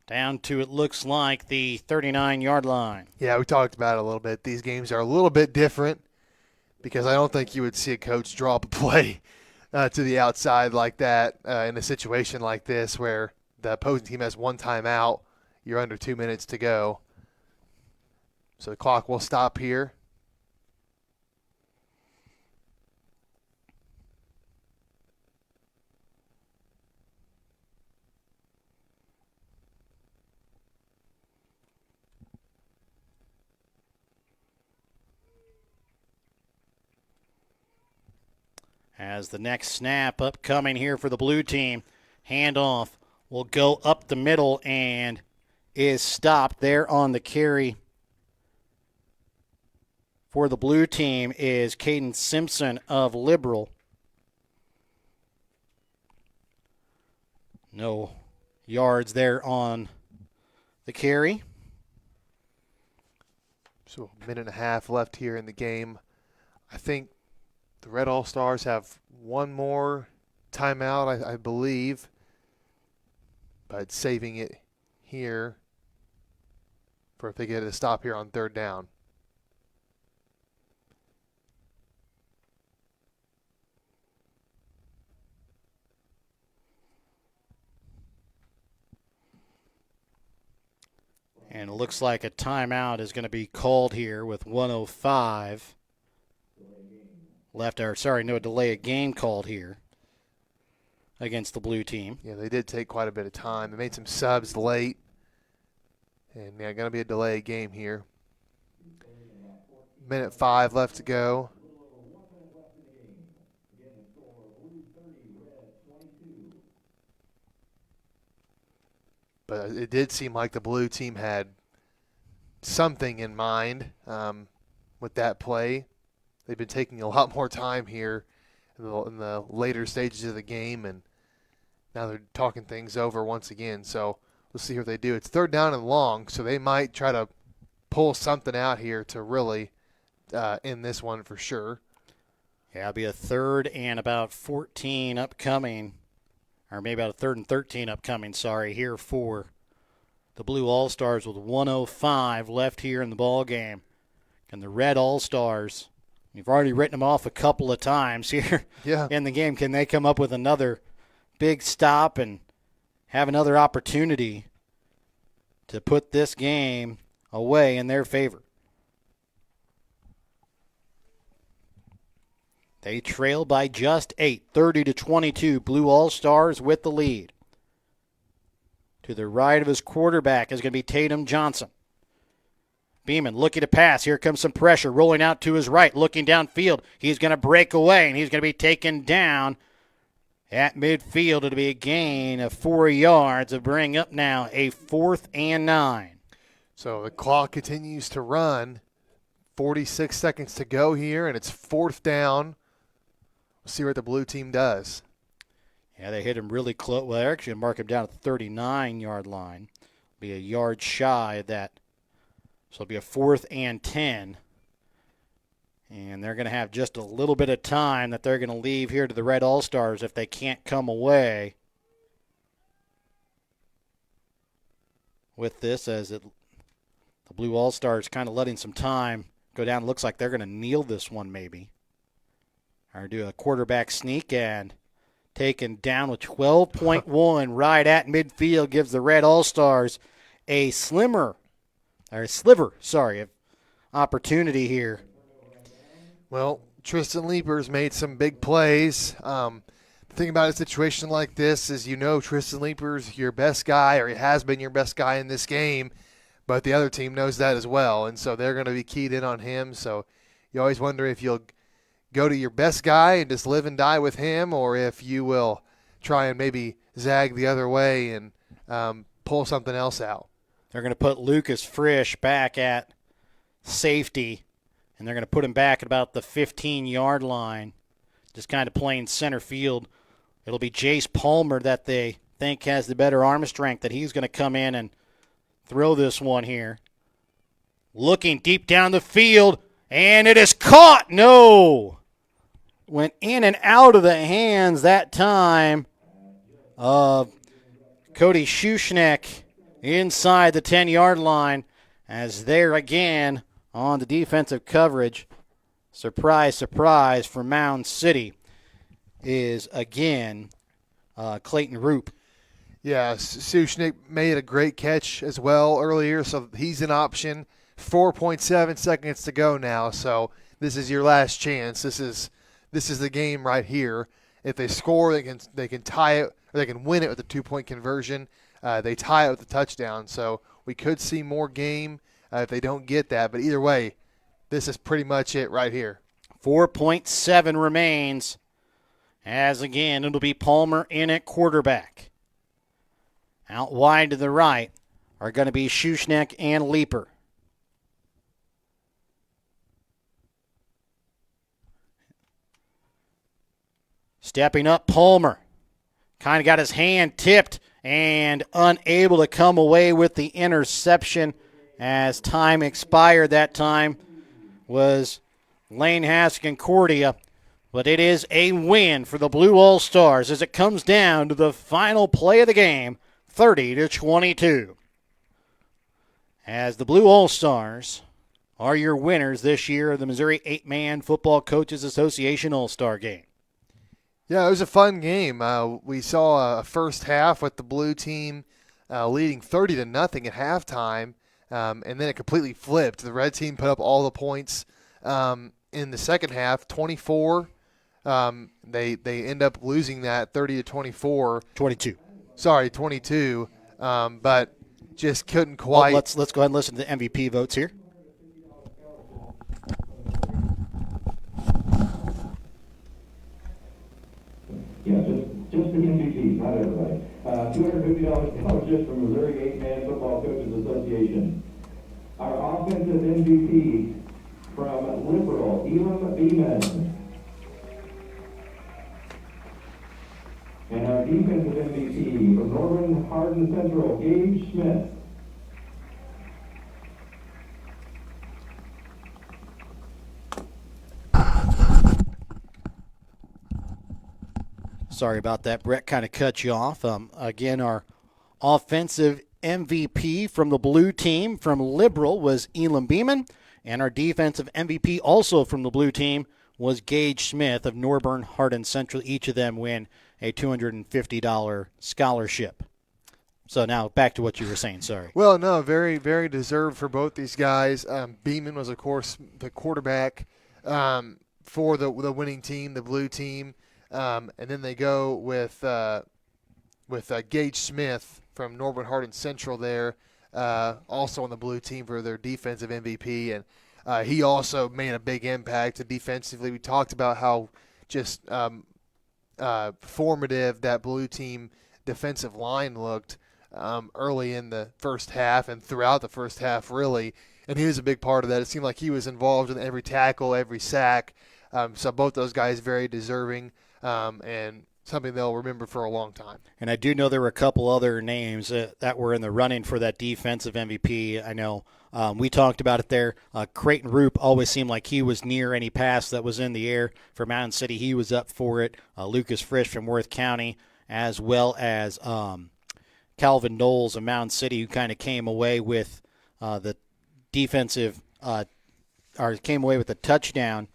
S1: down to, it looks like, the 39-yard line.
S2: Yeah, we talked about it a little bit. These games are a little bit different because I don't think you would see a coach draw up a play to the outside like that in a situation like this where the opposing team has one timeout, you're under 2 minutes to go. So the clock will stop here.
S1: As the next snap upcoming here for the blue team, handoff will go up the middle and is stopped there on the carry. For the blue team is Caden Simpson of Liberal. No yards there on the carry.
S2: So a minute and a half left here in the game. I think the Red All-Stars have one more timeout, I believe, but saving it here for if they get a stop here on third down.
S1: And it looks like a timeout is going to be called here with 1:05 left. No delay of game called here against the blue team.
S2: Yeah, they did take quite a bit of time. They made some subs late. And, yeah, going to be a delay game here. Minute 5 left to go. But it did seem like the blue team had something in mind with that play. They've been taking a lot more time here in the later stages of the game, and now they're talking things over once again. So we'll see what they do. It's third down and long, so they might try to pull something out here to really end this one for sure.
S1: Yeah, it'll be a 3rd and about 14 upcoming. Or maybe about a 3rd and 13 upcoming, here for the Blue All-Stars with 1:05 left here in the ball game. And the Red All-Stars, you've already written them off a couple of times here in the game. Can they come up with another big stop and have another opportunity to put this game away in their favor? They trail by just 8, 30-22. Blue All-Stars with the lead. To the right of his quarterback is going to be Tatum Johnson. Beeman looking to pass. Here comes some pressure. Rolling out to his right, looking downfield. He's going to break away, and he's going to be taken down at midfield. It'll be a gain of 4 yards to bring up now a 4th and 9.
S2: So the clock continues to run. 46 seconds to go here, and it's 4th down. We'll see what the blue team does.
S1: Yeah, they hit him really close. Well, they're actually going to mark him down at the 39-yard line. Be a yard shy of that. So it'll be a 4th and 10. And they're going to have just a little bit of time that they're going to leave here to the Red All-Stars if they can't come away with this, as the Blue All-Stars kind of letting some time go down. Looks like they're going to kneel this one maybe. Or do a quarterback sneak, and taken down with 12.1 right at midfield gives the Red All-Stars a sliver of opportunity here.
S2: Well, Tristan Leapers made some big plays. The thing about a situation like this is, Tristan Leapers, your best guy, or he has been your best guy in this game, but the other team knows that as well, and so they're going to be keyed in on him. So you always wonder if you'll go to your best guy and just live and die with him, or if you will try and maybe zag the other way and pull something else out.
S1: They're going to put Lucas Frisch back at safety, and they're going to put him back at about the 15-yard line, just kind of playing center field. It'll be Jace Palmer that they think has the better arm strength, that he's going to come in and throw this one here. Looking deep down the field, and it is caught. No. Went in and out of the hands that time of Cody Schuschneck inside the 10-yard line, as there again on the defensive coverage. Surprise, surprise for Mound City is again Clayton Roop.
S2: Yeah, Schuschneck made a great catch as well earlier, so he's an option. 4.7 seconds to go now, so this is your last chance. This is the game right here. If they score, they can tie it, or they can win it with a 2-point conversion. They tie it with a touchdown, so we could see more game if they don't get that. But either way, this is pretty much it right here.
S1: 4.7 remains, as again it'll be Palmer in at quarterback. Out wide to the right are going to be Schuschneck and Leaper. Stepping up, Palmer. Kind of got his hand tipped and unable to come away with the interception as time expired. That time was Lane Haskin-Cordia. But it is a win for the Blue All-Stars as it comes down to the final play of the game, 30-22. As the Blue All-Stars are your winners this year of the Missouri 8-Man Football Coaches Association All-Star Game.
S2: Yeah, it was a fun game. We saw a first half with the blue team leading 30-0 at halftime, and then it completely flipped. The red team put up all the points in the second half, 24. They end up losing that 30-24.
S1: 22.
S2: Sorry, 22. But just couldn't quite.
S1: Well, let's go ahead and listen to the MVP votes here.
S3: Yeah, just the MVPs, not everybody. $250 scholarship from Missouri 8-Man Football Coaches Association. Our offensive MVP from Liberal, Elam Beeman. And our defensive MVP from Northern Hardin Central, Gage Smith.
S1: Sorry about that, Brett. Kind of cut you off. Again, our offensive MVP from the blue team from Liberal was Elam Beeman, and our defensive MVP also from the blue team was Gage Smith of Northern Hardin Central. Each of them win a $250 scholarship. So now back to what you were saying. Sorry.
S2: Well, no, very, very deserved for both these guys. Beeman was, of course, the quarterback for the winning team, the blue team. And then they go with Gage Smith from Northern Hardin Central there, also on the blue team for their defensive MVP. And he also made a big impact defensively. We talked about how just formative that blue team defensive line looked early in the first half and throughout the first half, really. And he was a big part of that. It seemed like he was involved in every tackle, every sack. So both those guys very deserving and something they'll remember for a long time.
S1: And I do know there were a couple other names that were in the running for that defensive MVP. I know we talked about it there. Creighton Roop always seemed like he was near any pass that was in the air. For Mountain City, he was up for it. Lucas Frisch from Worth County, as well as Calvin Knowles of Mountain City, who kind of came away with the defensive or came away with a touchdown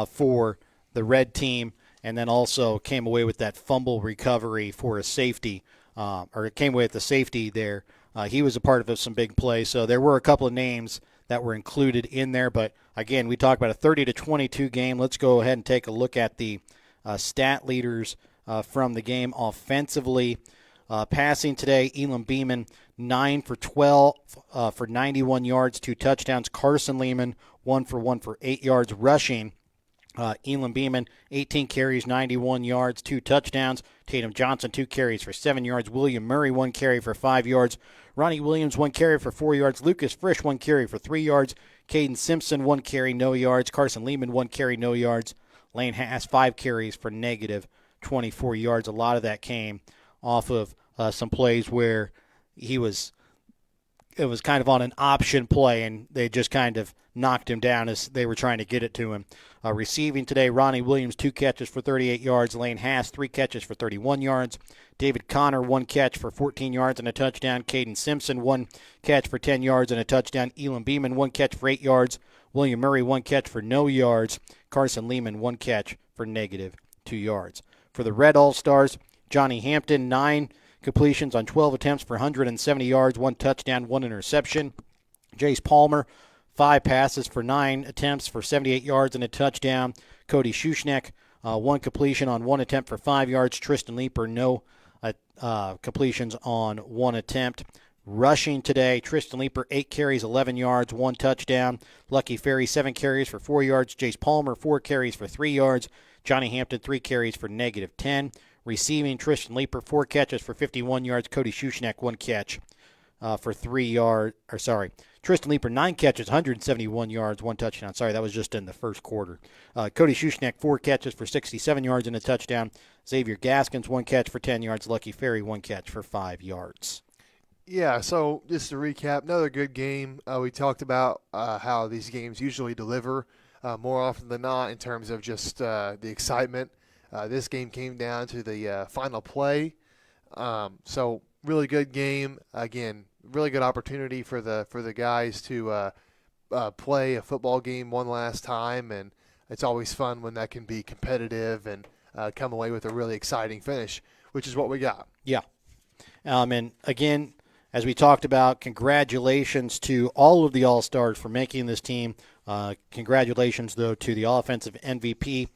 S1: for the red team, and then also came away with that fumble recovery for a safety, or it came away with the safety there. He was a part of some big plays, so there were a couple of names that were included in there. But, again, we talked about a 30-22 game. Let's go ahead and take a look at the stat leaders from the game offensively. Passing today, Elam Beeman, 9 for 12 for 91 yards, 2 touchdowns. Carson Lehman, 1 for 1 for 8 yards. Rushing, Elam Beeman, 18 carries, 91 yards, 2 touchdowns. Tatum Johnson, 2 carries for 7 yards. William Murray, 1 carry for 5 yards. Ronnie Williams, 1 carry for 4 yards. Lucas Frisch, 1 carry for 3 yards. Caden Simpson, 1 carry, no yards. Carson Lehman, 1 carry, no yards. Lane Haas, 5 carries for negative 24 yards. A lot of that came off of some plays where it was kind of on an option play, and they just kind of knocked him down as they were trying to get it to him. Receiving today, Ronnie Williams, 2 catches for 38 yards. Lane Haas, 3 catches for 31 yards. David Connor, 1 catch for 14 yards and a touchdown. Caden Simpson, 1 catch for 10 yards and a touchdown. Elam Beeman, 1 catch for 8 yards. William Murray, 1 catch for no yards. Carson Lehman, 1 catch for negative 2 yards. For the Red All-Stars, Johnny Hampton, 9 completions on 12 attempts for 170 yards, 1 touchdown, 1 interception. Jace Palmer, 5 passes for 9 attempts for 78 yards and a touchdown. Cody Shushnek, 1 completion on 1 attempt for 5 yards. Tristan Leeper, no completions on 1 attempt. Rushing today, Tristan Leeper, 8 carries, 11 yards, 1 touchdown. Lucky Ferry, 7 carries for 4 yards. Jace Palmer, 4 carries for 3 yards. Johnny Hampton, 3 carries for negative 10. Receiving, Tristan Leeper, 4 catches for 51 yards. Cody Shushnek, 1 catch for 3 yards. Tristan Leeper, 9 catches, 171 yards, 1 touchdown. Sorry, that was just in the first quarter. Cody Shushnek, 4 catches for 67 yards and a touchdown. Xavier Gaskins, 1 catch for 10 yards. Lucky Ferry, 1 catch for 5 yards.
S2: Yeah, so just to recap, another good game. We talked about how these games usually deliver more often than not in terms of just the excitement. This game came down to the final play. So really good game. Again, really good opportunity for the guys to play a football game one last time, and it's always fun when that can be competitive and come away with a really exciting finish, which is what we got.
S1: Yeah. And again, as we talked about, congratulations to all of the All-Stars for making this team. Congratulations, though, to the offensive MVP,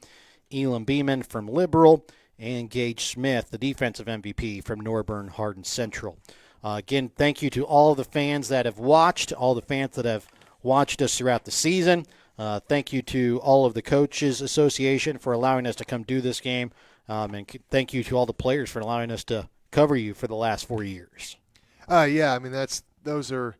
S1: Elam Beeman from Liberal, and Gage Smith, the defensive MVP from Norburn Hardin Central. Again, thank you to all the fans that have watched, all the fans that have watched us throughout the season. Thank you to all of the Coaches Association for allowing us to come do this game. And thank you to all the players for allowing us to cover you for the last 4 years.
S2: Yeah, I mean, those are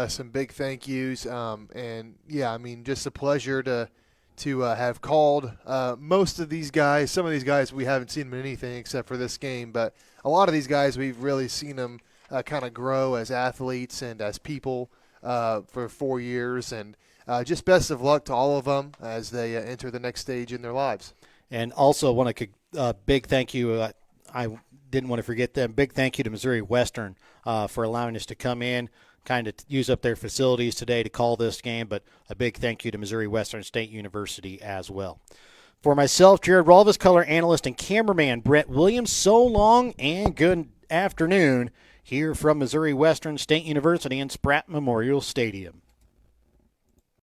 S2: some big thank yous. And, yeah, I mean, just a pleasure to have called most of these guys. Some of these guys we haven't seen them in anything except for this game, but a lot of these guys we've really seen them kind of grow as athletes and as people for 4 years. And just best of luck to all of them as they enter the next stage in their lives.
S1: And also want to big thank you. I didn't want to forget them. Big thank you to Missouri Western for allowing us to come in, kind of use up their facilities today to call this game, but a big thank you to Missouri Western State University as well. For myself, Jared Rolvis, color analyst, and cameraman Brett Williams, so long and good afternoon here from Missouri Western State University in Spratt Memorial Stadium.